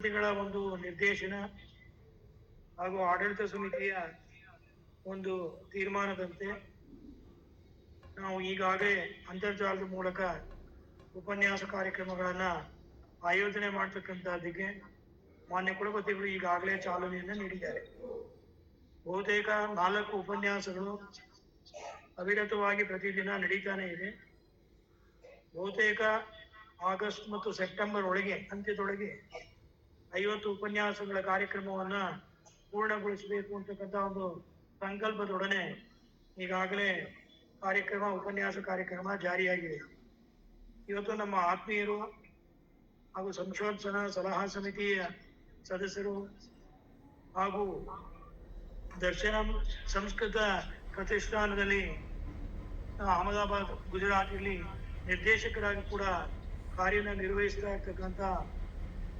ಸಮಿತಿಗಳ ಒಂದು ನಿರ್ದೇಶನ ಹಾಗೂ ಆಡಳಿತ ಸಮಿತಿಯ ಒಂದು ತೀರ್ಮಾನದಂತೆ ನಾವು ಈಗಾಗಲೇ ಅಂತರ್ಜಾಲದ ಮೂಲಕ ಉಪನ್ಯಾಸ ಕಾರ್ಯಕ್ರಮಗಳನ್ನು ಆಯೋಜನೆ ಮಾಡ್ತಕ್ಕಂಥದ್ದಕ್ಕೆ ಮಾನ್ಯ ಕುಲಪತಿಗಳು ಈಗಾಗಲೇ ಚಾಲನೆಯನ್ನು ನೀಡಿದ್ದಾರೆ. ಬಹುತೇಕ 4 ಉಪನ್ಯಾಸಗಳು ಅವಿರತವಾಗಿ ಪ್ರತಿದಿನ ನಡೀತಾನೆ ಇದೆ. ಬಹುತೇಕ ಆಗಸ್ಟ್ ಮತ್ತು ಸೆಪ್ಟೆಂಬರ್ ಅಂತ್ಯದೊಳಗೆ 50 ಉಪನ್ಯಾಸಗಳ ಕಾರ್ಯಕ್ರಮವನ್ನು ಪೂರ್ಣಗೊಳಿಸಬೇಕು ಅಂತಕ್ಕಂಥ ಒಂದು ಸಂಕಲ್ಪದೊಡನೆ ಈಗಾಗಲೇ ಉಪನ್ಯಾಸ ಕಾರ್ಯಕ್ರಮ ಜಾರಿಯಾಗಿದೆ. ಇವತ್ತು ನಮ್ಮ ಆತ್ಮೀಯರು ಹಾಗೂ ಸಂಶೋಧನಾ ಸಲಹಾ ಸಮಿತಿಯ ಸದಸ್ಯರು ಹಾಗೂ ದರ್ಶನಂ ಸಂಸ್ಕೃತ ಪ್ರತಿಷ್ಠಾನದಲ್ಲಿ ಅಹಮದಾಬಾದ್ ಗುಜರಾತ್ನಲ್ಲಿ ನಿರ್ದೇಶಕರಾಗಿ ಕೂಡ ಕಾರ್ಯನಿರ್ವಹಿಸ್ತಾ ಇರ್ತಕ್ಕಂಥ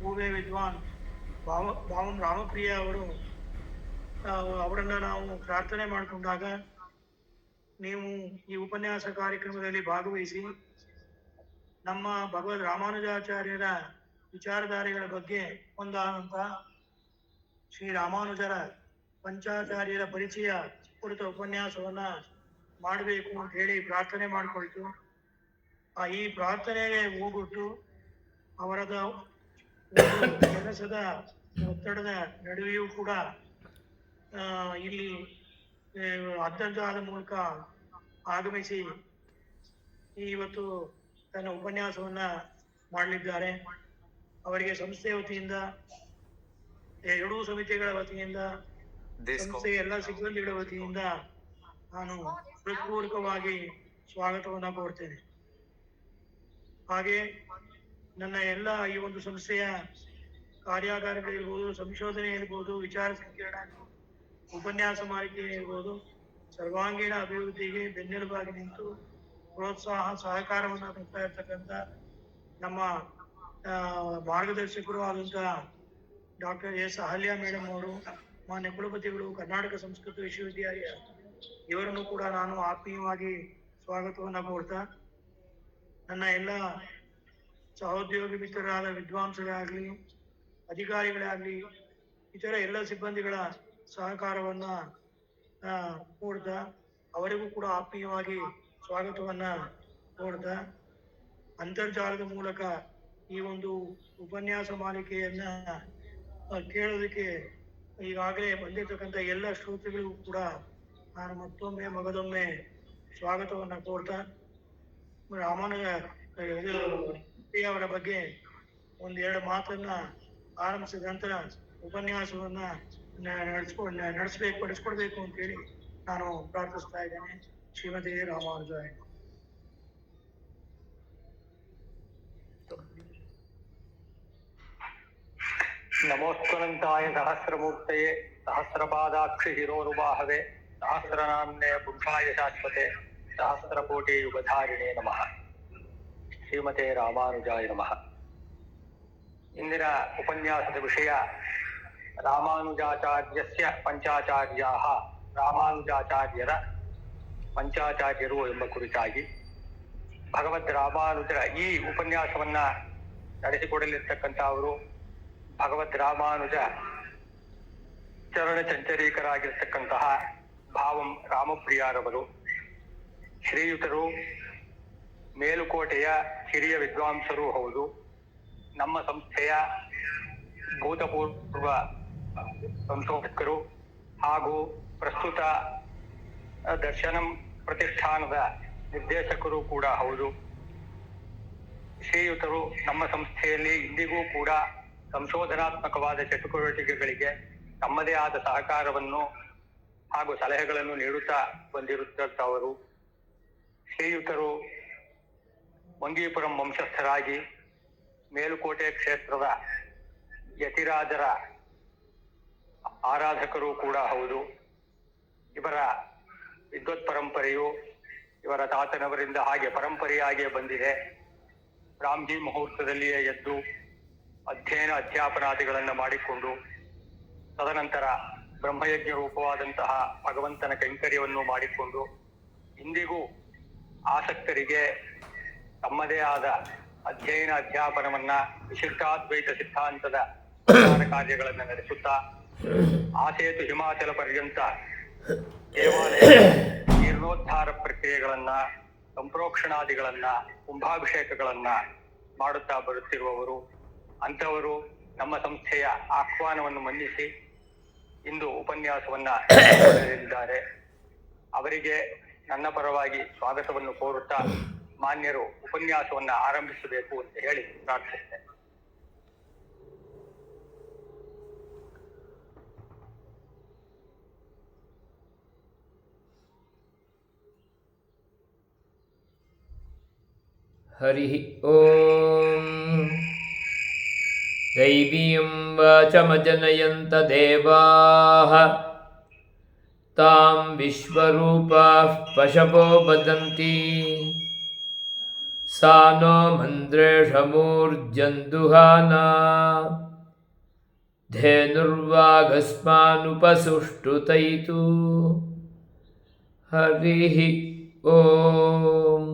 ಹೂವೆ ವಿದ್ವಾನ್ ಭಾವಂ ರಾಮಪ್ರಿಯ ಅವರನ್ನು ನಾವು ಪ್ರಾರ್ಥನೆ ಮಾಡಿಕೊಂಡಾಗ ನೀವು ಈ ಉಪನ್ಯಾಸ ಕಾರ್ಯಕ್ರಮದಲ್ಲಿ ಭಾಗವಹಿಸಿ ನಮ್ಮ ಭಗವದ್ ರಾಮಾನುಜಾಚಾರ್ಯರ ವಿಚಾರಧಾರೆಗಳ ಬಗ್ಗೆ ಹೊಂದಾದಂಥ ಶ್ರೀ ರಾಮಾನುಜರ ಪಂಚಾಚಾರ್ಯರ ಪರಿಚಯ ಕುರಿತ ಉಪನ್ಯಾಸವನ್ನ ಮಾಡಬೇಕು ಅಂತ ಹೇಳಿ ಪ್ರಾರ್ಥನೆ ಮಾಡಿಕೊಳ್ತು. ಈ ಪ್ರಾರ್ಥನೆಗೆ ಹೋಗ್ಬಿಟ್ಟು ಅವರದ ಕೆಲಸದ ಒತ್ತಡದ ನಡುವೆಯೂ ಕೂಡ ಇಲ್ಲಿ ಅಂತರ್ಜಾಲದ ಮೂಲಕ ಆಗಮಿಸಿ ಇವತ್ತು ತನ್ನ ಉಪನ್ಯಾಸವನ್ನ ಮಾಡಲಿದ್ದಾರೆ. ಅವರಿಗೆ ಸಂಸ್ಥೆಯ ವತಿಯಿಂದ, ಎರಡೂ ಸಮಿತಿಗಳ ವತಿಯಿಂದ, ಸಂಸ್ಥೆಯ ಎಲ್ಲ ಸಿಬ್ಬಂದಿಗಳ ವತಿಯಿಂದ ನಾನು ಹೃತ್ಪೂರ್ವಕವಾಗಿ ಸ್ವಾಗತವನ್ನ ಕೋರ್ತೇನೆ. ಹಾಗೆ ನನ್ನ ಎಲ್ಲ ಈ ಒಂದು ಸಂಸ್ಥೆಯ ಕಾರ್ಯಾಗಾರಗಳಿರ್ಬೋದು, ಸಂಶೋಧನೆ ಇರ್ಬೋದು, ವಿಚಾರ ಸಂಕಿರಣ, ಉಪನ್ಯಾಸ ಮಾಲಿಕೆ ಇರ್ಬೋದು, ಸರ್ವಾಂಗೀಣ ಅಭಿವೃದ್ಧಿಗೆ ಬೆನ್ನೆಲುಬಾಗಿ ನಿಂತು ಪ್ರೋತ್ಸಾಹ ಸಹಕಾರವನ್ನು ಕೊಡ್ತಾ ಇರ್ತಕ್ಕಂಥ ನಮ್ಮ ಮಾರ್ಗದರ್ಶಕರು ಆದಂತಹ ಡಾಕ್ಟರ್ ಎಸ್ ಅಹಲ್ಯ ಮೇಡಮ್ ಅವರು, ಮಾನ್ಯ ಕುಲಪತಿಗಳು, ಕರ್ನಾಟಕ ಸಂಸ್ಕೃತ ವಿಶ್ವವಿದ್ಯಾಲಯ, ಇವರನ್ನು ಕೂಡ ನಾನು ಆತ್ಮೀಯವಾಗಿ ಸ್ವಾಗತವನ್ನು ಕೋರ್ತಾ, ನನ್ನ ಎಲ್ಲ ಸಹೋದ್ಯೋಗಿ ಮಿತ್ರರಾದ ವಿದ್ವಾಂಸರೇ ಆಗಲಿ, ಅಧಿಕಾರಿಗಳೇ ಆಗಲಿ, ಇತರ ಎಲ್ಲ ಸಿಬ್ಬಂದಿಗಳ ಸಹಕಾರವನ್ನ ಕೋರ್ತಾ ಅವರಿಗೂ ಕೂಡ ಆತ್ಮೀಯವಾಗಿ ಸ್ವಾಗತವನ್ನ ಕೋರ್ತಾ, ಅಂತರ್ಜಾಲದ ಮೂಲಕ ಈ ಒಂದು ಉಪನ್ಯಾಸ ಮಾಲಿಕೆಯನ್ನ ಕೇಳೋದಕ್ಕೆ ಈಗಾಗಲೇ ಬಂದಿರತಕ್ಕಂಥ ಎಲ್ಲ ಶ್ರೋತೃಗಳಿಗೂ ಕೂಡ ನಾನು ಮಗದೊಮ್ಮೆ ಸ್ವಾಗತವನ್ನ ಕೋರ್ತಾ, ರಾಮಾನುಜ ಅವರ ಬಗ್ಗೆ 1-2 ಮಾತನ್ನ ಆರಂಭಿಸಿದ ನಂತರ ಉಪನ್ಯಾಸವನ್ನ ಪಡಿಸ್ಕೊಡ್ಬೇಕು ಅಂತೇಳಿ ನಾನು ಪ್ರಾರ್ಥಿಸ್ತಾ ಇದ್ದೇನೆ. ಶ್ರೀಮತಿ ರಾಮಾನುಜಾಯ. ನಮೋಸ್ತುನಂತಾಯ ಸಹಸ್ರಮೂರ್ತಯೇ ಸಹಸ್ರಪಾದಾಕ್ಷಿ ಶಿರೋರುಬಾಹವೆ ಸಹಸ್ರನಾಮ್ನೇ ಬುದ್ಧಾಯ ಶಾಶ್ವತೆ ಸಹಸ್ರಕೋಟಿ ಯುಗಧಾರಿಣೇ ನಮಃ. ಶ್ರೀಮತೆ ರಾಮಾನುಜಾಯ ನಮಃ. ಇಂದಿನ ಉಪನ್ಯಾಸದ ವಿಷಯ ರಾಮಾನುಜಾಚಾರ್ಯಸ್ಯ ಪಂಚಾಚಾರ್ಯಾಃ, ರಾಮಾನುಜಾಚಾರ್ಯರ ಪಂಚಾಚಾರ್ಯರು ಎಂಬ ಕುರಿತಾಗಿ ಭಗವದ್ ರಾಮಾನುಜರ ಈ ಉಪನ್ಯಾಸವನ್ನ ನಡೆಸಿಕೊಡಲಿರ್ತಕ್ಕಂಥ ಅವರು ಭಗವದ್ ರಾಮಾನುಜ ಚರಣ ಚಂಚರೀಕರಾಗಿರ್ತಕ್ಕಂತಹ ಭಾವಂ ರಾಮಪ್ರಿಯಾರವರು. ಶ್ರೀಯುತರು ಮೇಲುಕೋಟೆಯ ಹಿರಿಯ ವಿದ್ವಾಂಸರೂ ಹೌದು. ನಮ್ಮ ಸಂಸ್ಥೆಯ ಭೂತಪೂರ್ವ ಸಂಶೋಧಕರು ಹಾಗೂ ಪ್ರಸ್ತುತ ದರ್ಶನಂ ಪ್ರತಿಷ್ಠಾನದ ನಿರ್ದೇಶಕರು ಕೂಡ ಹೌದು. ಶ್ರೀಯುತರು ನಮ್ಮ ಸಂಸ್ಥೆಯಲ್ಲಿ ಇಂದಿಗೂ ಕೂಡ ಸಂಶೋಧನಾತ್ಮಕವಾದ ಚಟುವಟಿಕೆಗಳಿಗೆ ತಮ್ಮದೇ ಆದ ಸಹಕಾರವನ್ನು ಹಾಗೂ ಸಲಹೆಗಳನ್ನು ನೀಡುತ್ತಾ ಬಂದಿರುತ್ತವರು. ಶ್ರೀಯುತರು ಮಂಗೀಪುರಂ ವಂಶಸ್ಥರಾಗಿ ಮೇಲುಕೋಟೆ ಕ್ಷೇತ್ರದ ಯತಿರಾಜರ ಆರಾಧಕರು ಕೂಡ ಹೌದು. ಇವರ ವಿದ್ವತ್ ಪರಂಪರೆಯು ಇವರ ತಾತನವರಿಂದ ಹಾಗೆ ಪರಂಪರೆಯಾಗಿಯೇ ಬಂದಿದೆ. ಬ್ರಾಹ್ಮಿ ಮುಹೂರ್ತದಲ್ಲಿಯೇ ಎದ್ದು ಅಧ್ಯಾಪನಾದಿಗಳನ್ನು ಮಾಡಿಕೊಂಡು ತದನಂತರ ಬ್ರಹ್ಮಯಜ್ಞ ರೂಪವಾದಂತಹ ಭಗವಂತನ ಕೈಂಕರ್ಯವನ್ನು ಮಾಡಿಕೊಂಡು ಇಂದಿಗೂ ಆಸಕ್ತರಿಗೆ ತಮ್ಮದೇ ಆದ ಅಧ್ಯಯನ ಅಧ್ಯಾಪನವನ್ನ ವಿಶಿಷ್ಟಾದ್ವೈತ ಸಿದ್ಧಾಂತದ ಅನುಷ್ಠಾನ ಕಾರ್ಯಗಳನ್ನು ನಡೆಸುತ್ತಾ ಆಸೇತು ಹಿಮಾಚಲ ಪರ್ಯಂತ ದೇವಾಲಯ ಜೀರ್ಣೋದ್ಧಾರ ಪ್ರಕ್ರಿಯೆಗಳನ್ನ, ಸಂಪ್ರೋಕ್ಷಣಾದಿಗಳನ್ನ, ಕುಂಭಾಭಿಷೇಕಗಳನ್ನ ಮಾಡುತ್ತಾ ಬರುತ್ತಿರುವವರು. ಅಂಥವರು ನಮ್ಮ ಸಂಸ್ಥೆಯ ಆಹ್ವಾನವನ್ನು ಮನ್ನಿಸಿ ಇಂದು ಉಪನ್ಯಾಸವನ್ನ ನೀಡಲಿದ್ದಾರೆ. ಅವರಿಗೆ ನನ್ನ ಪರವಾಗಿ ಸ್ವಾಗತವನ್ನು ಕೋರುತ್ತಾ ಮಾನ್ಯರು ಉಪನ್ಯಾಸವನ್ನ ಆರಂಭಿಸಬೇಕು ಅಂತ ಹೇಳಿ ಪ್ರಾರ್ಥಿಸುತ್ತೇನೆ. ಹರಿ ಓಂ. ದೈವೀಂ ವಾಚಮಜನಯಂತ ದೇವಾಃ ತಾಂ ವಿಶ್ವರೂಪಾಃ ಪಶವೋ ವದಂತಿ ಸಾ नो ಮಂದ್ರೇಷಮೂರ್ಜಂದುಹಾನಾ ಧೇನುರ್ವಾಗಸ್ಮಾನುಪಸುಷ್ಟುತೈತು. ಹರಿ ಓಂ.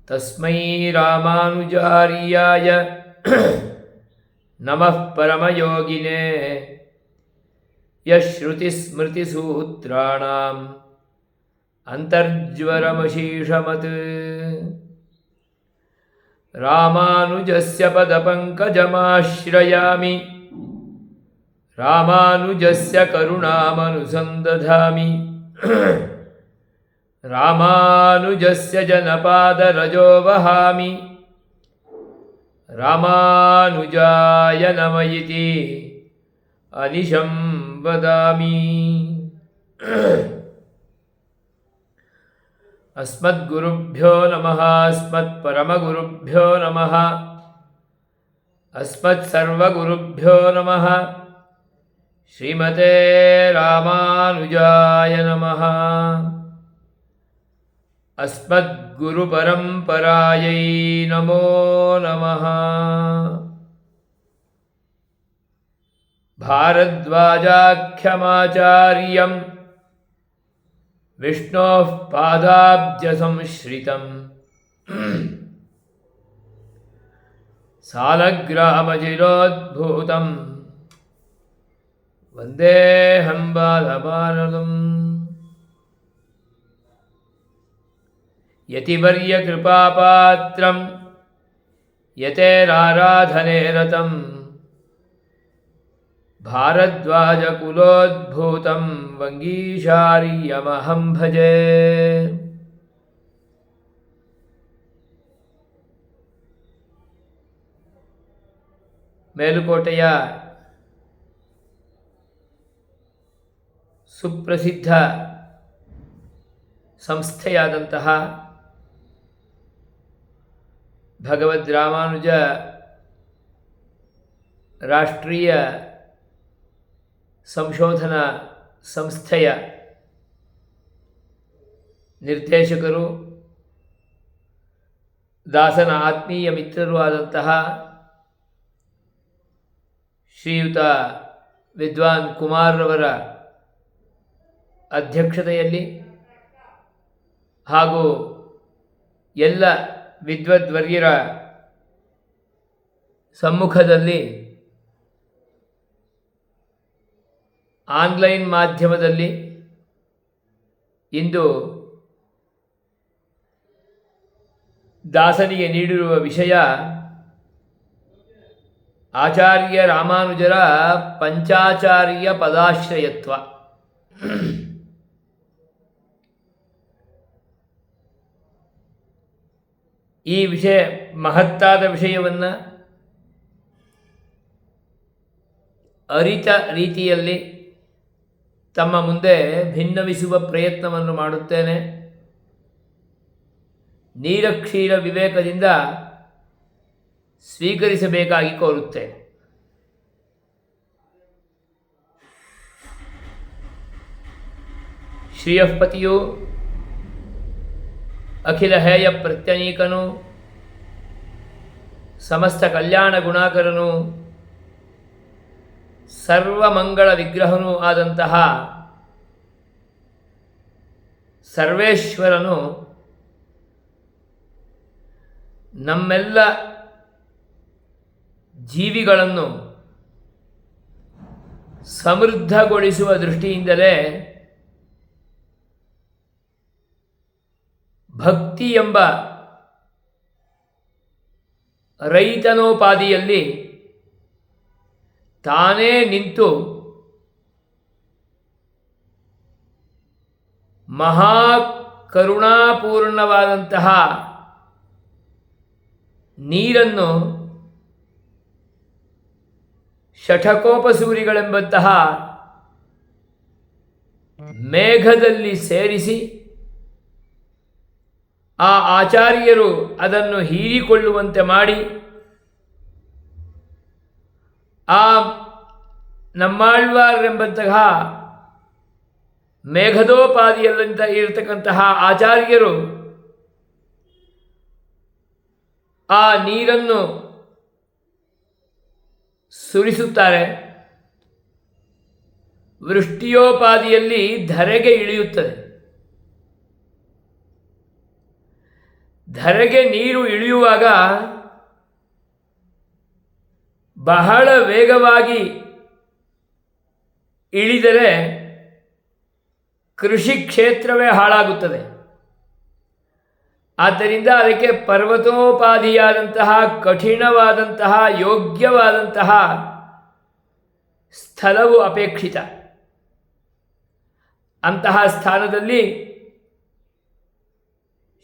ತಸ್ಮೈ ರಾಮಾನುಜಾರ್ಯಾಯ ನಮಃ ಪರಮಯೋಗಿನೇ ಯಶ್ರುತಿಸ್ಮೃತಿಸೂತ್ರಾಣಾಂ ಅಂತರ್ಜ್ವರಮಶೀಷಮತ್. ರಾಮಾನುಜಸ್ಯ ಪದಪಂಕಜಮಾಶ್ರಯಾಮಿ ರಾಮಾನುಜಸ್ಯ ಕರುಣಾಮನುಸಂದಧಾಮಿ. ರಾಮಾನುಜಸ್ಯ ಜನಪಾದರಜೋ ವಹಾಮಿ ರಾಮಾನುಜಾಯ ನಮ ಇತಿ ಅನಿಶಂ ವದಾಮಿ. ಅಸ್ಮದ್ಗುರುಭ್ಯೋ ನಮಃ ಅಸ್ಮತ್ಪರಮಗುರುಭ್ಯೋ ನಮಃ ಅಸ್ಮತ್ಸರ್ವಗುರುಭ್ಯೋ ನಮಃ. ಶ್ರೀಮತೆ ರಾಮಾನುಜಾಯ ನಮಃ. ಅಸ್ಮದ್ಗುರುಪರಂಪರಾಯೈ ನಮೋ ನಮಃ. ಭಾರದ್ವಾಜಾಖ್ಯಮಾಚಾರ್ಯಂ ವಿಷ್ಣೋಃ ಪಾದಾಬ್ಜಸಂಶ್ರಿತಂ ಸಾಲಗ್ರಾಮಜಿರೋದ್ಭೂತಂ ವಂದೇಹಂ ಬಾಲಭಾರತಂ. ಯತಿವರ್ಯಕೃಪಾಪಾತ್ರಂ ಯತೇರಾರಾಧನೆ ರತಂ ಭಾರದ್ವಾಜಕುಲೋದ್ಭೂತಂ ವಂಗೀಶಾರ್ಯಮಹಂ ಭಜೆ. ಮೇಲುಕೋಟೆಯ ಸುಪ್ರಸಿದ್ಧ ಸಂಸ್ಥೆಯಾದಂತಹ ಭಗವದ್ ರಾಮಾನುಜ ರಾಷ್ಟ್ರೀಯ ಸಂಶೋಧನಾ ಸಂಸ್ಥೆಯ ನಿರ್ದೇಶಕರು, ದಾಸನ ಆತ್ಮೀಯ ಮಿತ್ರರೂ ಆದಂತಹ ಶ್ರೀಯುತ ವಿದ್ವಾನ್ ಕುಮಾರ್ರವರ ಅಧ್ಯಕ್ಷತೆಯಲ್ಲಿ ಹಾಗೂ ಎಲ್ಲ ವಿದ್ವದ್ವರ್ಯರ ಸಮ್ಮುಖದಲ್ಲಿ ಆನ್ಲೈನ್ ಮಾಧ್ಯಮದಲ್ಲಿ ಇಂದು ದಾಸನಿಗೆ ನೀಡಿರುವ ವಿಷಯ ಆಚಾರ್ಯ ರಾಮಾನುಜರ ಪಂಚಾಚಾರ್ಯ ಪದಾಶ್ರಯತ್ವ. ಈ ವಿಷಯ ಮಹತ್ತಾದ ವಿಷಯವನ್ನು ಅರಿತ ರೀತಿಯಲ್ಲಿ ತಮ್ಮ ಮುಂದೆ ಭಿನ್ನವಿಸುವ ಪ್ರಯತ್ನವನ್ನು ಮಾಡುತ್ತೇನೆ. ನೀರಕ್ಷೀರ ವಿವೇಕದಿಂದ ಸ್ವೀಕರಿಸಬೇಕಾಗಿ ಕೋರುತ್ತೇನೆ. ಶ್ರೀಯಃಪತಿಯು ಅಖಿಲ ಹೇಯ ಪ್ರತ್ಯನೀಕನು, ಸಮಸ್ತ ಕಲ್ಯಾಣ ಗುಣಾಕರನು, ಸರ್ವಮಂಗಳ ವಿಗ್ರಹನೂ ಆದಂತಹ ಸರ್ವೇಶ್ವರನು ನಮ್ಮೆಲ್ಲ ಜೀವಿಗಳನ್ನು ಸಮೃದ್ಧಗೊಳಿಸುವ ದೃಷ್ಟಿಯಿಂದಲೇ ಭಕ್ತಿ ಎಂಬ ರೈತನೋಪಾದಿಯಲ್ಲಿ ತಾನೇ ನಿಂತು ಮಹಾ ಕರುಣಾಪೂರ್ಣವಾದಂತಹ ನೀರನ್ನು ಷಠಕೋಪಸೂರಿಗಳೆಂಬಂತಹ ಮೇಘದಲ್ಲಿ ಸೇರಿಸಿ ಆ ಆಚಾರ್ಯರು ಅದನ್ನು ಹೀರಿಕೊಳ್ಳುವಂತೆ ಮಾಡಿ ಆ ನಮ್ಮಾಳ್ವಾರೆಂಬಂತಹ ಮೇಘದೋಪಾದಿಯಲ್ಲಂತ ಇರತಕ್ಕಂತಹ ಆಚಾರ್ಯರು ಆ ನೀರನ್ನು ಸುರಿಸುತ್ತಾರೆ. ವೃಷ್ಟಿಯೋಪಾದಿಯಲ್ಲಿ ಧರೆಗೆ ಇಳಿಯುತ್ತದೆ. ಧರೆಗೆ ನೀರು ಇಳಿಯುವಾಗ ಬಹಳ ವೇಗವಾಗಿ ಇಳಿದರೆ ಕೃಷಿ ಕ್ಷೇತ್ರವೇ ಹಾಳಾಗುತ್ತದೆ. ಆದ್ದರಿಂದ ಅದಕ್ಕೆ ಪರ್ವತೋಪಾದಿಯಾದಂತಹ ಕಠಿಣವಾದಂತಹ ಯೋಗ್ಯವಾದಂತಹ ಸ್ಥಳವು ಅಪೇಕ್ಷಿತ. ಅಂತಹ ಸ್ಥಾನದಲ್ಲಿ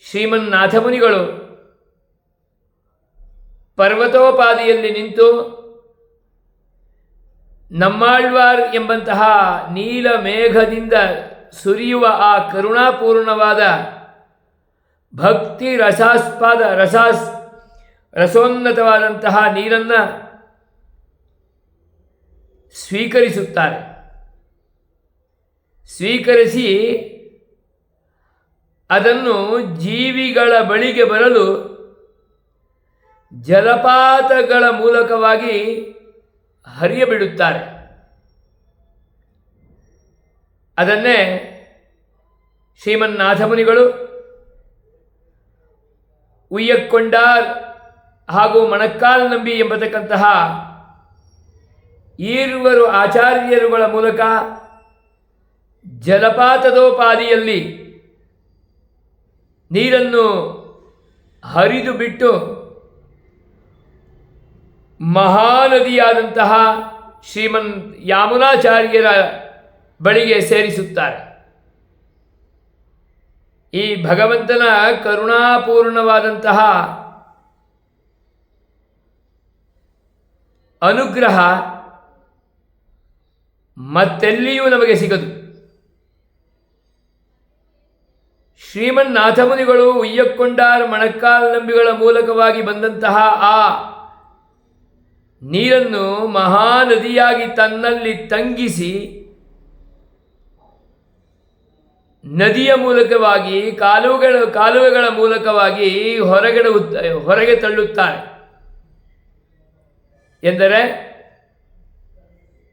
ಶ್ರೀಮನ್ನಾಥಮುನಿಗಳು ಪರ್ವತೋಪಾದಿಯಲ್ಲಿ ನಿಂತು ನಮ್ಮಾಳ್ವಾರ್ ಎಂಬಂತಹ ನೀಲ ಮೇಘದಿಂದ ಸುರಿಯುವ ಆ ಕರುಣಾಪೂರ್ಣವಾದ ಭಕ್ತಿ ರಸೋನ್ನತವಾದಂತಹ ನೀರನ್ನು ಸ್ವೀಕರಿಸುತ್ತಾರೆ. ಸ್ವೀಕರಿಸಿ ಅದನ್ನು ಜೀವಿಗಳ ಬಳಿಗೆ ಬರಲು ಜಲಪಾತಗಳ ಮೂಲಕವಾಗಿ ಹರಿಯಬಿಡುತ್ತಾರೆ. ಅದನ್ನೇ ಶ್ರೀಮನ್ನಾಥಮುನಿಗಳು ಉಯ್ಯಕ್ಕೊಂಡಾರ್ ಹಾಗೂ ಮಣಕ್ಕಾಲ್ ನಂಬಿ ಎಂಬತಕ್ಕಂತಹ ಈರ್ವರು ಆಚಾರ್ಯರುಗಳ ಮೂಲಕ ಜಲಪಾತದೋಪಾದಿಯಲ್ಲಿ ನೀರನ್ನು ಹರಿದು ಬಿಟ್ಟು ಮಹಾನದಿಯಾದಂತಹ ಶ್ರೀಮನ್ ಯಾಮುನಾಚಾರ್ಯರ ಬಳಿಗೆ ಸೇರಿಸುತ್ತಾರೆ. ಈ ಭಗವಂತನ ಕರುಣಾಪೂರ್ಣವಾದಂತಹ ಅನುಗ್ರಹ ಮತ್ತೆಲ್ಲಿಯೂ ನಮಗೆ ಸಿಗದು. ಶ್ರೀಮನ್ನಾಥಮುನಿಗಳು ಉಯ್ಯಕ್ಕೊಂಡಾರ್ ಮಣಕ್ಕಾಲ್ ನಂಬಿಗಳ ಮೂಲಕವಾಗಿ ಬಂದಂತಹ ಆ ನೀರನ್ನು ಮಹಾನದಿಯಾಗಿ ತನ್ನಲ್ಲಿ ತಂಗಿಸಿ ನದಿಯ ಮೂಲಕವಾಗಿ ಕಾಲುವೆಗಳ ಮೂಲಕವಾಗಿ ಹೊರಗೆ ತಳ್ಳುತ್ತಾರೆ. ಎಂದರೆ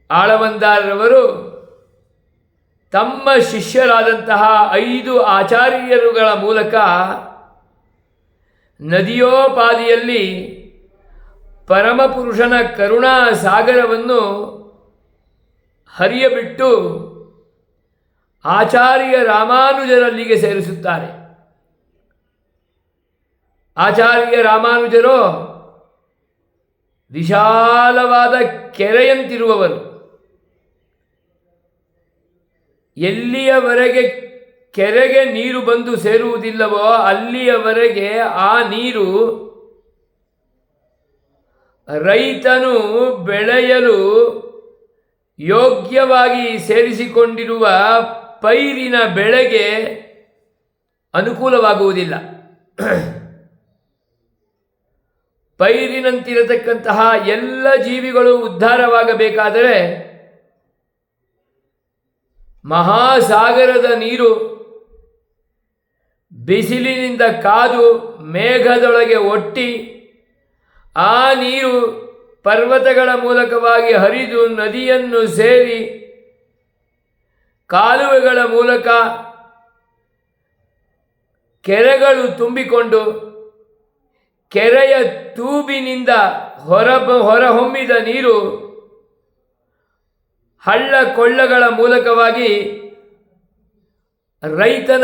ಆಳವಂದಾರರವರು ತಮ್ಮ ಶಿಷ್ಯರಾದಂತಹ 5 ಆಚಾರ್ಯರುಗಳ ಮೂಲಕ ನದಿಯೋಪಾದಿಯಲ್ಲಿ ಪರಮಪುರುಷನ ಕರುಣಾ ಸಾಗರವನ್ನು ಹರಿಯಬಿಟ್ಟು ಆಚಾರ್ಯ ರಾಮಾನುಜರಲ್ಲಿಗೆ ಸೇರಿಸುತ್ತಾರೆ. ಆಚಾರ್ಯ ರಾಮಾನುಜರು ವಿಶಾಲವಾದ ಕೆರೆಯಂತಿರುವವರು. ಎಲ್ಲಿಯವರೆಗೆ ಕೆರೆಗೆ ನೀರು ಬಂದು ಸೇರುವುದಿಲ್ಲವೋ ಅಲ್ಲಿಯವರೆಗೆ ಆ ನೀರು ರೈತನು ಬೆಳೆಯಲು ಯೋಗ್ಯವಾಗಿ ಸೇರಿಸಿಕೊಂಡಿರುವ ಪೈರಿನ ಬೆಳೆಗೆ ಅನುಕೂಲವಾಗುವುದಿಲ್ಲ. ಪೈರಿನಂತಿರತಕ್ಕಂತಹ ಎಲ್ಲ ಜೀವಿಗಳು ಉದ್ಧಾರವಾಗಬೇಕಾದರೆ ಮಹಾಸಾಗರದ ನೀರು ಬಿಸಿಲಿನಿಂದ ಕಾದು ಮೇಘದೊಳಗೆ ಒಟ್ಟಿ ಆ ನೀರು ಪರ್ವತಗಳ ಮೂಲಕವಾಗಿ ಹರಿದು ನದಿಯನ್ನು ಸೇರಿ ಕಾಲುವೆಗಳ ಮೂಲಕ ಕೆರೆಗಳು ತುಂಬಿಕೊಂಡು ಕೆರೆಯ ತೂಬಿನಿಂದ ಹೊರಹೊಮ್ಮಿದ ನೀರು ಹಳ್ಳ ಕೊಳ್ಳಗಳ ಮೂಲಕವಾಗಿ ರೈತನ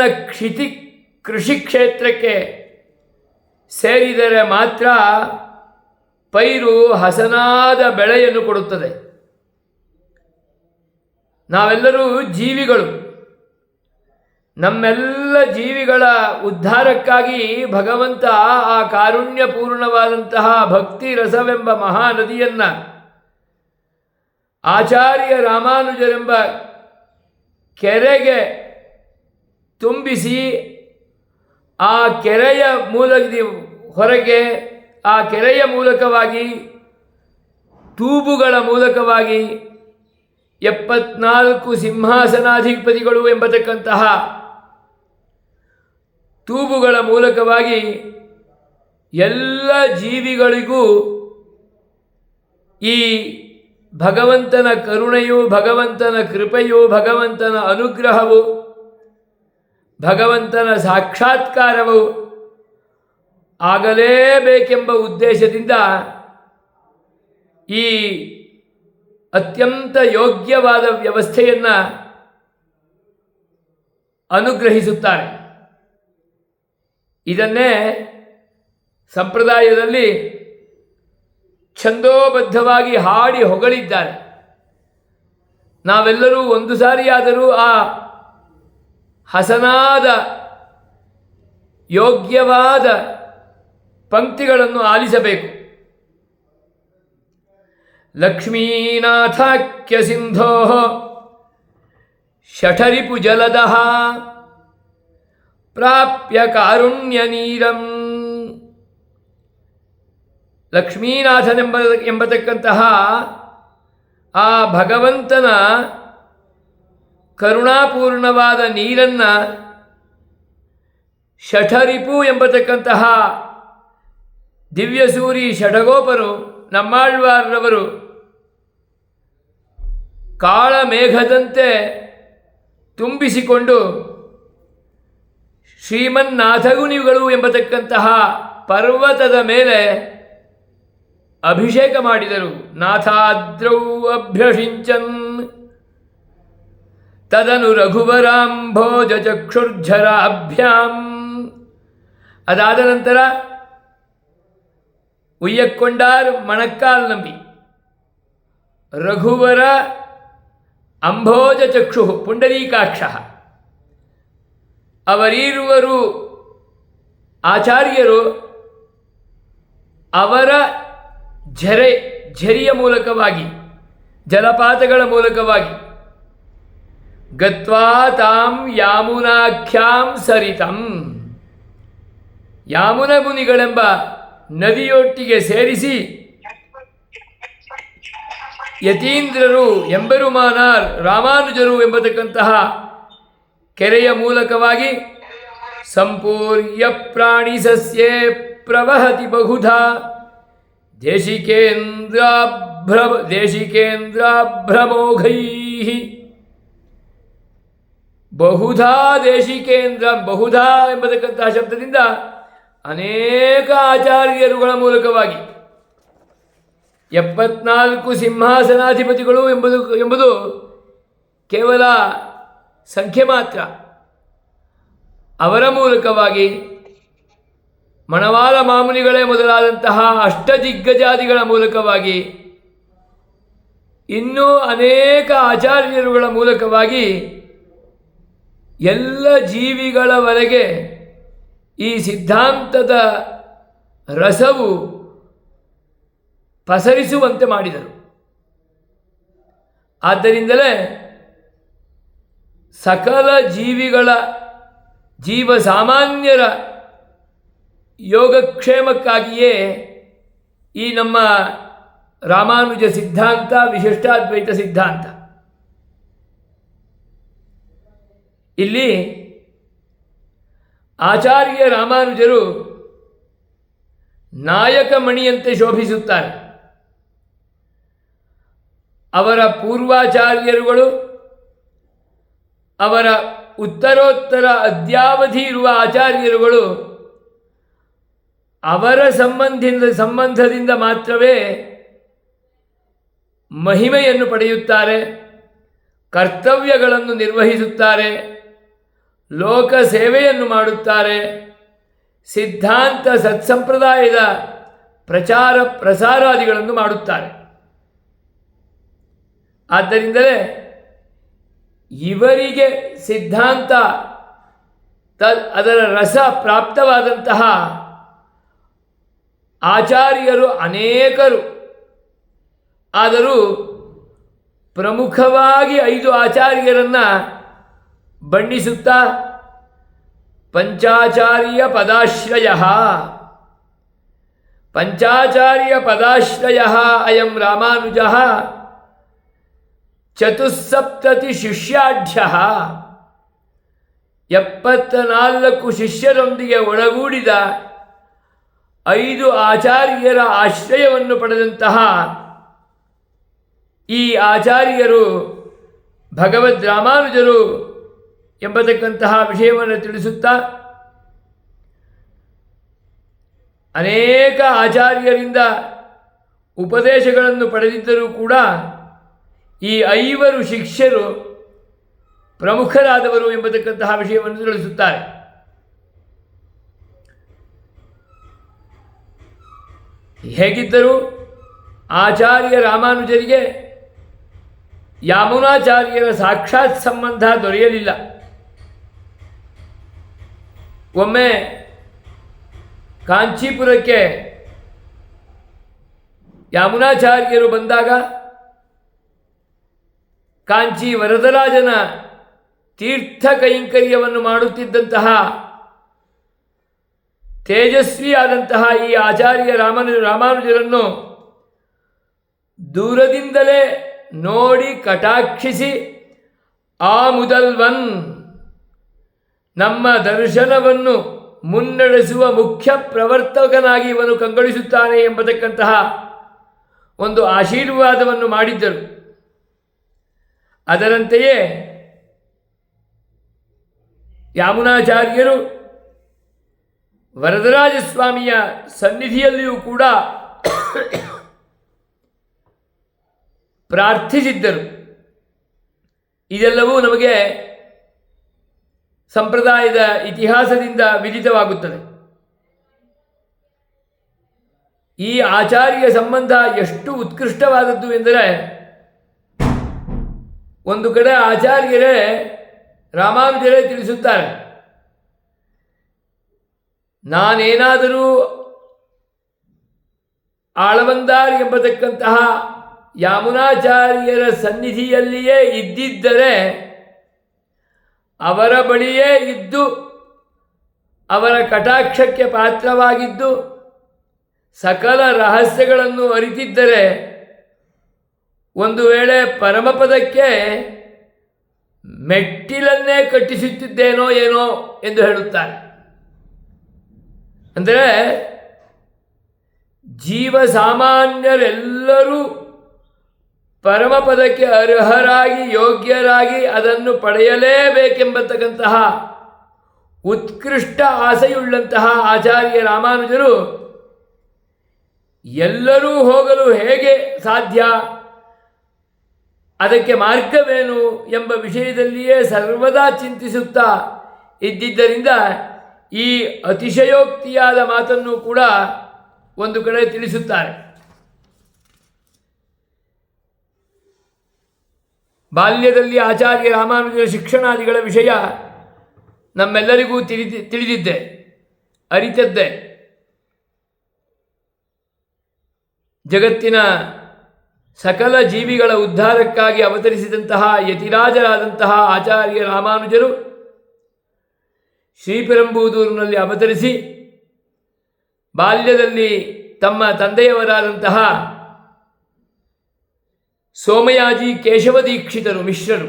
ಕೃಷಿ ಕ್ಷೇತ್ರಕ್ಕೆ ಸೇರಿದರೆ ಮಾತ್ರ ಪೈರು ಹಸನಾದ ಬೆಳೆಯನ್ನು ಕೊಡುತ್ತದೆ. ನಾವೆಲ್ಲರೂ ಜೀವಿಗಳು. ನಮ್ಮೆಲ್ಲ ಜೀವಿಗಳ ಉದ್ಧಾರಕ್ಕಾಗಿ ಭಗವಂತ ಆ ಕಾರುಣ್ಯಪೂರ್ಣವಾದಂತಹ ಭಕ್ತಿ ರಸವೆಂಬ ಮಹಾನದಿಯನ್ನು ಆಚಾರ್ಯ ರಾಮಾನುಜರೆಂಬ ಕೆರೆಗೆ ತುಂಬಿಸಿ ಆ ಕೆರೆಯ ಹೊರಗೆ ಆ ಕೆರೆಯ ಮೂಲಕವಾಗಿ ತೂಬುಗಳ ಮೂಲಕವಾಗಿ 74 ಸಿಂಹಾಸನಾಧಿಪತಿಗಳು ಎಂಬತಕ್ಕಂತಹ ತೂಬುಗಳ ಮೂಲಕವಾಗಿ ಎಲ್ಲ ಜೀವಿಗಳಿಗೂ ಈ ಭಗವಂತನ ಕರುಣೆಯು, ಭಗವಂತನ ಕೃಪೆಯು, ಭಗವಂತನ ಅನುಗ್ರಹವು, ಭಗವಂತನ ಸಾಕ್ಷಾತ್ಕಾರವು ಆಗಲೇಬೇಕೆಂಬ ಉದ್ದೇಶದಿಂದ ಈ ಅತ್ಯಂತ ಯೋಗ್ಯವಾದ ವ್ಯವಸ್ಥೆಯನ್ನು ಅನುಗ್ರಹಿಸುತ್ತಾರೆ. ಇದನ್ನೇ ಸಂಪ್ರದಾಯದಲ್ಲಿ ಛಂದೋಬದ್ಧವಾಗಿ ಹಾಡಿ ಹೊಗಳಿದ್ದಾರೆ. ನಾವೆಲ್ಲರೂ ಒಂದು ಸಾರಿಯಾದರೂ ಆ ಹಸನಾದ ಯೋಗ್ಯವಾದ ಪಂಕ್ತಿಗಳನ್ನು ಆಲಿಸಬೇಕು. ಲಕ್ಷ್ಮೀನಾಥಾಖ್ಯ ಸಿಂಧೋ ಶಠರಿಪು ಜಲದಃ ಪ್ರಾಪ್ಯ ಕಾರುಣ್ಯ ನೀರಂ. ಎಂಬತಕ್ಕಂತಹ ಆ ಭಗವಂತನ ಕರುಣಾಪೂರ್ಣವಾದ ನೀರನ್ನು ಶಠರಿಪು ಎಂಬತಕ್ಕಂತಹ ದಿವ್ಯಸೂರಿ ಷಡಗೋಪರು ನಮ್ಮಾಳ್ವಾರರವರು ಕಾಳಮೇಘದಂತೆ ತುಂಬಿಸಿಕೊಂಡು ಶ್ರೀಮನ್ನಾಥಗುಣಿಗಳು ಎಂಬತಕ್ಕಂತಹ ಪರ್ವತದ ಮೇಲೆ ಅಭಿಷೇಕ ಮಾಡಿದರು. ನಾಥಾದ್ರೌ ಅಭ್ಯಷಿಂಚನ್ ತದನು ರಘುವರಾಂಭೋಜ ಚಕ್ಷುರ್ಝರಾಭ್ಯಾಂ. ಅದಾದ ನಂತರ ಉಯ್ಯಕ್ಕೊಂಡಾರ್ ಮಣಕ್ಕಾಲ್ ನಂಬಿ ರಘುವರ ಅಂಭೋಜ ಚಕ್ಷು ಪುಂಡರೀಕಾಕ್ಷ. ಅವರೀರುವರು ಆಚಾರ್ಯರು ಅವರ ಝರಿಯ ಮೂಲಕವಾಗಿ ಜಲಪಾತಗಳ ಮೂಲಕವಾಗಿ ಗತ್ವಾ ತಾಂ ಯಾಮುನಾಖ್ಯಾಂ ಸರಿತಂ ಯಾಮುನ ಮುನಿಗಳೆಂಬ ನದಿಯೊಟ್ಟಿಗೆ ಸೇರಿಸಿ ಯತೀಂದ್ರರು ಎಂಬೆರುಮಾನಾರ್ ರಾಮಾನುಜರು ಎಂಬತಕ್ಕಂತಹ ಕೆರೆಯ ಮೂಲಕವಾಗಿ ಸಂಪೂರ್ಯ ಪ್ರಾಣಿ ಸಸ್ಯೇ ಪ್ರವಹತಿ ಬಹುಧಾ ದೇಶಿಕೇಂದ್ರಾಭ್ರಮೋಘೈ. ಬಹುಧಾ ದೇಶಿಕೇಂದ್ರ, ಬಹುಧಾ ಎಂಬತಕ್ಕಂತಹ ಶಬ್ದದಿಂದ ಅನೇಕ ಆಚಾರ್ಯರುಗಳ ಮೂಲಕವಾಗಿ 74 ಸಿಂಹಾಸನಾಧಿಪತಿಗಳು ಎಂಬುದು ಕೇವಲ ಸಂಖ್ಯೆ ಮಾತ್ರ. ಅವರ ಮೂಲಕವಾಗಿ ಮಣವಾಳ ಮಾಮುನಿಗಳೇ ಮೊದಲಾದಂತಹ ಅಷ್ಟದಿಗ್ಗಜಾದಿಗಳ ಮೂಲಕವಾಗಿ ಇನ್ನೂ ಅನೇಕ ಆಚಾರ್ಯರುಗಳ ಮೂಲಕವಾಗಿ ಎಲ್ಲ ಜೀವಿಗಳವರೆಗೆ ಈ ಸಿದ್ಧಾಂತದ ರಸವು ಪಸರಿಸುವಂತೆ ಮಾಡಿದರು. ಆದ್ದರಿಂದಲೇ ಸಕಲ ಸಾಮಾನ್ಯರ ಯೋಗಕ್ಷೇಮಕ್ಕಾಗಿಯೇ ಈ ನಮ್ಮ ರಾಮಾನುಜ ಸಿದ್ಧಾಂತ, ವಿಶಿಷ್ಟಾದ್ವೈತ ಸಿದ್ಧಾಂತ. ಇಲ್ಲಿ ಆಚಾರ್ಯ ರಾಮಾನುಜರು ನಾಯಕ ಮಣಿಯಂತೆ ಶೋಭಿಸುತ್ತಾರೆ. ಅವರ ಪೂರ್ವಾಚಾರ್ಯರುಗಳು, ಅವರ ಉತ್ತರೋತ್ತರ ಅದ್ಯಾವಧಿ ಇರುವ ಆಚಾರ್ಯರುಗಳು ಅವರ ಸಂಬಂಧದಿಂದ ಮಾತ್ರವೇ ಮಹಿಮೆಯನ್ನು ಪಡೆಯುತ್ತಾರೆ, ಕರ್ತವ್ಯಗಳನ್ನು ನಿರ್ವಹಿಸುತ್ತಾರೆ, ಲೋಕ ಸೇವೆಯನ್ನು ಮಾಡುತ್ತಾರೆ, ಸಿದ್ಧಾಂತ ಸತ್ಸಂಪ್ರದಾಯದ ಪ್ರಚಾರ ಪ್ರಸಾರಾದಿಗಳನ್ನು ಮಾಡುತ್ತಾರೆ. ಆದ್ದರಿಂದಲೇ ಇವರಿಗೆ ಸಿದ್ಧಾಂತ ಅದರ ರಸ ಪ್ರಾಪ್ತವಾದಂತಹ ಆಚಾರ್ಯರು ಅನೇಕರು. ಆದರೂ ಪ್ರಮುಖವಾಗಿ 5 ಆಚಾರ್ಯರನ್ನು ಬಣ್ಣಿಸುತ್ತಾ ಪಂಚಾಚಾರ್ಯ ಪದಾಶ್ರಯ ಪಂಚಾಚಾರ್ಯ ಪದಾಶ್ರಯ ಅಯಂ ರಾಮಾನುಜ ಚತುಸ್ಸಪ್ತತಿ ಶಿಷ್ಯಾಢ್ಯ 74 ಶಿಷ್ಯರೊಂದಿಗೆ ಒಳಗೂಡಿದ 5 ಆಚಾರ್ಯರ ಆಶ್ರಯವನ್ನು ಪಡೆದಂತಹ ಈ ಆಚಾರ್ಯರು ಭಗವದ್ ರಾಮಾನುಜರು ಎಂಬತಕ್ಕಂತಹ ವಿಷಯವನ್ನು ತಿಳಿಸುತ್ತಾ ಅನೇಕ ಆಚಾರ್ಯರಿಂದ ಉಪದೇಶಗಳನ್ನು ಪಡೆದಿದ್ದರೂ ಕೂಡ ಈ 5 ಶಿಷ್ಯರು ಪ್ರಮುಖರಾದವರು ಎಂಬತಕ್ಕಂತಹ ವಿಷಯವನ್ನು ತಿಳಿಸುತ್ತಾರೆ. ಹೇಗಿದ್ದರೂ ಆಚಾರ್ಯ ರಾಮಾನುಜರಿಗೆ ಯಾಮುನಾಚಾರ್ಯರ ಸಾಕ್ಷಾತ್ ಸಂಬಂಧ ದೊರೆಯಲಿಲ್ಲ. ಒಮ್ಮೆ ಕಾಂಚೀಪುರಕ್ಕೆ ಯಾಮುನಾಚಾರ್ಯರು ಬಂದಾಗ ಕಾಂಚಿ ವರದರಾಜನ ತೀರ್ಥ ಕೈಂಕರ್ಯವನ್ನು ಮಾಡುತ್ತಿದ್ದಂತಹ ತೇಜಸ್ವಿಯಾದಂತಹ ಈ ಆಚಾರ್ಯ ರಾಮಾನುಜರನ್ನು ದೂರದಿಂದಲೇ ನೋಡಿ ಕಟಾಕ್ಷಿಸಿ ಆ ಮುದಲ್ವನ್ ನಮ್ಮ ದರ್ಶನವನ್ನು ಮುನ್ನಡೆಸುವ ಮುಖ್ಯ ಪ್ರವರ್ತಕನಾಗಿ ಇವನು ಕಂಗೊಳಿಸುತ್ತಾನೆ ಎಂಬತಕ್ಕಂತಹ ಒಂದು ಆಶೀರ್ವಾದವನ್ನು ಮಾಡಿದ್ದರು. ಅದರಂತೆಯೇ ಯಾಮುನಾಚಾರ್ಯರು ವರದರಾಜಸ್ವಾಮಿಯ ಸನ್ನಿಧಿಯಲ್ಲಿಯೂ ಕೂಡ ಪ್ರಾರ್ಥಿಸಿದ್ದರು. ಇದೆಲ್ಲವೂ ನಮಗೆ ಸಂಪ್ರದಾಯದ ಇತಿಹಾಸದಿಂದ ವಿದಿತವಾಗುತ್ತದೆ. ಈ ಆಚಾರ್ಯ ಸಂಬಂಧ ಎಷ್ಟು ಉತ್ಕೃಷ್ಟವಾದದ್ದು ಎಂದರೆ, ಒಂದು ಕಡೆ ಆಚಾರ್ಯರೇ ರಾಮಾನುಜರೇ ತಿಳಿಸುತ್ತಾರೆ, ನಾನೇನಾದರೂ ಆಳವಂದಾರ್ ಎಂಬತಕ್ಕಂತಹ ಯಾಮುನಾಚಾರ್ಯರ ಸನ್ನಿಧಿಯಲ್ಲಿಯೇ ಇದ್ದಿದ್ದರೆ ಅವರ ಬಳಿಯೇ ಇದ್ದು ಅವರ ಕಟಾಕ್ಷಕ್ಕೆ ಪಾತ್ರವಾಗಿದ್ದು ಸಕಲ ರಹಸ್ಯಗಳನ್ನು ಅರಿತಿದ್ದರೆ ಒಂದು ವೇಳೆ ಪರಮಪದಕ್ಕೆ ಮೆಟ್ಟಿಲನ್ನೇ ಕಟ್ಟಿಸುತ್ತಿದ್ದೇನೋ ಏನೋ ಎಂದು ಹೇಳುತ್ತಾರೆ. ಅಂದರೆ ಜೀವ ಸಾಮಾನ್ಯರೆಲ್ಲರೂ ಪರಮಪದಕ್ಕೆ ಅರ್ಹರಾಗಿ ಯೋಗ್ಯರಾಗಿ ಅದನ್ನು ಪಡೆಯಲೇಬೇಕೆಂಬತಕ್ಕಂತಹ ಉತ್ಕೃಷ್ಟ ಆಸೆಯುಳ್ಳಂತಹ ಆಚಾರ್ಯ ರಾಮಾನುಜರು ಎಲ್ಲರೂ ಹೋಗಲು ಹೇಗೆ ಸಾಧ್ಯ, ಅದಕ್ಕೆ ಮಾರ್ಗವೇನು ಎಂಬ ವಿಷಯದಲ್ಲಿಯೇ ಸರ್ವದಾ ಚಿಂತಿಸುತ್ತಾ ಇದ್ದಿದ್ದರಿಂದ ಈ ಅತಿಶಯೋಕ್ತಿಯಾದ ಮಾತನ್ನು ಕೂಡ ಒಂದು ಕಡೆ ತಿಳಿಸುತ್ತಾರೆ. ಬಾಲ್ಯದಲ್ಲಿ ಆಚಾರ್ಯ ರಾಮಾನುಜರ ಶಿಕ್ಷಣಾದಿಗಳ ವಿಷಯ ನಮ್ಮೆಲ್ಲರಿಗೂ ತಿಳಿದಿದ್ದೆ, ಅರಿತದ್ದೇ. ಜಗತ್ತಿನ ಸಕಲ ಜೀವಿಗಳ ಉದ್ಧಾರಕ್ಕಾಗಿ ಅವತರಿಸಿದಂತಹ ಯತಿರಾಜರಾದಂತಹ ಆಚಾರ್ಯ ರಾಮಾನುಜರು ಶ್ರೀಪೆರಂಬೂದೂರಿನಲ್ಲಿ ಅವತರಿಸಿ ಬಾಲ್ಯದಲ್ಲಿ ತಮ್ಮ ತಂದೆಯವರಾದಂತಹ ಸೋಮಯಾಜಿ ಕೇಶವ ದೀಕ್ಷಿತರು ಮಿಶ್ರರು,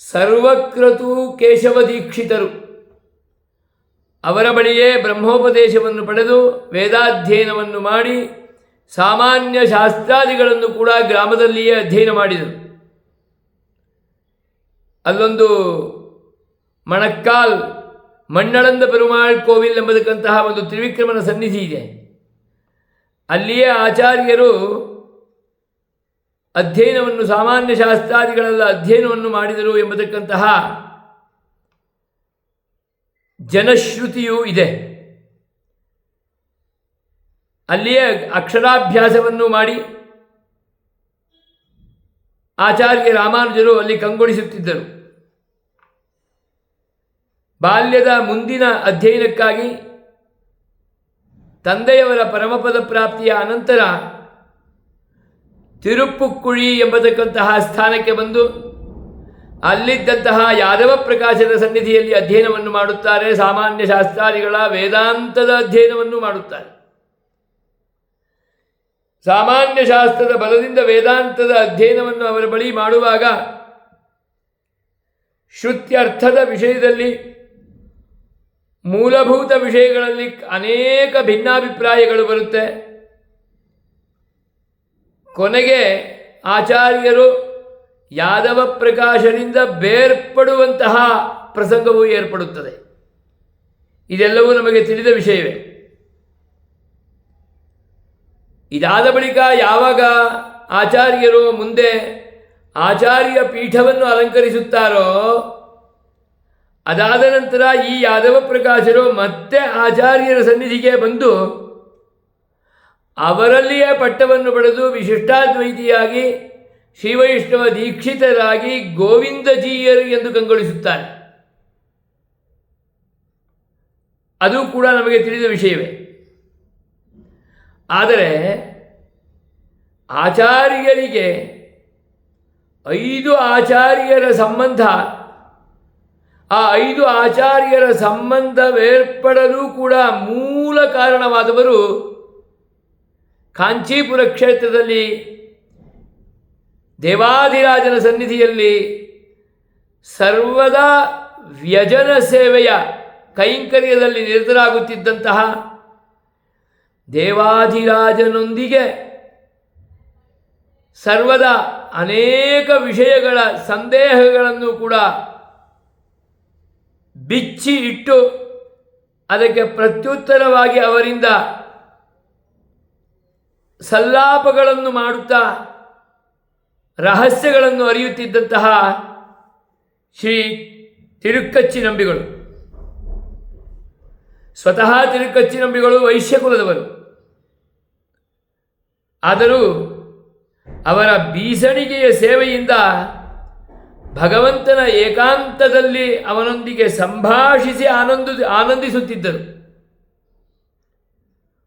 ಸರ್ವಕ್ರತು ಕೇಶವ ದೀಕ್ಷಿತರು ಅವರ ಬಳಿಯೇ ಬ್ರಹ್ಮೋಪದೇಶವನ್ನು ಪಡೆದು ವೇದಾಧ್ಯಯನವನ್ನು ಮಾಡಿ ಸಾಮಾನ್ಯ ಶಾಸ್ತ್ರಾದಿಗಳನ್ನು ಕೂಡ ಗ್ರಾಮದಲ್ಲಿಯೇ ಅಧ್ಯಯನ ಮಾಡಿದರು. ಅಲ್ಲೊಂದು ಮಣಕ್ಕಾಲ್ ಮಣ್ಣಳಂದ ಪೆರುಮಾಳ್ ಕೋವಿಲ್ ಎಂಬತಕ್ಕಂತಹ ಒಂದು ತ್ರಿವಿಕ್ರಮನ ಸನ್ನಿಧಿ ಇದೆ. ಅಲ್ಲಿಯೇ ಆಚಾರ್ಯರು ಅಧ್ಯಯನವನ್ನು, ಸಾಮಾನ್ಯ ಶಾಸ್ತ್ರಾದಿಗಳೆಲ್ಲ ಅಧ್ಯಯನವನ್ನು ಮಾಡಿದರು ಎಂಬತಕ್ಕಂತಹ ಜನಶ್ರುತಿಯೂ ಇದೆ. ಅಲ್ಲಿಯೇ ಅಕ್ಷರಾಭ್ಯಾಸವನ್ನು ಮಾಡಿ ಆಚಾರ್ಯ ರಾಮಾನುಜರು ಅಲ್ಲಿ ಕಂಗೊಳಿಸುತ್ತಿದ್ದರು. ಬಾಲ್ಯದ ಮುಂದಿನ ಅಧ್ಯಯನಕ್ಕಾಗಿ ತಂದೆಯವರ ಪರಮಪದ ಪ್ರಾಪ್ತಿಯ ಅನಂತರ ತಿರುಪ್ಪುಕ್ಕುಳಿ ಎಂಬತಕ್ಕಂತಹ ಸ್ಥಾನಕ್ಕೆ ಬಂದು ಅಲ್ಲಿದ್ದಂತಹ ಯಾದವ ಪ್ರಕಾಶದ ಸನ್ನಿಧಿಯಲ್ಲಿ ಅಧ್ಯಯನವನ್ನು ಮಾಡುತ್ತಾರೆ. ಸಾಮಾನ್ಯ ಶಾಸ್ತ್ರಾದಿಗಳ ವೇದಾಂತದ ಅಧ್ಯಯನವನ್ನು ಮಾಡುತ್ತಾರೆ. ಸಾಮಾನ್ಯ ಶಾಸ್ತ್ರದ ಬಲದಿಂದ ವೇದಾಂತದ ಅಧ್ಯಯನವನ್ನು ಅವರ ಬಳಿ ಮಾಡುವಾಗ ಶ್ರುತ್ಯರ್ಥದ ವಿಷಯದಲ್ಲಿ, ಮೂಲಭೂತ ವಿಷಯಗಳಲ್ಲಿ ಅನೇಕ ಭಿನ್ನಾಭಿಪ್ರಾಯಗಳು ಬರುತ್ತೆ. ಕೊನೆಗೆ ಆಚಾರ್ಯರು ಯಾದವ ಪ್ರಕಾಶದಿಂದ ಬೇರ್ಪಡುವಂತಹ ಪ್ರಸಂಗವೂ ಏರ್ಪಡುತ್ತದೆ. ಇದೆಲ್ಲವೂ ನಮಗೆ ತಿಳಿದ ವಿಷಯವೇ. ಇದಾದ ಬಳಿಕ ಯಾವಾಗ ಆಚಾರ್ಯರು ಮುಂದೆ ಆಚಾರ್ಯ ಪೀಠವನ್ನು ಅಲಂಕರಿಸುತ್ತಾರೋ, ಅದಾದ ನಂತರ ಈ ಯಾದವ ಪ್ರಕಾಶರು ಮತ್ತೆ ಆಚಾರ್ಯರ ಸನ್ನಿಧಿಗೆ ಬಂದು ಅವರಲ್ಲಿಯೇ ಪಟ್ಟವನ್ನು ಪಡೆದು ವಿಶಿಷ್ಟಾದ್ವೈತಿಯಾಗಿ ಶ್ರೀವೈಷ್ಣವ ದೀಕ್ಷಿತರಾಗಿ ಗೋವಿಂದಜೀಯರು ಎಂದು ಕಂಗೊಳಿಸುತ್ತಾರೆ. ಅದು ಕೂಡ ನಮಗೆ ತಿಳಿದ ವಿಷಯವೇ. ಆದರೆ ಆಚಾರ್ಯರಿಗೆ 5 ಆಚಾರ್ಯರ ಸಂಬಂಧ, ಆ 5 ಆಚಾರ್ಯರ ಸಂಬಂಧವೇರ್ಪಡಲು ಕೂಡ ಮೂಲ ಕಾರಣವಾದವರು ಕಾಂಚೀಪುರ ಕ್ಷೇತ್ರದಲ್ಲಿ ದೇವಾಧಿರಾಜನ ಸನ್ನಿಧಿಯಲ್ಲಿ ಸರ್ವದಾ ವ್ಯಜನ ಸೇವೆಯ ಕೈಂಕರ್ಯದಲ್ಲಿ ನಿರತರಾಗುತ್ತಿದ್ದಂತಹ ದೇವಾಧಿರಾಜನೊಂದಿಗೆ ಸರ್ವದಾ ಅನೇಕ ವಿಷಯಗಳ ಸಂದೇಹಗಳನ್ನು ಕೂಡ ಬಿಚ್ಚಿ ಇಟ್ಟು ಅದಕ್ಕೆ ಪ್ರತ್ಯುತ್ತರವಾಗಿ ಅವರಿಂದ ಸಲ್ಲಾಪಗಳನ್ನು ಮಾಡುತ್ತಾ ರಹಸ್ಯಗಳನ್ನು ಅರಿಯುತ್ತಿದ್ದಂತಹ ಶ್ರೀ ತಿರುಕ್ಕಚ್ಚಿನಂಬಿಗಳು. ಸ್ವತಃ ತಿರುಕ್ಕಚ್ಚಿನಂಬಿಗಳು ವೈಶ್ಯಕುಲದವರು. ಆದರೂ ಅವರ ಬೀಸಣಿಗೆಯ ಸೇವೆಯಿಂದ ಭಗವಂತನ ಏಕಾಂತದಲ್ಲಿ ಅವನೊಂದಿಗೆ ಸಂಭಾಷಿಸಿ ಆನಂದಿಸುತ್ತಿದ್ದರು.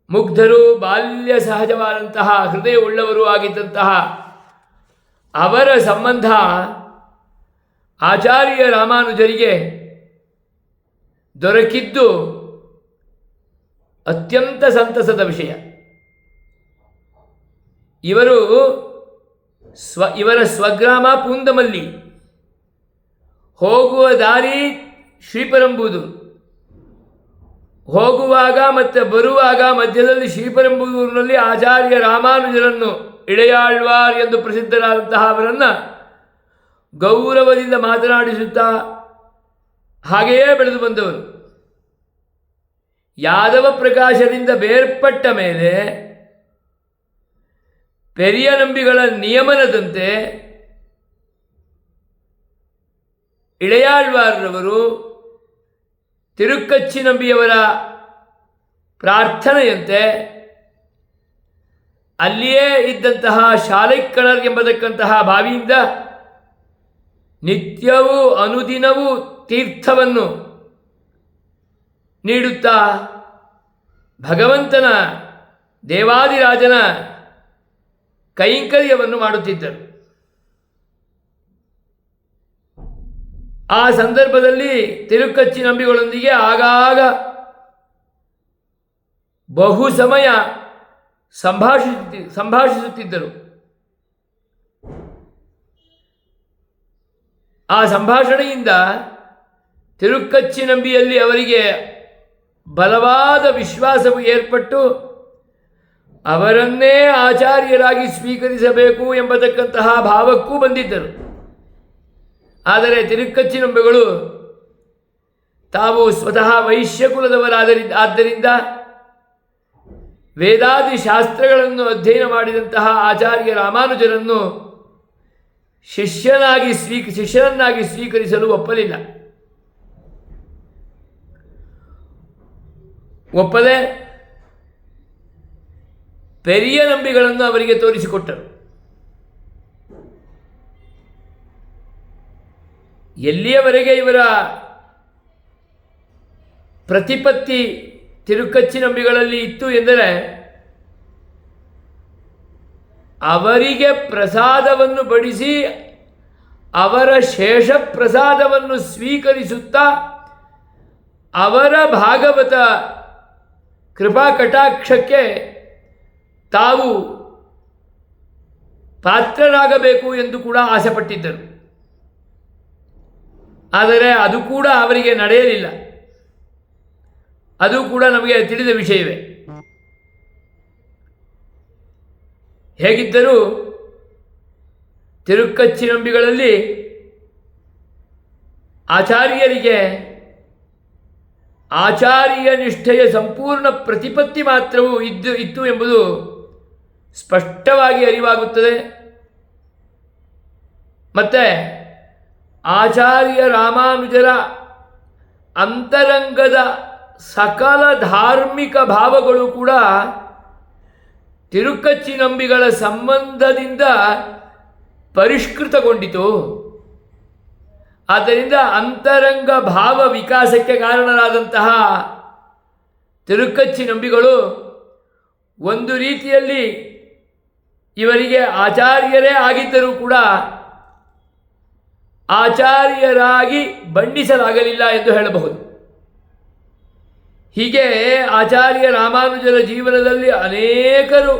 ಮುಗ್ಧರು, ಬಾಲ್ಯ ಸಹಜವಾದಂತಹ ಹೃದಯವುಳ್ಳವರು ಆಗಿದ್ದಂತಹ ಅವರ ಸಂಬಂಧ ಆಚಾರ್ಯ ರಾಮಾನುಜರಿಗೆ ದೊರಕಿದ್ದು ಅತ್ಯಂತ ಸಂತಸದ ವಿಷಯ. ಇವರ ಸ್ವಗ್ರಾಮ ಪೂಂದಮಲ್ಲಿ, ಹೋಗುವ ದಾರಿ ಶ್ರೀಪೆರಂಬೂದೂರು. ಹೋಗುವಾಗ ಮತ್ತು ಬರುವಾಗ ಮಧ್ಯದಲ್ಲಿ ಶ್ರೀಪೆರಂಬೂದೂರಿನಲ್ಲಿ ಆಚಾರ್ಯ ರಾಮಾನುಜರನ್ನು, ಇಳೆಯಾಳ್ವಾರ್ ಎಂದು ಪ್ರಸಿದ್ಧರಾದಂತಹ ಅವರನ್ನು ಗೌರವದಿಂದ ಮಾತನಾಡಿಸುತ್ತಾ ಹಾಗೆಯೇ ಬೆಳೆದು ಬಂದವರು. ಯಾದವ ಪ್ರಕಾಶದಿಂದ ಬೇರ್ಪಟ್ಟ ಮೇಲೆ ಪೆರಿಯ ನಂಬಿಗಳ ನಿಯಮನದಂತೆ ಇಳೆಯಾಳ್ವಾರರವರು ತಿರುಕ್ಕಚ್ಚಿನಂಬಿಯವರ ಪ್ರಾರ್ಥನೆಯಂತೆ ಅಲ್ಲಿಯೇ ಇದ್ದಂತಹ ಶಾಲೈಕ್ಕಣರ್ ಎಂಬತಕ್ಕಂತಹ ಬಾವಿಯಿಂದ ನಿತ್ಯವೂ ಅನುದಿನವೂ ತೀರ್ಥವನ್ನು ನೀಡುತ್ತಾ ಭಗವಂತನ, ದೇವಾದಿರಾಜನ ಕೈಂಕರ್ಯವನ್ನು ಮಾಡುತ್ತಿದ್ದರು. ಆ ಸಂದರ್ಭದಲ್ಲಿ ತಿರುಕ್ಕಚ್ಚಿನಂಬಿಗಳೊಂದಿಗೆ ಆಗಾಗ ಬಹು ಸಮಯ ಸಂಭಾಷಿಸುತ್ತಿದ್ದರು. ಆ ಸಂಭಾಷಣೆಯಿಂದ ತಿರುಕ್ಕಚ್ಚಿನಂಬಿಯಲ್ಲಿ ಅವರಿಗೆ ಬಲವಾದ ವಿಶ್ವಾಸವು ಏರ್ಪಟ್ಟು ಅವರನ್ನೇ ಆಚಾರ್ಯರಾಗಿ ಸ್ವೀಕರಿಸಬೇಕು ಎಂಬತಕ್ಕಂತಹ ಭಾವಕ್ಕೂ ಬಂದಿದ್ದರು. ಆದರೆ ತಿರುಕ್ಕಚ್ಚಿನಂಬಿಗಳು ತಾವು ಸ್ವತಃ ಆದ್ದರಿಂದ ವೇದಾದಿ ಶಾಸ್ತ್ರಗಳನ್ನು ಅಧ್ಯಯನ ಮಾಡಿದಂತಹ ಆಚಾರ್ಯ ರಾಮಾನುಜರನ್ನು ಶಿಷ್ಯನನ್ನಾಗಿ ಸ್ವೀಕರಿಸಲು ಒಪ್ಪದೆ ಪೆರಿಯ ನಂಬಿಗಳನ್ನು ಅವರಿಗೆ ತೋರಿಸಿಕೊಟ್ಟರು. ಎಲ್ಲಿಯವರೆಗೆ ಇವರ ಪ್ರತಿಪತ್ತಿ ತಿರುಕಚ್ಚಿ ನಂಬಿಗಳಲ್ಲಿ ಇತ್ತು ಎಂದರೆ, ಅವರಿಗೆ ಪ್ರಸಾದವನ್ನು ಬಡಿಸಿ ಅವರ ಶೇಷ ಪ್ರಸಾದವನ್ನು ಸ್ವೀಕರಿಸುತ್ತಾ ಅವರ ಭಾಗವತ ಕೃಪಾ ಕಟಾಕ್ಷಕ್ಕೆ ತಾವು ಪಾತ್ರರಾಗಬೇಕು ಎಂದು ಕೂಡ ಆಸೆಪಟ್ಟಿದ್ದರು. ಆದರೆ ಅದು ಕೂಡ ಅವರಿಗೆ ನಡೆಯಲಿಲ್ಲ. ಅದು ಕೂಡ ನಮಗೆ ತಿಳಿದ ವಿಷಯವೇ. ಹೇಗಿದ್ದರೂ ತಿರುಕ್ಕಚ್ಚಿ ನಂಬಿಗಳಲ್ಲಿ ಆಚಾರ್ಯರಿಗೆ ಆಚಾರ್ಯ ನಿಷ್ಠೆಯ ಸಂಪೂರ್ಣ ಪ್ರತಿಪತ್ತಿ ಮಾತ್ರವೂ ಇತ್ತು ಎಂಬುದು ಸ್ಪಷ್ಟವಾಗಿ ಅರಿವಾಗುತ್ತದೆ. ಮತ್ತು ಆಚಾರ್ಯ ರಾಮಾನುಜರ ಅಂತರಂಗದ ಸಕಲ ಧಾರ್ಮಿಕ ಭಾವಗಳು ಕೂಡ ತಿರುಕ್ಕಚ್ಚಿ ನಂಬಿಗಳ ಸಂಬಂಧದಿಂದ ಪರಿಷ್ಕೃತಗೊಂಡಿತು. ಆದ್ದರಿಂದ ಅಂತರಂಗ ಭಾವ ವಿಕಾಸಕ್ಕೆ ಕಾರಣರಾದಂತಹ ತಿರುಕ್ಕಚ್ಚಿ ನಂಬಿಗಳು ಒಂದು ರೀತಿಯಲ್ಲಿ ಇವರಿಗೆ ಆಚಾರ್ಯರೇ ಆಗಿದ್ದರೂ ಕೂಡ ಆಚಾರ್ಯರಾಗಿ ಬಣ್ಣಿಸಲಾಗಲಿಲ್ಲ ಎಂದು ಹೇಳಬಹುದು. ಹೀಗೆ ಆಚಾರ್ಯ ರಾಮಾನುಜರ ಜೀವನದಲ್ಲಿ ಅನೇಕರು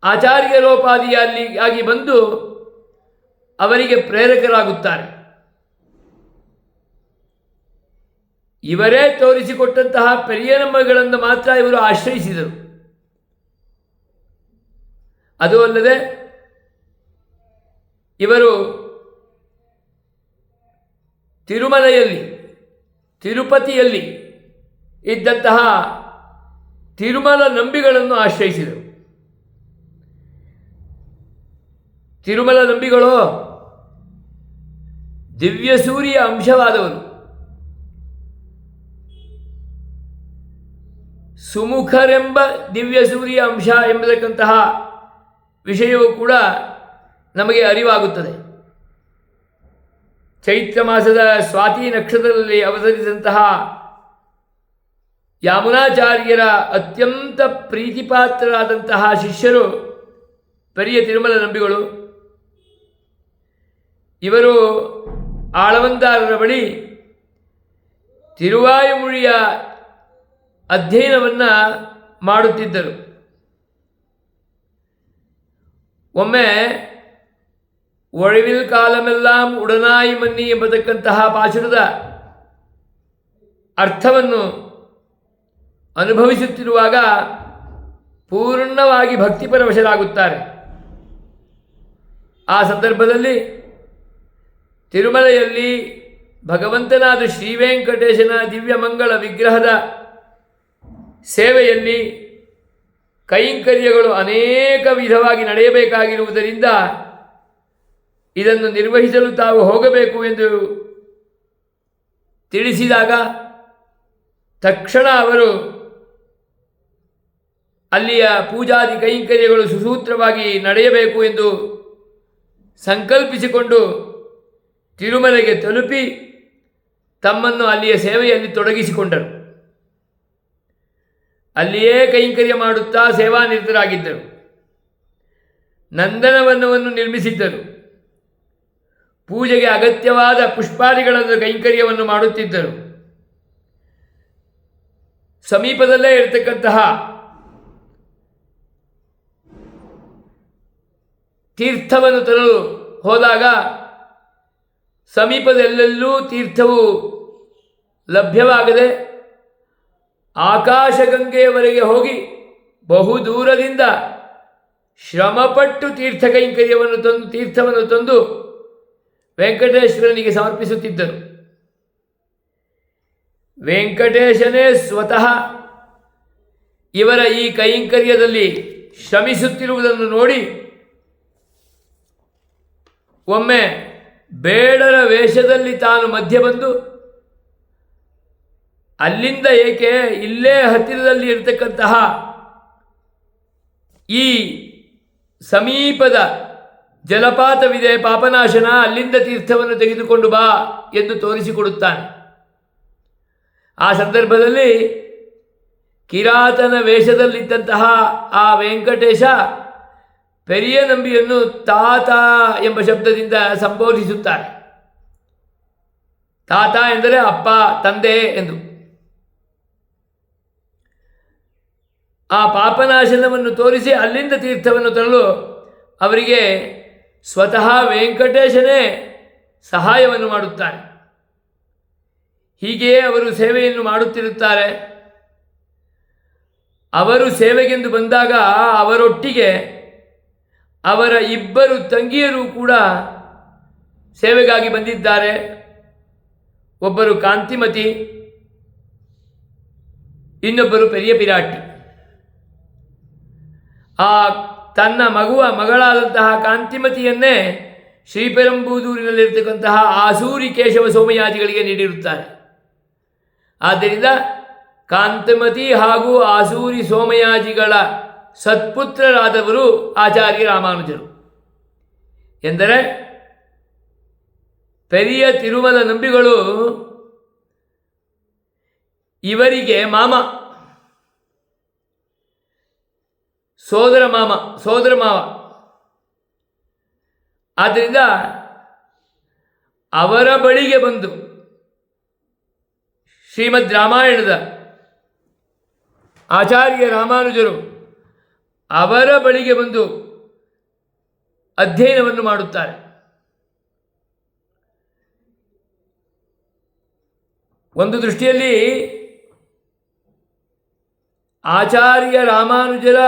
ಆಚಾರ್ಯರೋಪಾದಿಯಾಗಿ ಬಂದು ಅವರಿಗೆ ಪ್ರೇರಕರಾಗುತ್ತಾರೆ. ಇವರೇ ತೋರಿಸಿಕೊಟ್ಟಂತಹ ಪೆರಿಯನಮ್ಮಗಳನ್ನು ಮಾತ್ರ ಇವರು ಆಶ್ರಯಿಸಿದರು. ಅದು ಅಲ್ಲದೆ ಇವರು ತಿರುಪತಿಯಲ್ಲಿ ಇದ್ದಂತಹ ತಿರುಮಲ ನಂಬಿಗಳನ್ನು ಆಶ್ರಯಿಸಿದರು. ತಿರುಮಲ ನಂಬಿಗಳು ದಿವ್ಯಸೂರಿಯ ಅಂಶವಾದವರು. ಸುಮುಖರೆಂಬ ದಿವ್ಯಸೂರಿಯ ಅಂಶ ಎಂಬತಕ್ಕಂತಹ ವಿಷಯವೂ ಕೂಡ ನಮಗೆ ಅರಿವಾಗುತ್ತದೆ. ಚೈತ್ರ ಮಾಸದ ಸ್ವಾತಿ ನಕ್ಷತ್ರದಲ್ಲಿ ಅವತರಿಸಿದಂತಹ ಯಾಮುನಾಚಾರ್ಯರ ಅತ್ಯಂತ ಪ್ರೀತಿಪಾತ್ರರಾದಂತಹ ಶಿಷ್ಯರು ಪೆರಿಯ ತಿರುಮಲ ನಂಬಿಗಳು. ಇವರು ಆಳವಂದಾರರ ಬಳಿ ತಿರುವಾಯುಮುಳಿಯ ಅಧ್ಯಯನವನ್ನು ಮಾಡುತ್ತಿದ್ದರು. ಒಮ್ಮೆ ಒಳವಿಲ್ ಕಾಲಮೆಲ್ಲಾಂ ಉಡನಾಯಿ ಮನ್ನಿ ಎಂಬತಕ್ಕಂತಹ ಪಾಶುರದ ಅರ್ಥವನ್ನು ಅನುಭವಿಸುತ್ತಿರುವಾಗ ಪೂರ್ಣವಾಗಿ ಭಕ್ತಿಪರವಶರಾಗುತ್ತಾರೆ. ಆ ಸಂದರ್ಭದಲ್ಲಿ ತಿರುಮಲೆಯಲ್ಲಿ ಭಗವಂತನಾದ ಶ್ರೀವೆಂಕಟೇಶನ ದಿವ್ಯಮಂಗಳ ವಿಗ್ರಹದ ಸೇವೆಯಲ್ಲಿ ಕೈಂಕರ್ಯಗಳು ಅನೇಕ ವಿಧವಾಗಿ ನಡೆಯಬೇಕಾಗಿರುವುದರಿಂದ ಇದನ್ನು ನಿರ್ವಹಿಸಲು ತಾವು ಹೋಗಬೇಕು ಎಂದು ತಿಳಿಸಿದಾಗ ತಕ್ಷಣ ಅವರು ಅಲ್ಲಿಯ ಪೂಜಾದಿ ಕೈಂಕರ್ಯಗಳು ಸುಸೂತ್ರವಾಗಿ ನಡೆಯಬೇಕು ಎಂದು ಸಂಕಲ್ಪಿಸಿಕೊಂಡು ತಿರುಮಲೆಗೆ ತಲುಪಿ ತಮ್ಮನ್ನು ಅಲ್ಲಿಯ ಸೇವೆಯಲ್ಲಿ ತೊಡಗಿಸಿಕೊಂಡರು. ಅಲ್ಲಿಯೇ ಕೈಂಕರ್ಯ ಮಾಡುತ್ತಾ ಸೇವಾನಿರತರಾಗಿದ್ದರು. ನಂದನವನವನ್ನು ನಿರ್ಮಿಸಿದ್ದರು. ಪೂಜೆಗೆ ಅಗತ್ಯವಾದ ಪುಷ್ಪಾದಿಗಳನ್ನು ಕೈಂಕರ್ಯವನ್ನು ಮಾಡುತ್ತಿದ್ದರು. ಸಮೀಪದಲ್ಲೇ ಇರತಕ್ಕಂತಹ ತೀರ್ಥವನ್ನು ತರಲು ಹೋದಾಗ ಸಮೀಪದಲ್ಲೆಲ್ಲೂ ತೀರ್ಥವು ಲಭ್ಯವಾಗದೆ ಆಕಾಶಗಂಗೆಯವರೆಗೆ ಹೋಗಿ ಬಹುದೂರದಿಂದ ಶ್ರಮಪಟ್ಟು ತೀರ್ಥವನ್ನು ತಂದು ವೆಂಕಟೇಶ್ವರನಿಗೆ ಸಮರ್ಪಿಸುತ್ತಿದ್ದರು. ವೆಂಕಟೇಶನೇ ಸ್ವತಃ ಇವರ ಈ ಕೈಂಕರ್ಯದಲ್ಲಿ ಶ್ರಮಿಸುತ್ತಿರುವುದನ್ನು ನೋಡಿ ಒಮ್ಮೆ ಬೇಡರ ವೇಷದಲ್ಲಿ ತಾನು ಮಧ್ಯೆ ಬಂದು ಅಲ್ಲಿಂದ ಏಕೆ ಇಲ್ಲೇ ಹತ್ತಿರದಲ್ಲಿ ಇರತಕ್ಕಂತಹ ಈ ಸಮೀಪದ ಜಲಪಾತವಿದೆ ಪಾಪನಾಶನ, ಅಲ್ಲಿಂದ ತೀರ್ಥವನ್ನು ತೆಗೆದುಕೊಂಡು ಬಾ ಎಂದು ತೋರಿಸಿಕೊಡುತ್ತಾನೆ. ಆ ಸಂದರ್ಭದಲ್ಲಿ ಕಿರಾತನ ವೇಷದಲ್ಲಿದ್ದಂತಹ ಆ ವೆಂಕಟೇಶ ಪೆರಿಯ ನಂಬಿಯನ್ನು ತಾತ ಎಂಬ ಶಬ್ದದಿಂದ ಸಂಬೋಧಿಸುತ್ತಾರೆ. ತಾತ ಎಂದರೆ ಅಪ್ಪ, ತಂದೆ ಎಂದು. ಆ ಪಾಪನಾಶನವನ್ನು ತೋರಿಸಿ ಅಲ್ಲಿಂದ ತೀರ್ಥವನ್ನು ತರಲು ಅವರಿಗೆ ಸ್ವತಃ ವೆಂಕಟೇಶನೇ ಸಹಾಯವನ್ನು ಮಾಡುತ್ತಾನೆ. ಹೀಗೆಯೇ ಅವರು ಸೇವೆಯನ್ನು ಮಾಡುತ್ತಿರುತ್ತಾರೆ. ಅವರು ಸೇವೆಗೆಂದು ಬಂದಾಗ ಅವರೊಟ್ಟಿಗೆ ಅವರ ಇಬ್ಬರು ತಂಗಿಯರು ಕೂಡ ಸೇವೆಗಾಗಿ ಬಂದಿದ್ದಾರೆ. ಒಬ್ಬರು ಕಾಂತಿಮತಿ, ಇನ್ನೊಬ್ಬರು ಪೆರಿಯ ಪಿರಾಟಿ. ಆ ತನ್ನ ಮಗಳಾದಂತಹ ಕಾಂತಿಮತಿಯನ್ನೇ ಶ್ರೀಪೆರಂಬೂದೂರಿನಲ್ಲಿರ್ತಕ್ಕಂತಹ ಆಸೂರಿ ಕೇಶವ ಸೋಮಯಾಜಿಗಳಿಗೆ ನೀಡಿರುತ್ತಾರೆ. ಆದ್ದರಿಂದ ಕಾಂತಿಮತಿ ಹಾಗೂ ಆಸೂರಿ ಸೋಮಯಾಜಿಗಳ ಸತ್ಪುತ್ರರಾದವರು ಆಚಾರ್ಯ ರಾಮಾನುಜರು. ಎಂದರೆ ಪೆರಿಯ ತಿರುಮಲ ನಂಬಿಗಳು ಇವರಿಗೆ ಮಾಮ, ಸೋದರ ಮಾವ. ಆದ್ದರಿಂದ ಅವರ ಬಳಿಗೆ ಬಂದು ಶ್ರೀಮದ್ ರಾಮಾಯಣದ ಆಚಾರ್ಯ ರಾಮಾನುಜರು ಅವರ ಬಳಿಗೆ ಬಂದು ಅಧ್ಯಯನವನ್ನು ಮಾಡುತ್ತಾರೆ. ಒಂದು ದೃಷ್ಟಿಯಲ್ಲಿ ಆಚಾರ್ಯ ರಾಮಾನುಜರ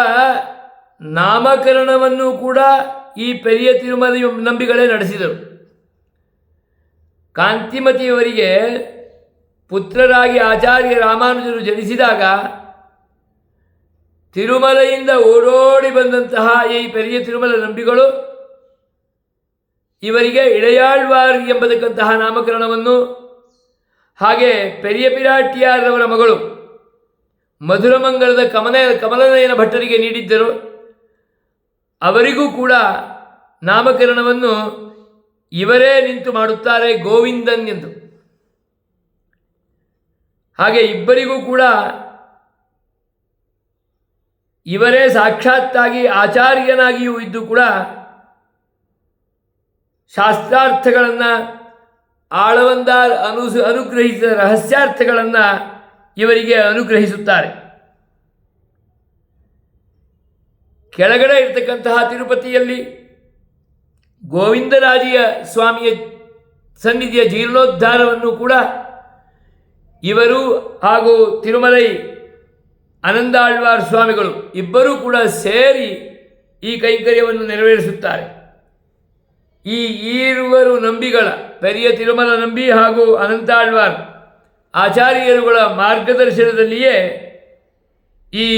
ನಾಮಕರಣವನ್ನು ಕೂಡ ಈ ಪೆರಿಯ ತಿರುಮಲ ನಂಬಿಗಳೇ ನಡೆಸಿದರು. ಕಾಂತಿಮತಿಯವರಿಗೆ ಪುತ್ರರಾಗಿ ಆಚಾರ್ಯ ರಾಮಾನುಜರು ಜನಿಸಿದಾಗ ತಿರುಮಲೆಯಿಂದ ಓಡೋಡಿ ಬಂದಂತಹ ಈ ಪೆರಿಯ ತಿರುಮಲ ನಂಬಿಗಳು ಇವರಿಗೆ ಇಳೆಯಾಳ್ವಾರ್ ಎಂಬತಕ್ಕಂತಹ ನಾಮಕರಣವನ್ನು, ಹಾಗೆ ಪೆರಿಯ ಪಿರಾಟಿಯಾರವರ ಮಗಳು ಮಧುರಮಂಗಲದ ಕಮಲನಯನ ಭಟ್ಟರಿಗೆ ನೀಡಿದ್ದರು. ಅವರಿಗೂ ಕೂಡ ನಾಮಕರಣವನ್ನು ಇವರೇ ನಿಂತು ಮಾಡುತ್ತಾರೆ, ಗೋವಿಂದನ್ ಎಂದು. ಹಾಗೆ ಇಬ್ಬರಿಗೂ ಕೂಡ ಇವರೇ ಸಾಕ್ಷಾತ್ತಾಗಿ ಆಚಾರ್ಯನಾಗಿಯೂ ಇದ್ದು ಕೂಡ ಶಾಸ್ತ್ರಾರ್ಥಗಳನ್ನು ಆಳವಂದಾರ್ ಅನುಗ್ರಹಿಸಿದ ರಹಸ್ಯಾರ್ಥಗಳನ್ನು ಇವರಿಗೆ ಅನುಗ್ರಹಿಸುತ್ತಾರೆ. ಕೆಳಗಡೆ ಇರತಕ್ಕಂತಹ ತಿರುಪತಿಯಲ್ಲಿ ಗೋವಿಂದರಾಜಿಯ ಸ್ವಾಮಿಯ ಸನ್ನಿಧಿಯ ಜೀರ್ಣೋದ್ಧಾರವನ್ನು ಕೂಡ ಇವರು ಹಾಗೂ ತಿರುಮಲೈ ಆನಂದಾಳ್ವಾರ್ ಸ್ವಾಮಿಗಳು ಇಬ್ಬರೂ ಕೂಡ ಸೇರಿ ಈ ಕೈಂಕರ್ಯವನ್ನು ನೆರವೇರಿಸುತ್ತಾರೆ. ಈ ಈರುವರು ನಂಬಿಗಳ, ಪೆರಿಯ ತಿರುಮಲ ನಂಬಿ ಹಾಗೂ ಅನಂತಾಳ್ವಾರ್ ಆಚಾರ್ಯರುಗಳ ಮಾರ್ಗದರ್ಶನದಲ್ಲಿಯೇ ಈ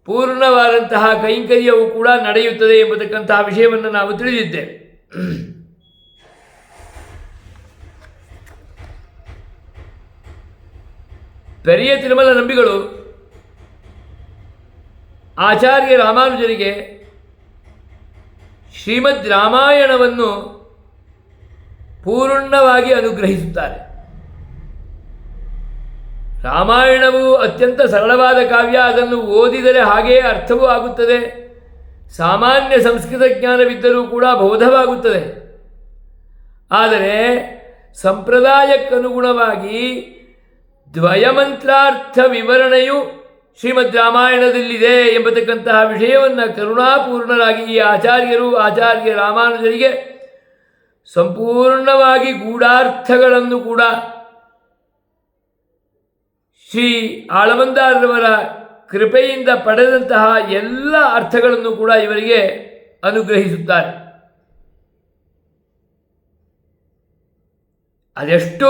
ಪೂರ್ಣವಾದಂತಹ ಕೈಂಕರ್ಯವು ಕೂಡ ನಡೆಯುತ್ತದೆ ಎಂಬತಕ್ಕಂತಹ ವಿಷಯವನ್ನು ನಾವು ತಿಳಿದಿದ್ದೇವೆ. ಪೆರಿಯ ತಿರುಮಲ ನಂಬಿಗಳು ಆಚಾರ್ಯ ರಾಮಾನುಜರಿಗೆ ಶ್ರೀಮದ್ ರಾಮಾಯಣವನ್ನು ಪೂರ್ಣವಾಗಿ ಅನುಗ್ರಹಿಸುತ್ತಾರೆ. ರಾಮಾಯಣವು ಅತ್ಯಂತ ಸರಳವಾದ ಕಾವ್ಯ, ಅದನ್ನು ಓದಿದರೆ ಹಾಗೆಯೇ ಅರ್ಥವೂ ಆಗುತ್ತದೆ. ಸಾಮಾನ್ಯ ಸಂಸ್ಕೃತ ಜ್ಞಾನವಿದ್ದರೂ ಕೂಡ ಬೋಧವಾಗುತ್ತದೆ. ಆದರೆ ಸಂಪ್ರದಾಯಕ್ಕನುಗುಣವಾಗಿ ದ್ವಯಮಂತ್ರಾರ್ಥ ವಿವರಣೆಯು ಶ್ರೀಮದ್ ರಾಮಾಯಣದಲ್ಲಿದೆ ಎಂಬತಕ್ಕಂತಹ ವಿಷಯವನ್ನು ಕರುಣಾಪೂರ್ಣರಾಗಿ ಈ ಆಚಾರ್ಯರು ಆಚಾರ್ಯ ರಾಮಾನುಜರಿಗೆ ಸಂಪೂರ್ಣವಾಗಿ ಗೂಢಾರ್ಥಗಳನ್ನು ಕೂಡ ಶ್ರೀ ಆಳವಂದಾರರವರ ಕೃಪೆಯಿಂದ ಪಡೆದಂತಹ ಎಲ್ಲ ಅರ್ಥಗಳನ್ನು ಕೂಡ ಇವರಿಗೆ ಅನುಗ್ರಹಿಸುತ್ತಾರೆ. ಅದೆಷ್ಟು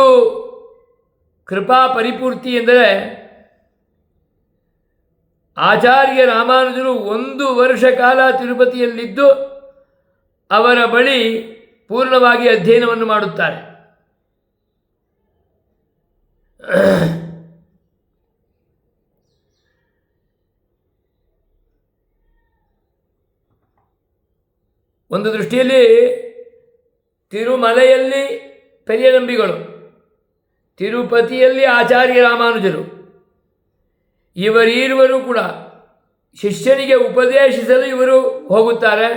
ಕೃಪಾ ಪರಿಪೂರ್ತಿ ಎಂದರೆ ಆಚಾರ್ಯ ರಾಮಾನುಜರು 1 ವರ್ಷ ಕಾಲ ತಿರುಪತಿಯಲ್ಲಿದ್ದು ಅವರ ಬಳಿ ಪೂರ್ಣವಾಗಿ ಅಧ್ಯಯನವನ್ನು ಮಾಡುತ್ತಾರೆ. ಒಂದು ದೃಷ್ಟಿಯಲ್ಲಿ ತಿರುಮಲೆಯಲ್ಲಿ ಪೆರಿಯನಂಬಿಗಳು, ತಿರುಪತಿಯಲ್ಲಿ ಆಚಾರ್ಯ ರಾಮಾನುಜರು, ಇವರೀರುವರು ಕೂಡ ಶಿಷ್ಯನಿಗೆ ಉಪದೇಶಿಸಲು ಇವರು ಹೋಗುತ್ತಾರೆ,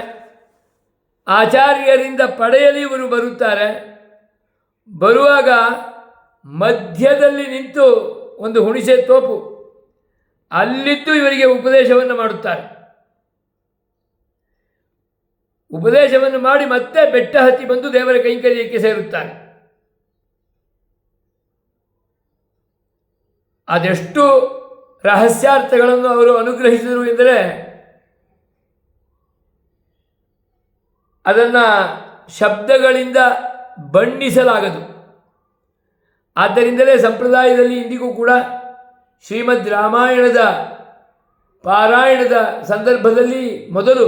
ಆಚಾರ್ಯರಿಂದ ಪಡೆಯಲು ಇವರು ಬರುತ್ತಾರೆ. ಬರುವಾಗ ಮಧ್ಯದಲ್ಲಿ ನಿಂತು ಒಂದು ಹುಣಿಸೆ ತೋಪು ಅಲ್ಲಿದ್ದು ಇವರಿಗೆ ಉಪದೇಶವನ್ನು ಮಾಡುತ್ತಾರೆ. ಉಪದೇಶವನ್ನು ಮಾಡಿ ಮತ್ತೆ ಬೆಟ್ಟ ಹತ್ತಿ ಬಂದು ದೇವರ ಕೈಂಕರ್ಯಕ್ಕೆ ಸೇರುತ್ತಾರೆ. ಅದೆಷ್ಟು ರಹಸ್ಯಾರ್ಥಗಳನ್ನು ಅವರು ಅನುಗ್ರಹಿಸಿದರು ಎಂದರೆ ಅದನ್ನು ಶಬ್ದಗಳಿಂದ ಬಣ್ಣಿಸಲಾಗದು. ಆದ್ದರಿಂದಲೇ ಸಂಪ್ರದಾಯದಲ್ಲಿ ಇಂದಿಗೂ ಕೂಡ ಶ್ರೀಮದ್ ರಾಮಾಯಣದ ಪಾರಾಯಣದ ಸಂದರ್ಭದಲ್ಲಿ ಮೊದಲು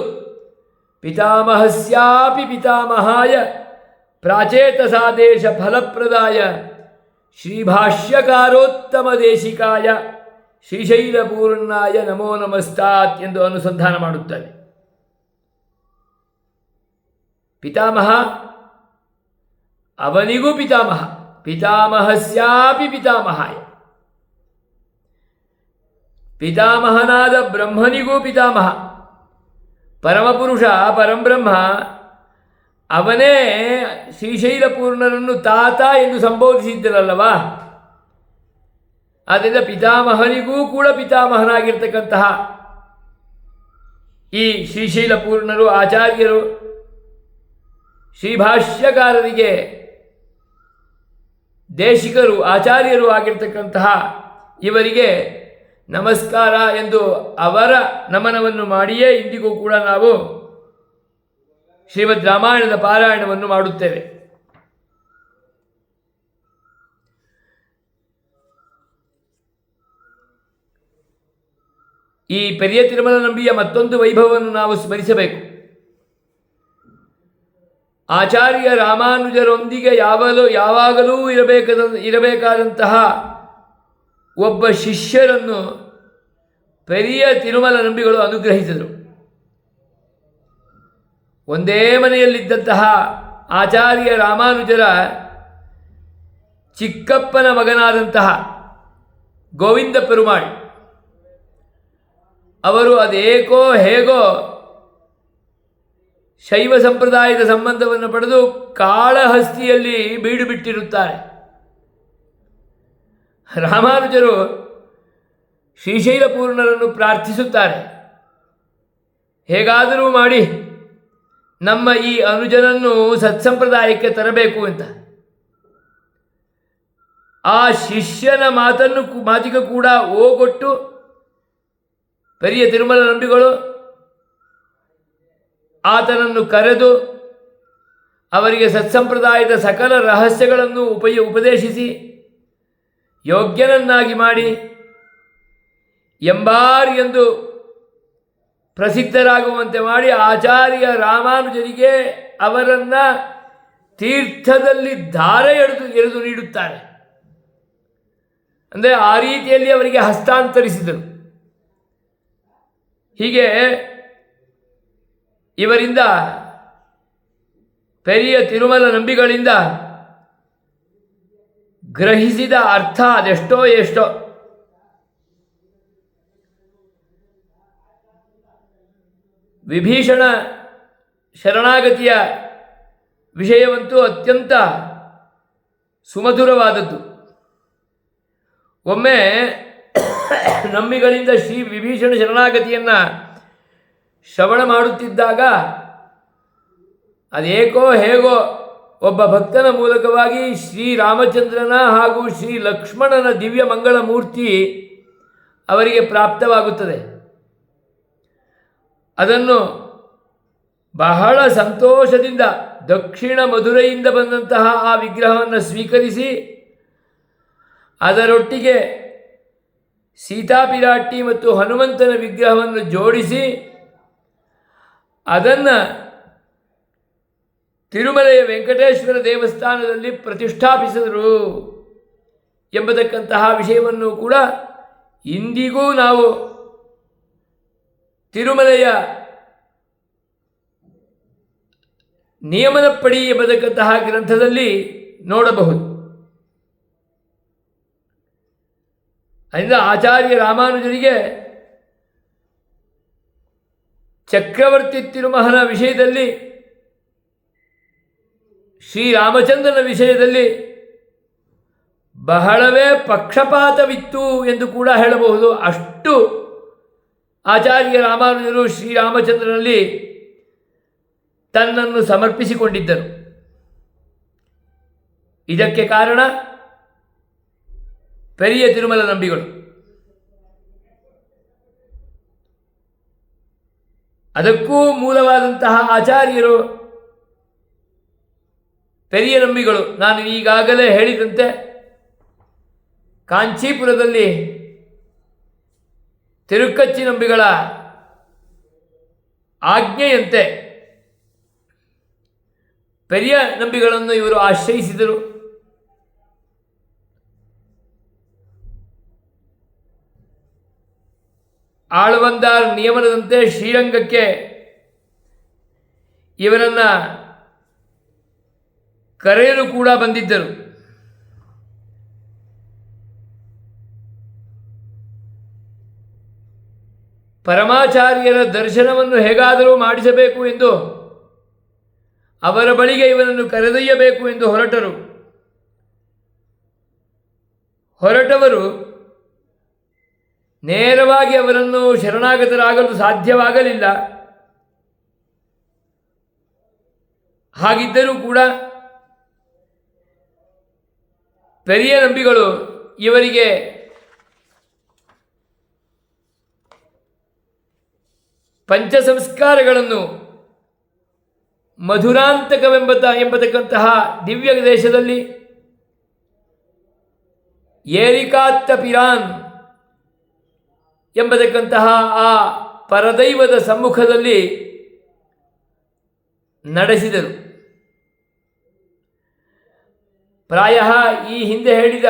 ಪಿತಾಮಹಸ್ಯಾಪಿ ಪಿತಾಮಹಾಯ ಪ್ರಾಚೇತಸಾದೇಶ ಫಲಪ್ರದಾಯ ಶ್ರೀಭಾಷ್ಯಕಾರೋತ್ತಮ ದೇಶಿಕಾಯ ಶ್ರೀಶೈಲಪೂರ್ಣಾಯ ನಮೋ ನಮಸ್ತಾತ್ ಎಂದು ಅನುಸಂಧಾನ ಮಾಡುತ್ತಾರೆ. ಪಿತಾಮಹ ಅವನಿಗೂ ಪಿತಾಮಹ, ಪಿತಾಮಹಸ್ಯಾಪಿ ಪಿತಾಮಹಾಯ, ಪಿತಾಮಹನಾದ ಬ್ರಹ್ಮನಿಗೂ ಪಿತಾಮಹ, ಪರಮಪುರುಷ ಪರಂಬ್ರಹ್ಮ ಅವನೇ ಶ್ರೀಶೈಲಪೂರ್ಣರನ್ನು ತಾತ ಎಂದು ಸಂಬೋಧಿಸಿದ್ದರಲ್ಲವಾ. ಆದ್ದರಿಂದ ಪಿತಾಮಹನಿಗೂ ಕೂಡ ಪಿತಾಮಹನಾಗಿರ್ತಕ್ಕಂತಹ ಈ ಶ್ರೀಶೈಲಪೂರ್ಣರು ಆಚಾರ್ಯರು ಶ್ರೀಭಾಷ್ಯಕಾರರಿಗೆ ದೇಶಿಕರು ಆಚಾರ್ಯರು ಆಗಿರ್ತಕ್ಕಂತಹ ಇವರಿಗೆ ನಮಸ್ಕಾರ ಎಂದು ಅವರ ನಮನವನ್ನು ಮಾಡಿಯೇ ಇಂದಿಗೂ ಕೂಡ ನಾವು ಶ್ರೀಮದ್ ರಾಮಾಯಣದ ಪಾರಾಯಣವನ್ನು ಮಾಡುತ್ತೇವೆ. ಈ ಪೆರಿಯ ತಿರುಮಲ ನಂಬಿಯ ಮತ್ತೊಂದು ವೈಭವವನ್ನು ನಾವು ಸ್ಮರಿಸಬೇಕು. ಆಚಾರ್ಯ ರಾಮಾನುಜರೊಂದಿಗೆ ಯಾವಾಗಲೂ ಇರಬೇಕಾದಂತಹ ಒಬ್ಬ ಶಿಷ್ಯರನ್ನು ಪೆರಿಯ ತಿರುಮಲ ನಂಬಿಗಳು ಅನುಗ್ರಹಿಸಿದರು. ಒಂದೇ ಮನೆಯಲ್ಲಿದ್ದಂತಹ ಆಚಾರ್ಯ ರಾಮಾನುಜರ ಚಿಕ್ಕಪ್ಪನ ಮಗನಾದಂತಹ ಗೋವಿಂದ ಪೆರುಮಾಳ್ ಅವರು ಅದೇಕೋ ಹೇಗೋ ಶೈವ ಸಂಪ್ರದಾಯದ ಸಂಬಂಧವನ್ನು ಪಡೆದು ಕಾಳಹಸ್ತಿಯಲ್ಲಿ ಬೀಡು ಬಿಟ್ಟಿರುತ್ತಾರೆ. ರಾಮಾನುಜರು ಶ್ರೀಶೈಲಪೂರ್ಣರನ್ನು ಪ್ರಾರ್ಥಿಸುತ್ತಾರೆ, ಹೇಗಾದರೂ ಮಾಡಿ ನಮ್ಮ ಈ ಅನುಜನನ್ನು ಸತ್ಸಂಪ್ರದಾಯಕ್ಕೆ ತರಬೇಕು ಅಂತ. ಆ ಶಿಷ್ಯನ ಮಾತಿಗೆ ಕೂಡ ಓಗೊಟ್ಟು ಪೆರಿಯ ತಿರುಮಲ ನಂಬಿಗಳು ಆತನನ್ನು ಕರೆದು ಅವರಿಗೆ ಸತ್ಸಂಪ್ರದಾಯದ ಸಕಲ ರಹಸ್ಯಗಳನ್ನು ಉಪದೇಶಿಸಿ ಯೋಗ್ಯನನ್ನಾಗಿ ಮಾಡಿ ಎಂಬಾರ್ ಎಂದು ಪ್ರಸಿದ್ಧರಾಗುವಂತೆ ಮಾಡಿ ಆಚಾರ್ಯ ರಾಮಾನುಜರಿಗೆ ಅವರನ್ನು ತೀರ್ಥದಲ್ಲಿ ಧಾರೆ ಎರೆದು ನೀಡುತ್ತಾರೆ. ಅಂದರೆ ಆ ರೀತಿಯಲ್ಲಿ ಅವರಿಗೆ ಹಸ್ತಾಂತರಿಸಿದರು. ಹೀಗೆ ಇವರಿಂದ ಪೆರಿಯ ತಿರುಮಲ ನಂಬಿಗಳಿಂದ ಗ್ರಹಿಸಿದ ಅರ್ಥ ಅದೆಷ್ಟೋ ಎಷ್ಟೋ. ವಿಭೀಷಣ ಶರಣಾಗತಿಯ ವಿಷಯವಂತೂ ಅತ್ಯಂತ ಸುಮಧುರವಾದದ್ದು. ಒಮ್ಮೆ ನಂಬಿಗಳಿಂದ ಶ್ರೀ ವಿಭೀಷಣ ಶರಣಾಗತಿಯನ್ನು ಶ್ರವಣ ಮಾಡುತ್ತಿದ್ದಾಗ ಅದೇಕೋ ಹೇಗೋ ಒಬ್ಬ ಭಕ್ತನ ಮೂಲಕವಾಗಿ ಶ್ರೀರಾಮಚಂದ್ರನ ಹಾಗೂ ಶ್ರೀ ಲಕ್ಷ್ಮಣನ ದಿವ್ಯ ಮಂಗಳ ಮೂರ್ತಿ ಅವರಿಗೆ ಪ್ರಾಪ್ತವಾಗುತ್ತದೆ. ಅದನ್ನು ಬಹಳ ಸಂತೋಷದಿಂದ ದಕ್ಷಿಣ ಮಧುರೈಯಿಂದ ಬಂದಂತಹ ಆ ವಿಗ್ರಹವನ್ನು ಸ್ವೀಕರಿಸಿ ಅದರೊಟ್ಟಿಗೆ ಸೀತಾಪಿರಾಟಿ ಮತ್ತು ಹನುಮಂತನ ವಿಗ್ರಹವನ್ನು ಜೋಡಿಸಿ ಅದನ್ನು ತಿರುಮಲೆಯ ವೆಂಕಟೇಶ್ವರ ದೇವಸ್ಥಾನದಲ್ಲಿ ಪ್ರತಿಷ್ಠಾಪಿಸಿದರು ಎಂಬತಕ್ಕಂತಹ ವಿಷಯವನ್ನು ಕೂಡ ಇಂದಿಗೂ ನಾವು ತಿರುಮಲೆಯ ನಿಯಮನಪ್ಪಡಿ ಎಂಬತಕ್ಕಂತಹ ಗ್ರಂಥದಲ್ಲಿ ನೋಡಬಹುದು. ಅದರಿಂದ ಆಚಾರ್ಯ ರಾಮಾನುಜರಿಗೆ ಚಕ್ರವರ್ತಿ ತಿರುಮಹನ ವಿಷಯದಲ್ಲಿ, ಶ್ರೀರಾಮಚಂದ್ರನ ವಿಷಯದಲ್ಲಿ ಬಹಳವೇ ಪಕ್ಷಪಾತವಿತ್ತು ಎಂದು ಕೂಡ ಹೇಳಬಹುದು. ಅಷ್ಟು ಆಚಾರ್ಯ ರಾಮಾನುಜರು ಶ್ರೀರಾಮಚಂದ್ರನಲ್ಲಿ ತನ್ನನ್ನು ಸಮರ್ಪಿಸಿಕೊಂಡಿದ್ದರು. ಇದಕ್ಕೆ ಕಾರಣ ಪೆರಿಯ ತಿರುಮಲ ನಂಬಿಗಳು. ಅದಕ್ಕೂ ಮೂಲವಾದಂತಹ ಆಚಾರ್ಯರು ಪೆರಿಯ ನಂಬಿಗಳು. ನಾನು ಈಗಾಗಲೇ ಹೇಳಿದಂತೆ ಕಾಂಚೀಪುರದಲ್ಲಿ ತಿರುಕ್ಕಚ್ಚಿ ನಂಬಿಗಳ ಆಜ್ಞೆಯಂತೆ ಪೆರಿಯ ನಂಬಿಗಳನ್ನು ಇವರು ಆಶ್ರಯಿಸಿದರು. ಆಳ್ವಂದಾರ್ ನಿಯಮನದಂತೆ ಶ್ರೀರಂಗಕ್ಕೆ ಇವರನ್ನು ಕರೆಯಲು ಕೂಡ ಬಂದಿದ್ದರು. ಪರಮಾಚಾರ್ಯರ ದರ್ಶನವನ್ನು ಹೇಗಾದರೂ ಮಾಡಿಸಬೇಕು ಎಂದು ಅವರ ಬಳಿಗೆ ಇವನನ್ನು ಕರೆದೊಯ್ಯಬೇಕು ಎಂದು ಹೊರಟವರು ನೇರವಾಗಿ ಅವರನ್ನು ಶರಣಾಗತರಾಗಲು ಸಾಧ್ಯವಾಗಲಿಲ್ಲ. ಹಾಗಿದ್ದರೂ ಕೂಡ ಪೆರಿಯ ನಂಬಿಗಳು ಇವರಿಗೆ ಪಂಚಸಂಸ್ಕಾರಗಳನ್ನು ಎಂಬತಕ್ಕಂತಹ ದಿವ್ಯ ದೇಶದಲ್ಲಿ ಏರಿಕಾತ್ತ ಪಿರಾನ್ ಎಂಬತಕ್ಕಂತಹ ಆ ಪರದೈವದ ಸಮ್ಮುಖದಲ್ಲಿ ನಡೆಸಿದರು. ಪ್ರಾಯ ಈ ಹಿಂದೆ ಹೇಳಿದ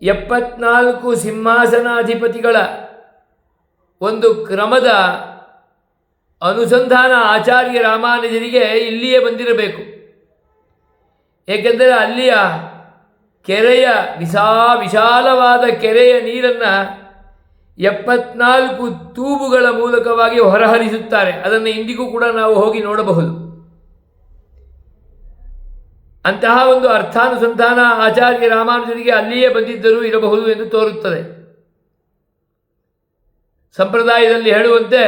74 ಸಿಂಹಾಸನಾಧಿಪತಿಗಳ ಒಂದು ಕ್ರಮದ ಅನುಸಂಧಾನ ಆಚಾರ್ಯ ರಾಮಾನುಜರಿಗೆ ಇಲ್ಲಿಯೇ ಬಂದಿರಬೇಕು. ಏಕೆಂದರೆ ಅಲ್ಲಿಯ ಕೆರೆಯ ವಿಶಾಲವಾದ ಕೆರೆಯ ನೀರನ್ನು 74 ತೂಬುಗಳ ಮೂಲಕವಾಗಿ ಹೊರಹರಿಸುತ್ತಾರೆ. ಅದನ್ನು ಇಂದಿಗೂ ಕೂಡ ನಾವು ಹೋಗಿ ನೋಡಬಹುದು. ಅಂತಹ ಒಂದು ಅರ್ಥಾನುಸಂಧಾನ ಆಚಾರ್ಯ ರಾಮಾನುಜರಿಗೆ ಅಲ್ಲಿಯೇ ಬಂದಿದ್ದರೂ ಇರಬಹುದು ಎಂದು ತೋರುತ್ತದೆ. ಸಂಪ್ರದಾಯದಲ್ಲಿ ಹೇಳುವಂತೆ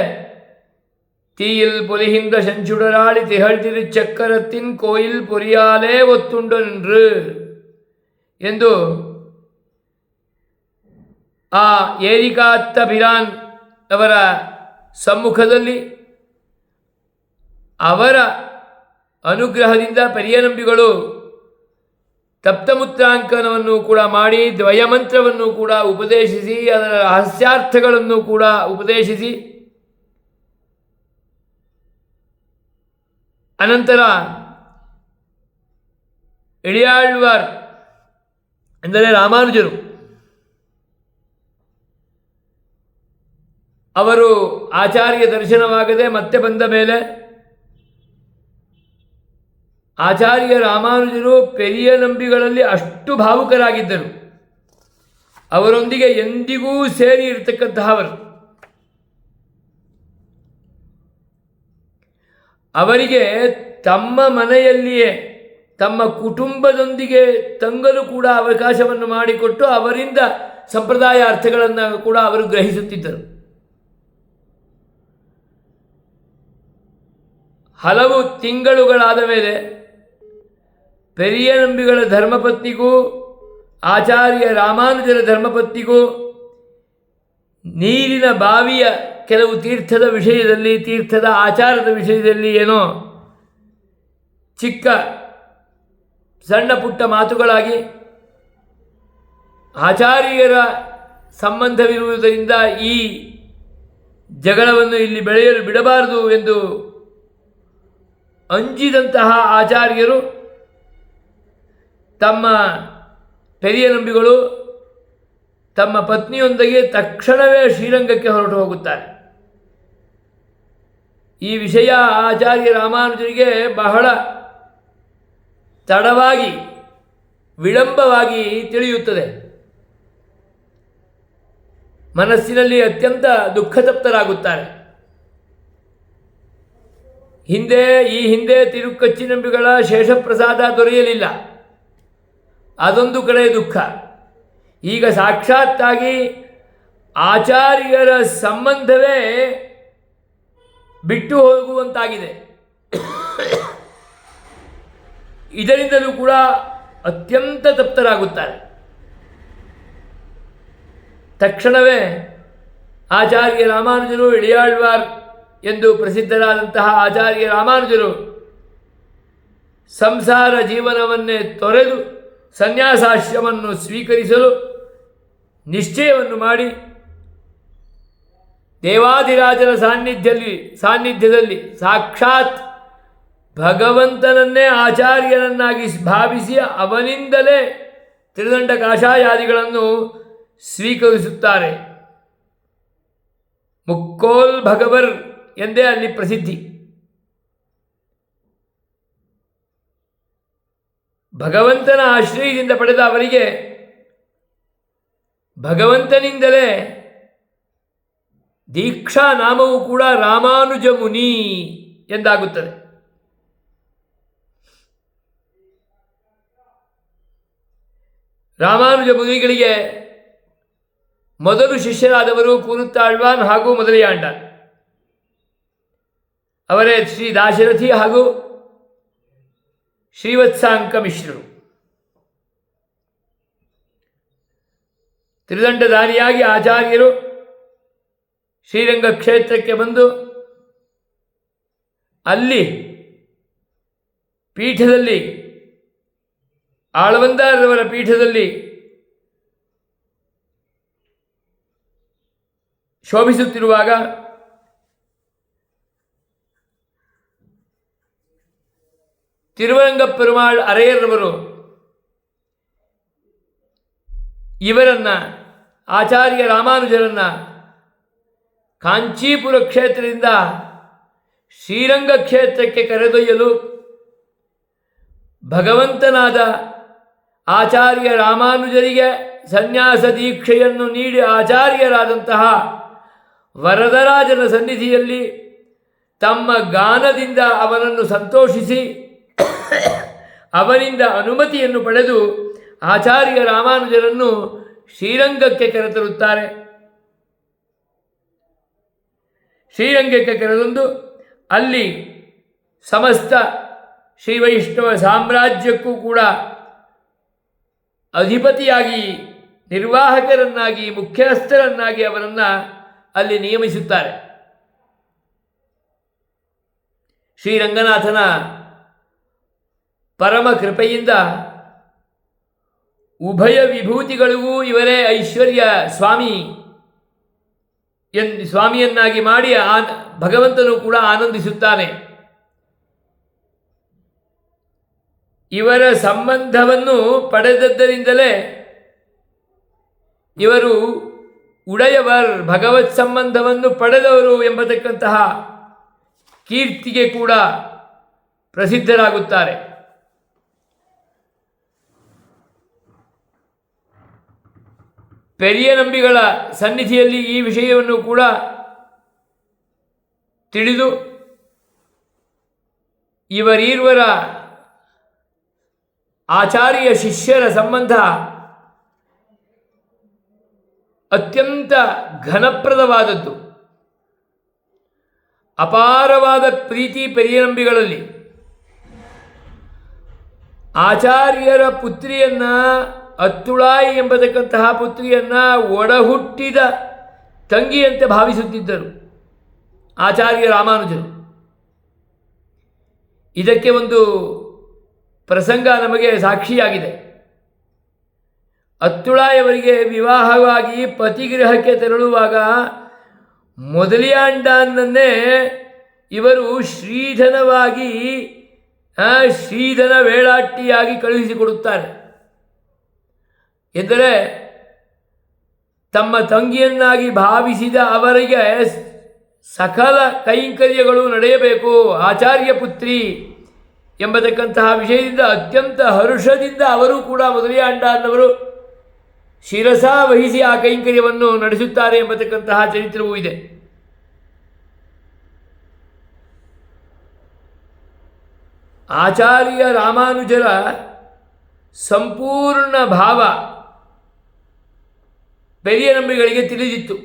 தீயில் பொலிகின்ற செஞ்சுடராளி திகழ் திருச்சக்கரத்தின் கோயில் பொறிಯಾಲೇ ಒತ್ತುಂಡು ನಿன்று ಎಂದು ಆ ಏರಿಕಾತ್ತ ಪಿರಾನ್ ಅವರ ಸಮ್ಮುಖದಲ್ಲಿ ಅವರ ಅನುಗ್ರಹದಿಂದ ಪೆರಿಯನಂಬಿಗಳು ತಪ್ತಮುತ್ರಾಂಕನವನ್ನು ಕೂಡ ಮಾಡಿ ದ್ವಯಮಂತ್ರವನ್ನು ಕೂಡ ಉಪದೇಶಿಸಿ ಅದರ ರಹಸ್ಯಾರ್ಥಗಳನ್ನು ಕೂಡ ಉಪದೇಶಿಸಿ ಅನಂತರ ಇಳಿಯಾಳ್ವಾರ್ ಎಂದರೆ ರಾಮಾನುಜರು ಅವರು ಆಚಾರ್ಯ ದರ್ಶನವಾಗದೆ ಮತ್ತೆ ಬಂದ ಮೇಲೆ ಆಚಾರ್ಯ ರಾಮಾನುಜರು ಪೆರಿಯ ನಂಬಿಗಳಲ್ಲಿ ಅಷ್ಟು ಭಾವುಕರಾಗಿದ್ದರು. ಅವರೊಂದಿಗೆ ಎಂದಿಗೂ ಸೇರಿ ಇರತಕ್ಕಂತಹವರು. ಅವರಿಗೆ ತಮ್ಮ ಮನೆಯಲ್ಲಿಯೇ ತಮ್ಮ ಕುಟುಂಬದೊಂದಿಗೆ ತಂಗಲು ಕೂಡ ಅವಕಾಶವನ್ನು ಮಾಡಿಕೊಟ್ಟು ಅವರಿಂದ ಸಂಪ್ರದಾಯ ಅರ್ಥಗಳನ್ನು ಕೂಡ ಅವರು ಗ್ರಹಿಸುತ್ತಿದ್ದರು. ಹಲವು ತಿಂಗಳುಗಳಾದ ಮೇಲೆ ಪೆರಿಯನಂಬಿಗಳ ಧರ್ಮಪತ್ನಿಗೂ ಆಚಾರ್ಯ ರಾಮಾನುಜರ ಧರ್ಮಪತ್ನಿಗೂ ನೀರಿನ ಬಾವಿಯ ಕೆಲವು ತೀರ್ಥದ ವಿಷಯದಲ್ಲಿ, ತೀರ್ಥದ ಆಚಾರದ ವಿಷಯದಲ್ಲಿ ಏನೋ ಚಿಕ್ಕ ಸಣ್ಣ ಪುಟ್ಟ ಮಾತುಗಳಾಗಿ ಆಚಾರ್ಯರ ಸಂಬಂಧವಿರುವುದರಿಂದ ಈ ಜಗಳವನ್ನು ಇಲ್ಲಿ ಬೆಳೆಯಲು ಬಿಡಬಾರದು ಎಂದು ಅಂಜಿದಂತಹ ಆಚಾರ್ಯರು ತಮ್ಮ ಪೆರಿಯ ನಂಬಿಗಳು ತಮ್ಮ ಪತ್ನಿಯೊಂದಿಗೆ ತಕ್ಷಣವೇ ಶ್ರೀರಂಗಕ್ಕೆ ಹೊರಟು ಹೋಗುತ್ತಾರೆ. ಈ ವಿಷಯ ಆಚಾರ್ಯ ರಾಮಾನುಜರಿಗೆ ಬಹಳ ತಡವಾಗಿ ವಿಳಂಬವಾಗಿ ತಿಳಿಯುತ್ತದೆ. ಮನಸ್ಸಿನಲ್ಲಿ ಅತ್ಯಂತ ದುಃಖತಪ್ತರಾಗುತ್ತಾರೆ. ಈ ಹಿಂದೆ ತಿರುಕ್ಕಚ್ಚಿನಂಬಿಗಳ ಶೇಷಪ್ರಸಾದ ದೊರೆಯಲಿಲ್ಲ, ಅದೊಂದು ಕಡೆ ದುಃಖ. ಈಗ ಸಾಕ್ಷಾತ್ತಾಗಿ ಆಚಾರ್ಯರ ಸಂಬಂಧವೇ ಬಿಟ್ಟು ಹೋಗುವಂತಾಗಿದೆ. ಇದರಿಂದಲೂ ಕೂಡ ಅತ್ಯಂತ ತಪ್ತರಾಗುತ್ತಾರೆ. ತಕ್ಷಣವೇ ಆಚಾರ್ಯ ರಾಮಾನುಜರು, ಇಳಿಯಾಳ್ವಾರ್ ಎಂದು ಪ್ರಸಿದ್ಧರಾದಂತಹ ಆಚಾರ್ಯ ರಾಮಾನುಜರು ಸಂಸಾರ ಜೀವನವನ್ನೇ ತೊರೆದು ಸನ್ಯಾಸಾಶ್ರಮವನ್ನು ಸ್ವೀಕರಿಸಲು ನಿಶ್ಚಯವನ್ನು ಮಾಡಿ ದೇವಾದಿರಾಜನ ಸಾನ್ನಿಧ್ಯದಲ್ಲಿ ಸಾಕ್ಷಾತ್ ಭಗವಂತನನ್ನೇ ಆಚಾರ್ಯನನ್ನಾಗಿ ಭಾವಿಸಿ ಅವನಿಂದಲೇ ತ್ರಿದಂಡ ಕಾಷಾಯಾದಿಗಳನ್ನು ಸ್ವೀಕರಿಸುತ್ತಾರೆ. ಮುಕ್ಕೋಲ್ ಭಗವರ್ ಎಂದೇ ಅಲ್ಲಿ ಪ್ರಸಿದ್ಧಿ. ಭಗವಂತನ ಆಶ್ರಯದಿಂದ ಪಡೆದ ಅವರಿಗೆ ಭಗವಂತನಿಂದಲೇ ದೀಕ್ಷಾ ನಾಮವು ಕೂಡ ರಾಮಾನುಜ ಮುನಿ ಎಂದಾಗುತ್ತದೆ. ರಾಮಾನುಜ ಮುನಿಗಳಿಗೆ ಮೊದಲು ಶಿಷ್ಯರಾದವರು ಕೂರುತ್ತಾಳ್ವಾನ್ ಹಾಗೂ ಮೊದಲಿಯಾಂಡ. ಅವರೇ ಶ್ರೀ ದಾಶರಥಿ ಹಾಗೂ ಶ್ರೀವತ್ಸಾಂಕ ಮಿಶ್ರರು. ತ್ರಿದಂಡಧಾರಿಯಾಗಿ ಆಚಾರ್ಯರು ಶ್ರೀರಂಗ ಕ್ಷೇತ್ರಕ್ಕೆ ಬಂದು ಅಲ್ಲಿ ಪೀಠದಲ್ಲಿ ಆಳವಂದಾರರವರ ಪೀಠದಲ್ಲಿ ಶೋಭಿಸುತ್ತಿರುವಾಗ ತಿರುವರಂಗ ಪೆರುಮಾಳ್ ಅರೆಯರವರು ಇವರನ್ನು ಆಚಾರ್ಯ ರಾಮಾನುಜರನ್ನು ಕಾಂಚೀಪುರ ಕ್ಷೇತ್ರದಿಂದ ಶ್ರೀರಂಗ ಕ್ಷೇತ್ರಕ್ಕೆ ಕರೆದೊಯ್ಯಲು ಭಗವಂತನಾದ ಆಚಾರ್ಯ ರಾಮಾನುಜರಿಗೆ ಸನ್ಯಾಸ ದೀಕ್ಷೆಯನ್ನು ನೀಡಿ ಆಚಾರ್ಯರಾದಂತಹ ವರದರಾಜನ ಸನ್ನಿಧಿಯಲ್ಲಿ ತಮ್ಮ ಗಾನದಿಂದ ಅವನನ್ನು ಸಂತೋಷಿಸಿ ಅವನಿಂದ ಅನುಮತಿಯನ್ನು ಪಡೆದು ಆಚಾರ್ಯ ರಾಮಾನುಜರನ್ನು ಶ್ರೀರಂಗಕ್ಕೆ ಕರೆತರುತ್ತಾರೆ. ಶ್ರೀರಂಗಕ್ಕೆ ಕರೆದೊಂದು ಅಲ್ಲಿ ಸಮಸ್ತ ಶ್ರೀವೈಷ್ಣವ ಸಾಮ್ರಾಜ್ಯಕ್ಕೂ ಕೂಡ ಅಧಿಪತಿಯಾಗಿ, ನಿರ್ವಾಹಕರನ್ನಾಗಿ, ಮುಖ್ಯಸ್ಥರನ್ನಾಗಿ ಅವರನ್ನು ಅಲ್ಲಿ ನಿಯಮಿಸುತ್ತಾರೆ. ಶ್ರೀರಂಗನಾಥನ ಪರಮ ಕೃಪೆಯಿಂದ ಉಭಯ ವಿಭೂತಿಗಳಿಗೂ ಇವರೇ ಐಶ್ವರ್ಯ ಸ್ವಾಮಿಯನ್ನಾಗಿ ಮಾಡಿ ಭಗವಂತನು ಕೂಡ ಆನಂದಿಸುತ್ತಾನೆ. ಇವರ ಸಂಬಂಧವನ್ನು ಪಡೆದದ್ದರಿಂದಲೇ ಇವರು ಉಡೆಯವರ್, ಭಗವತ್ ಸಂಬಂಧವನ್ನು ಪಡೆದವರು ಎಂಬತಕ್ಕಂತಹ ಕೀರ್ತಿಗೆ ಕೂಡ ಪ್ರಸಿದ್ಧರಾಗುತ್ತಾರೆ. ಪೆರಿಯ ನಂಬಿಗಳ ಸನ್ನಿಧಿಯಲ್ಲಿ ಈ ವಿಷಯವನ್ನು ಕೂಡ ತಿಳಿದು ಇವರೀರ್ವರ ಆಚಾರ್ಯ ಶಿಷ್ಯರ ಸಂಬಂಧ ಅತ್ಯಂತ ಘನಪ್ರದವಾದದ್ದು. ಅಪಾರವಾದ ಪ್ರೀತಿ ಪೆರಿಯನಂಬಿಗಳಲ್ಲಿ. ಆಚಾರ್ಯರ ಪುತ್ರಿಯನ್ನು, ಅತ್ತುಳಾಯಿ ಎಂಬತಕ್ಕಂತಹ ಪುತ್ರಿಯನ್ನು ಒಡಹುಟ್ಟಿದ ತಂಗಿಯಂತೆ ಭಾವಿಸುತ್ತಿದ್ದರು ಆಚಾರ್ಯ ರಾಮಾನುಜರು. ಇದಕ್ಕೆ ಒಂದು ಪ್ರಸಂಗ ನಮಗೆ ಸಾಕ್ಷಿಯಾಗಿದೆ. ಅತ್ತುಳಾಯವರಿಗೆ ವಿವಾಹವಾಗಿ ಪತಿಗೃಹಕ್ಕೆ ತೆರಳುವಾಗ ಮೊದಲಿಯಾಂಡನನ್ನೇ ಇವರು ಶ್ರೀಧನವಾಗಿ ಶ್ರೀಧನ ವೇಳಾಟ್ಟಿಯಾಗಿ ಕಳುಹಿಸಿಕೊಡುತ್ತಾರೆ. ಎಂದರೆ ತಮ್ಮ ತಂಗಿಯನ್ನಾಗಿ ಭಾವಿಸಿದ ಅವರಿಗೆ ಸಕಲ ಕೈಂಕರ್ಯಗಳು ನಡೆಯಬೇಕು, ಆಚಾರ್ಯ ಪುತ್ರಿ ಎಂಬತಕ್ಕಂತಹ ವಿಷಯದಿಂದ ಅತ್ಯಂತ ಹರ್ಷದಿಂದ ಅವರು ಕೂಡ ಮೊದಲಿಯಾಂಡನವರು ಶಿರಸ ವಹಿಸಿ ಆ ಕೈಂಕರ್ಯವನ್ನು ನಡೆಸುತ್ತಾರೆ ಎಂಬತಕ್ಕಂತಹ ಚರಿತ್ರವೂ ಇದೆ. ಆಚಾರ್ಯ ರಾಮಾನುಜರ ಸಂಪೂರ್ಣ ಭಾವ ಪೆರಿಯನಂಬಿಗಳಿಗೆ ತಿಳಿದಿತ್ತು.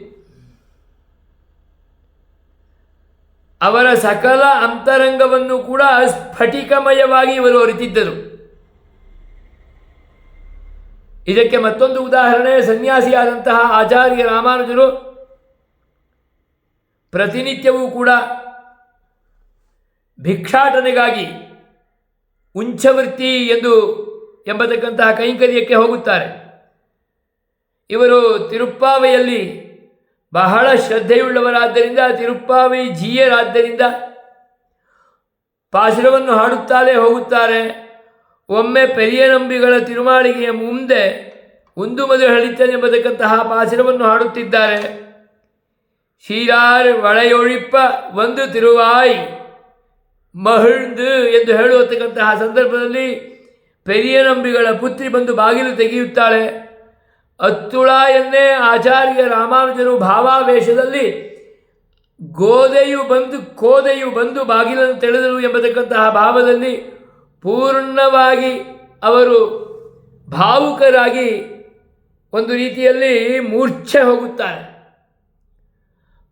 ಅವರ ಸಕಲ ಅಂತರಂಗವನ್ನು ಕೂಡ ಸ್ಫಟಿಕಮಯವಾಗಿ ಇವರು ಅರಿತಿದ್ದರು. ಇದಕ್ಕೆ ಮತ್ತೊಂದು ಉದಾಹರಣೆ, ಸನ್ಯಾಸಿಯಾದಂತಹ ಆಚಾರ್ಯ ರಾಮಾನುಜರು ಪ್ರತಿನಿತ್ಯವೂ ಕೂಡ ಭಿಕ್ಷಾಟನೆಗಾಗಿ ಉಂಚವೃತ್ತಿ ಎಂಬತಕ್ಕಂತಹ ಕೈಂಕರ್ಯಕ್ಕೆ ಹೋಗುತ್ತಾರೆ. ಇವರು ತಿರುಪ್ಪಾವೆಯಲ್ಲಿ ಬಹಳ ಶ್ರದ್ಧೆಯುಳ್ಳವರಾದ್ದರಿಂದ, ತಿರುಪ್ಪಾವಿ ಜೀಯರಾದ್ದರಿಂದ ಪಾಶುರವನ್ನು ಹಾಡುತ್ತಲೇ ಹೋಗುತ್ತಾರೆ. ಒಮ್ಮೆ ಪೆರಿಯನಂಬಿಗಳ ತಿರುಮಾಳಿಗೆಯ ಮುಂದೆ ಒಂದು ಮದು ಹಳಿತನೆಂಬತಕ್ಕಂತಹ ಪಾಶುರವನ್ನು ಹಾಡುತ್ತಿದ್ದಾರೆ. ಶೀರಾರ್ ಒಳೆಯೊಳಿಪ್ಪ ಒಂದು ತಿರುವಾಯ್ ಮಹಿಳ್ದು ಎಂದು ಹೇಳುವತಕ್ಕಂತಹ ಸಂದರ್ಭದಲ್ಲಿ ಪೆರಿಯನಂಬಿಗಳ ಪುತ್ರಿ ಬಂದು ಬಾಗಿಲು ತೆಗೆಯುತ್ತಾಳೆ. ಅತ್ತುಳಾಯನ್ನೇ ಆಚಾರ್ಯ ರಾಮಾನುಜರು ಭಾವಾವೇಶದಲ್ಲಿ ಕೋದೆಯು ಬಂದು ಬಾಗಿಲನ್ನು ತೆಳೆದರು ಎಂಬತಕ್ಕಂತಹ ಭಾವದಲ್ಲಿ ಪೂರ್ಣವಾಗಿ ಅವರು ಭಾವುಕರಾಗಿ ಒಂದು ರೀತಿಯಲ್ಲಿ ಮೂರ್ಛೆ ಹೋಗುತ್ತಾರೆ.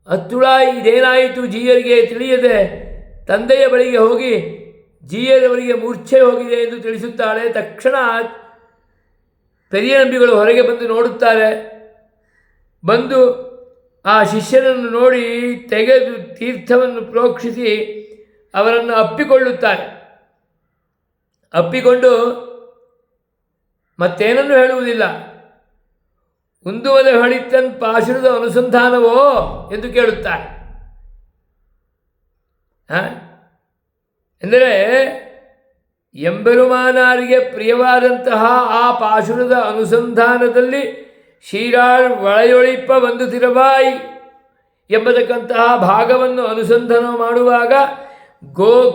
ಅತ್ತುಳಾಯಿ ಇದೇನಾಯಿತು ಜೀಯರಿಗೆ ತಿಳಿಯದೆ ತಂದೆಯ ಬಳಿಗೆ ಹೋಗಿ ಜೀಯರವರಿಗೆ ಮೂರ್ಛೆ ಹೋಗಿದೆ ಎಂದು ತಿಳಿಸುತ್ತಾಳೆ. ತಕ್ಷಣ ಪೆರಿಯನಂಬಿಗಳು ಹೊರಗೆ ಬಂದು ನೋಡುತ್ತಾರೆ. ಬಂದು ಆ ಶಿಷ್ಯನನ್ನು ನೋಡಿ ತೆಗೆದು ತೀರ್ಥವನ್ನು ಪ್ರೋಕ್ಷಿಸಿ ಅವರನ್ನು ಅಪ್ಪಿಕೊಳ್ಳುತ್ತಾರೆ. ಅಪ್ಪಿಕೊಂಡು ಮತ್ತೇನನ್ನು ಹೇಳುವುದಿಲ್ಲ. ಉಂದುವದ ಹಳಿತನ್ ಪಾಶುರದ ಅನುಸಂಧಾನವೋ ಎಂದು ಕೇಳುತ್ತಾರೆ. ಎಂದರೆ ಎಂಬೆರುಮಾನಾರಿಗೆ ಪ್ರಿಯವಾದಂತಹ ಆ ಪಾಶುರದ ಅನುಸಂಧಾನದಲ್ಲಿ ಶೀರಾಳ್ ಒಳೆಯೊಳಿಪ್ಪ ಒಂದು ತಿರವಾಯಿ ಎಂಬತಕ್ಕಂತಹ ಭಾಗವನ್ನು ಅನುಸಂಧಾನ ಮಾಡುವಾಗ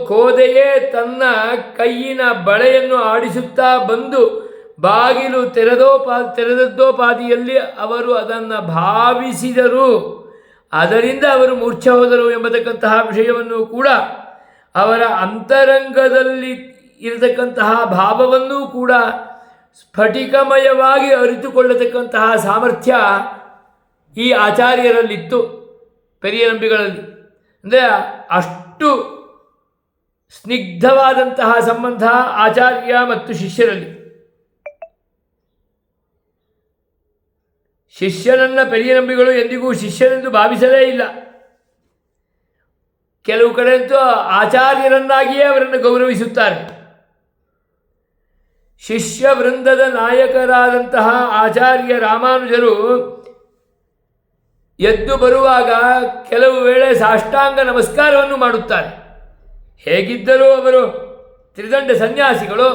ಕೋದೆಯೇ ತನ್ನ ಕೈಯಿನ ಬಳೆಯನ್ನು ಆಡಿಸುತ್ತಾ ಬಂದು ಬಾಗಿಲು ತೆರೆದದ್ದೋಪಾದಿಯಲ್ಲಿ ಅವರು ಅದನ್ನು ಭಾವಿಸಿದರು. ಅದರಿಂದ ಅವರು ಮೂರ್ಛೆ ಹೋದರು ಎಂಬತಕ್ಕಂತಹ ವಿಷಯವನ್ನು ಕೂಡ ಅವರ ಅಂತರಂಗದಲ್ಲಿ ಇರತಕ್ಕಂತಹ ಭಾವವನ್ನೂ ಕೂಡ ಸ್ಫಟಿಕಮಯವಾಗಿ ಅರಿತುಕೊಳ್ಳತಕ್ಕಂತಹ ಸಾಮರ್ಥ್ಯ ಈ ಆಚಾರ್ಯರಲ್ಲಿತ್ತು, ಪೆರಿಯನಂಬಿಗಳಲ್ಲಿ. ಅಂದರೆ ಅಷ್ಟು ಸ್ನಿಗ್ಧವಾದಂತಹ ಸಂಬಂಧ ಆಚಾರ್ಯ ಮತ್ತು ಶಿಷ್ಯರಲ್ಲಿ. ಶಿಷ್ಯನನ್ನು ಪೆರಿಯನಂಬಿಗಳು ಎಂದಿಗೂ ಶಿಷ್ಯನೆಂದು ಭಾವಿಸಲೇ ಇಲ್ಲ. ಕೆಲವು ಕಡೆ ಅಂತೂ ಆಚಾರ್ಯರನ್ನಾಗಿಯೇ ಅವರನ್ನು ಗೌರವಿಸುತ್ತಾರೆ. ಶಿಷ್ಯ ವೃಂದದ ನಾಯಕರಾದಂತಹ ಆಚಾರ್ಯ ರಾಮಾನುಜರು ಎದ್ದು ಬರುವಾಗ ಕೆಲವು ವೇಳೆ ಸಾಷ್ಟಾಂಗ ನಮಸ್ಕಾರವನ್ನು ಮಾಡುತ್ತಾರೆ. ಹೇಗಿದ್ದರೂ ಅವರು ತ್ರಿದಂಡ ಸನ್ಯಾಸಿಗಳು,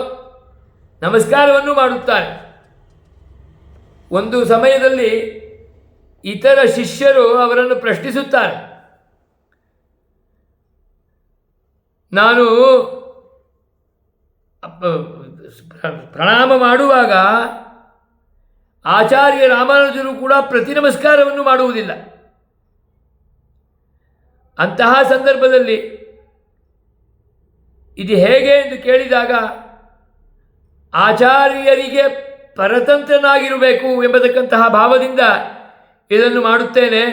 ನಮಸ್ಕಾರವನ್ನು ಮಾಡುತ್ತಾರೆ. ಒಂದು ಸಮಯದಲ್ಲಿ ಇತರ ಶಿಷ್ಯರು ಅವರನ್ನು ಪ್ರಶ್ನಿಸುತ್ತಾರೆ. ನಾನು ಪ್ರಣಾಮ ಮಾಡುವಾಗ ಆಚಾರ್ಯ ರಾಮಾನುಜರು ಕೂಡ ಪ್ರತಿ ನಮಸ್ಕಾರವನ್ನು ಮಾಡುವುದಿಲ್ಲ. ಅಂತಹ ಸಂದರ್ಭದಲ್ಲಿ ಇದು ಹೇಗೆ ಎಂದು ಕೇಳಿದಾಗ, ಆಚಾರ್ಯರಿಗೆ ಪರತಂತ್ರನಾಗಿರಬೇಕು ಎಂಬತಕ್ಕಂತಹ ಭಾವದಿಂದ ಇದನ್ನು ಮಾಡುತ್ತೇನೆ,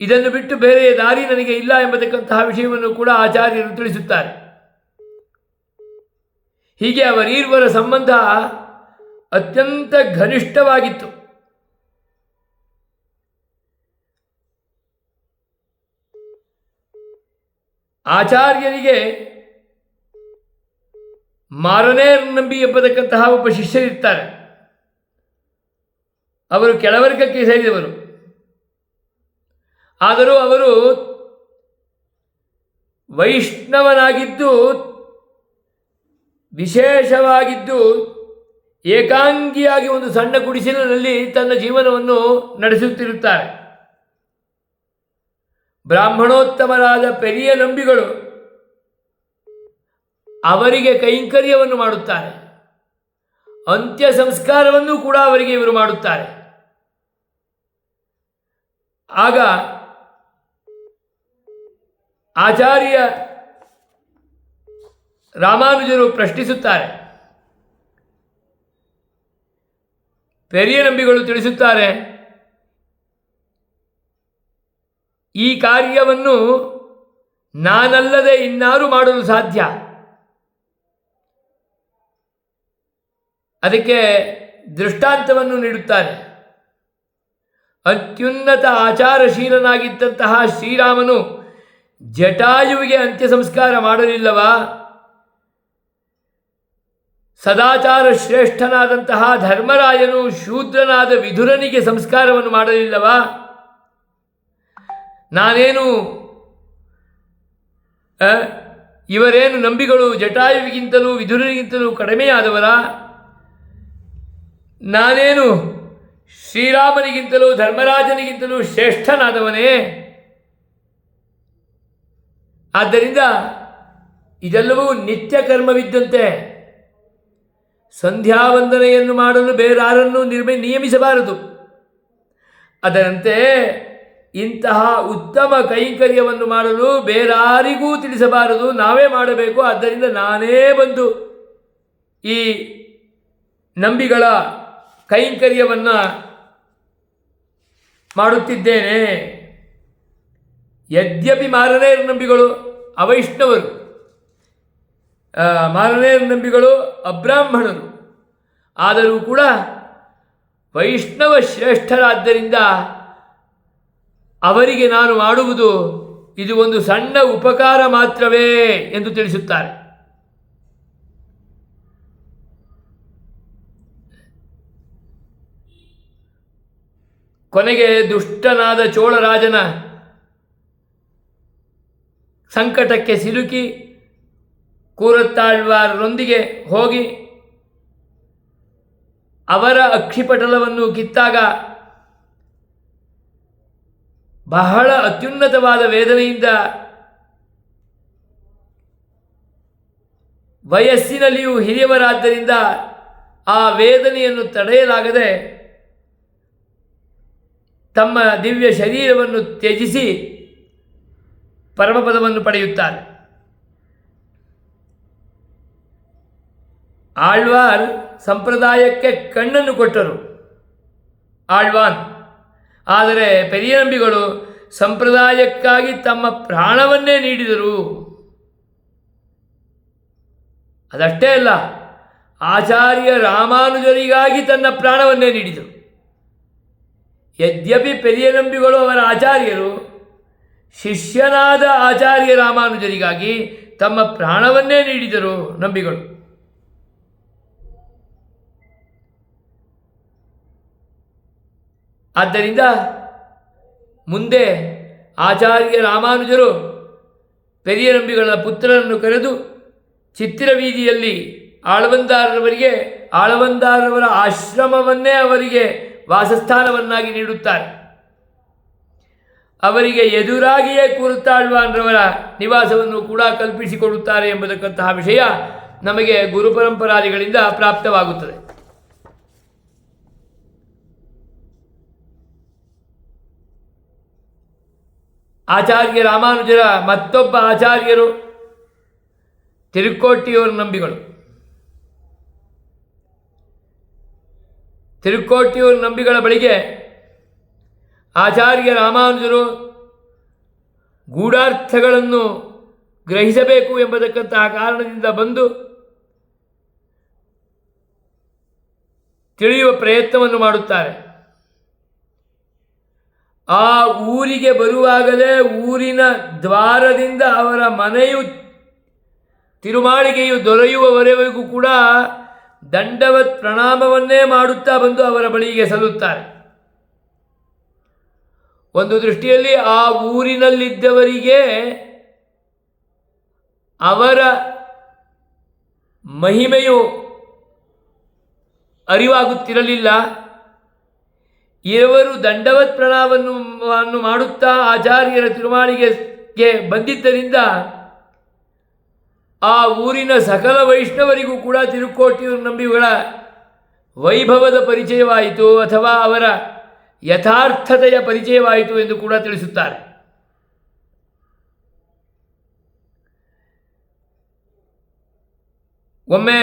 ಇದನ್ನು ಬಿಟ್ಟು ಬೇರೆ ದಾರಿ ನನಗೆ ಇಲ್ಲ ಎಂಬತಕ್ಕಂತಹ ವಿಷಯವನ್ನು ಕೂಡ ಆಚಾರ್ಯರು ತಿಳಿಸುತ್ತಾರೆ. ಹೀಗೆ ಅವರೀರ್ವರ ಸಂಬಂಧ ಅತ್ಯಂತ ಘನಿಷ್ಠವಾಗಿತ್ತು. ಆಚಾರ್ಯರಿಗೆ ಮಾರನೇರ್ ನಂಬಿ ಎಂಬತಕ್ಕಂತಹ ಒಬ್ಬ ಶಿಷ್ಯರಿರ್ತಾರೆ. ಅವರು ಕೆಳವರ್ಗಕ್ಕೆ ಸೇರಿದವರು. ಆದರೂ ಅವರು ವೈಷ್ಣವನಾಗಿದ್ದು ವಿಶೇಷವಾಗಿದ್ದು ಏಕಾಂಗಿಯಾಗಿ ಒಂದು ಸಣ್ಣ ಗುಡಿಸಲಿನಲ್ಲಿ ತನ್ನ ಜೀವನವನ್ನು ನಡೆಸುತ್ತಿರುತ್ತಾರೆ. ಬ್ರಾಹ್ಮಣೋತ್ತಮರಾದ ಪೆರಿಯ ನಂಬಿಗಳು ಅವರಿಗೆ ಕೈಂಕರ್ಯವನ್ನು ಮಾಡುತ್ತಾರೆ. ಅಂತ್ಯ ಸಂಸ್ಕಾರವನ್ನು ಕೂಡ ಅವರಿಗೆ ಇವರು ಮಾಡುತ್ತಾರೆ. ಆಗ ಆಚಾರ್ಯ ರಾಮಾನುಜರು ಪ್ರಶ್ನಿಸುತ್ತಾರೆ. ಪೆರಿಯ ನಂಬಿಗಳು ತಿಳಿಸುತ್ತಾರೆ, ಈ ಕಾರ್ಯವನ್ನು ನಾನಲ್ಲದೆ ಇನ್ನಾರು ಮಾಡಲು ಸಾಧ್ಯ? ಅದಕ್ಕೆ ದೃಷ್ಟಾಂತವನ್ನು ನೀಡುತ್ತಾರೆ. ಅತ್ಯುನ್ನತ ಆಚಾರಶೀಲನಾಗಿದ್ದಂತಹ ಶ್ರೀರಾಮನು ಜಟಾಯುವಿಗೆ ಅಂತ್ಯ ಸಂಸ್ಕಾರ ಮಾಡಲಿಲ್ಲವಾ? ಸದಾಚಾರ ಶ್ರೇಷ್ಠನಾದಂತಹ ಧರ್ಮರಾಯನು ಶೂದ್ರನಾದ ವಿದುರನಿಗೆ ಸಂಸ್ಕಾರವನ್ನು ಮಾಡಲಿಲ್ಲವಾ? ನಾನೇನು ಇವರೇನು ನಂಬಿಗಳು ಜಟಾಯುವಿಗಿಂತಲೂ ವಿದುರನಿಗಿಂತಲೂ ಕಡಿಮೆಯಾದವರ? ನಾನೇನು ಶ್ರೀರಾಮನಿಗಿಂತಲೂ ಧರ್ಮರಾಜನಿಗಿಂತಲೂ ಶ್ರೇಷ್ಠನಾದವನೇ? ಆದ್ದರಿಂದ ಇದೆಲ್ಲವೂ ನಿತ್ಯ ಕರ್ಮವಿದ್ದಂತೆ ಸಂಧ್ಯಾವಂದನೆಯನ್ನು ಮಾಡಲು ಬೇರಾರನ್ನು ನಿಯಮಿಸಬಾರದು. ಅದರಂತೆ ಇಂತಹ ಉತ್ತಮ ಕೈಂಕರ್ಯವನ್ನು ಮಾಡಲು ಬೇರಾರಿಗೂ ತಿಳಿಸಬಾರದು, ನಾವೇ ಮಾಡಬೇಕು. ಆದ್ದರಿಂದ ನಾನೇ ಬಂದು ಈ ನಂಬಿಗಳ ಕೈಂಕರ್ಯವನ್ನು ಮಾಡುತ್ತಿದ್ದೇನೆ. ಯದ್ಯಪಿ ಮಾರನೇರ ನಂಬಿಗಳು ಅವೈಷ್ಣವರು, ಮಾರನೇರ ನಂಬಿಗಳು ಅಬ್ರಾಹ್ಮಣರು, ಆದರೂ ಕೂಡ ವೈಷ್ಣವ ಶ್ರೇಷ್ಠರಾದ್ದರಿಂದ ಅವರಿಗೆ ನಾನು ಮಾಡುವುದು ಇದು ಒಂದು ಸಣ್ಣ ಉಪಕಾರ ಮಾತ್ರವೇ ಎಂದು ತಿಳಿಸುತ್ತಾರೆ. ಕೊನೆಗೆ ದುಷ್ಟನಾದ ಚೋಳರಾಜನ ಸಂಕಟಕ್ಕೆ ಸಿಲುಕಿ ಕೂರತ್ತಾಳ್ವಾರರೊಂದಿಗೆ ಹೋಗಿ ಅವರ ಅಕ್ಷಿಪಟಲವನ್ನು ಕಿತ್ತಾಗ ಬಹಳ ಅತ್ಯುನ್ನತವಾದ ವೇದನೆಯಿಂದ ವಯಸ್ಸಿನಲ್ಲಿಯೂ ಹಿರಿಯವರಾದ್ದರಿಂದ ಆ ವೇದನೆಯನ್ನು ತಡೆಯಲಾಗದೆ ತಮ್ಮ ದಿವ್ಯ ಶರೀರವನ್ನು ತ್ಯಜಿಸಿ ಪರಮಪದವನ್ನು ಪಡೆಯುತ್ತಾರೆ. ಆಳ್ವಾರ್ ಸಂಪ್ರದಾಯಕ್ಕೆ ಕಣ್ಣನ್ನು ಕೊಟ್ಟರು, ಆಳ್ವಾನ್. ಆದರೆ ಪೆರಿಯನಂಬಿಗಳು ಸಂಪ್ರದಾಯಕ್ಕಾಗಿ ತಮ್ಮ ಪ್ರಾಣವನ್ನೇ ನೀಡಿದರು. ಅದಷ್ಟೇ ಅಲ್ಲ, ಆಚಾರ್ಯ ರಾಮಾನುಜರಿಗಾಗಿ ತನ್ನ ಪ್ರಾಣವನ್ನೇ ನೀಡಿದರು. ಯದ್ಯಪಿ ಪೆರಿಯನಂಬಿಗಳು ಅವರ ಆಚಾರ್ಯರು, ಶಿಷ್ಯನಾದ ಆಚಾರ್ಯ ರಾಮಾನುಜರಿಗಾಗಿ ತಮ್ಮ ಪ್ರಾಣವನ್ನೇ ನೀಡಿದರು ನಂಬಿಗಳು. ಆದ್ದರಿಂದ ಮುಂದೆ ಆಚಾರ್ಯ ರಾಮಾನುಜರು ಪೆರಿಯನಂಬಿಗಳ ಪುತ್ರರನ್ನು ಕರೆದು ಚಿತ್ತಿರವೀದಿಯಲ್ಲಿ ಆಳವಂದಾರರವರ ಆಶ್ರಮವನ್ನೇ ಅವರಿಗೆ ವಾಸಸ್ಥಾನವನ್ನಾಗಿ ನೀಡುತ್ತಾರೆ. ಅವರಿಗೆ ಎದುರಾಗಿಯೇ ಕೂರುತ್ತಾಳ್ವಾನ್ರವರ ನಿವಾಸವನ್ನು ಕೂಡ ಕಲ್ಪಿಸಿಕೊಡುತ್ತಾರೆ ಎಂಬತಕ್ಕಂತಹ ವಿಷಯ ನಮಗೆ ಗುರುಪರಂಪರಾದಿಗಳಿಂದ ಪ್ರಾಪ್ತವಾಗುತ್ತದೆ. ಆಚಾರ್ಯ ರಾಮಾನುಜರ ಮತ್ತೊಬ್ಬ ಆಚಾರ್ಯರು ತಿರುಕ್ಕೋಟಿಯೂರ ನಂಬಿಗಳು. ತಿರುಕ್ಕೋಟಿಯೂರ ನಂಬಿಗಳ ಬಳಿಗೆ ಆಚಾರ್ಯ ರಾಮಾನುಜರು ಗೂಢಾರ್ಥಗಳನ್ನು ಗ್ರಹಿಸಬೇಕು ಎಂಬತಕ್ಕಂತಹ ಕಾರಣದಿಂದ ಬಂದು ತಿಳಿಯುವ ಪ್ರಯತ್ನವನ್ನು ಮಾಡುತ್ತಾರೆ. ಆ ಊರಿಗೆ ಬರುವಾಗಲೇ ಊರಿನ ದ್ವಾರದಿಂದ ಅವರ ಮನೆಯು ತಿರುಮಾಳಿಗೆಯು ದೊರೆಯುವವರೆಗೂ ಕೂಡ ದಂಡವತ್ ಪ್ರಣಾಮವನ್ನೇ ಮಾಡುತ್ತಾ ಬಂದು ಅವರ ಬಳಿಗೆ ಸಲ್ಲುತ್ತಾರೆ. ಒಂದು ದೃಷ್ಟಿಯಲ್ಲಿ ಆ ಊರಿನಲ್ಲಿದ್ದವರಿಗೆ ಅವರ ಮಹಿಮೆಯು ಅರಿವಾಗುತ್ತಿರಲಿಲ್ಲ. ಇವರು ದಂಡವತ್ ಪ್ರಣಾಮವನ್ನು ಮಾಡುತ್ತಾ ಆಚಾರ್ಯರ ತಿರುಮಾಳಿಗೆಗೆ ಬಂದಿದ್ದರಿಂದ ಆ ಊರಿನ ಸಕಲ ವೈಷ್ಣವರಿಗೂ ಕೂಡ ತಿರುಕೋಟಿಯೂರು ನಂಬಿಗಳ ವೈಭವದ ಪರಿಚಯವಾಯಿತು ಅಥವಾ ಅವರ ಯಥಾರ್ಥತೆಯ ಪರಿಚಯವಾಯಿತು ಎಂದು ಕೂಡ ತಿಳಿಸುತ್ತಾರೆ. ಒಮ್ಮೆ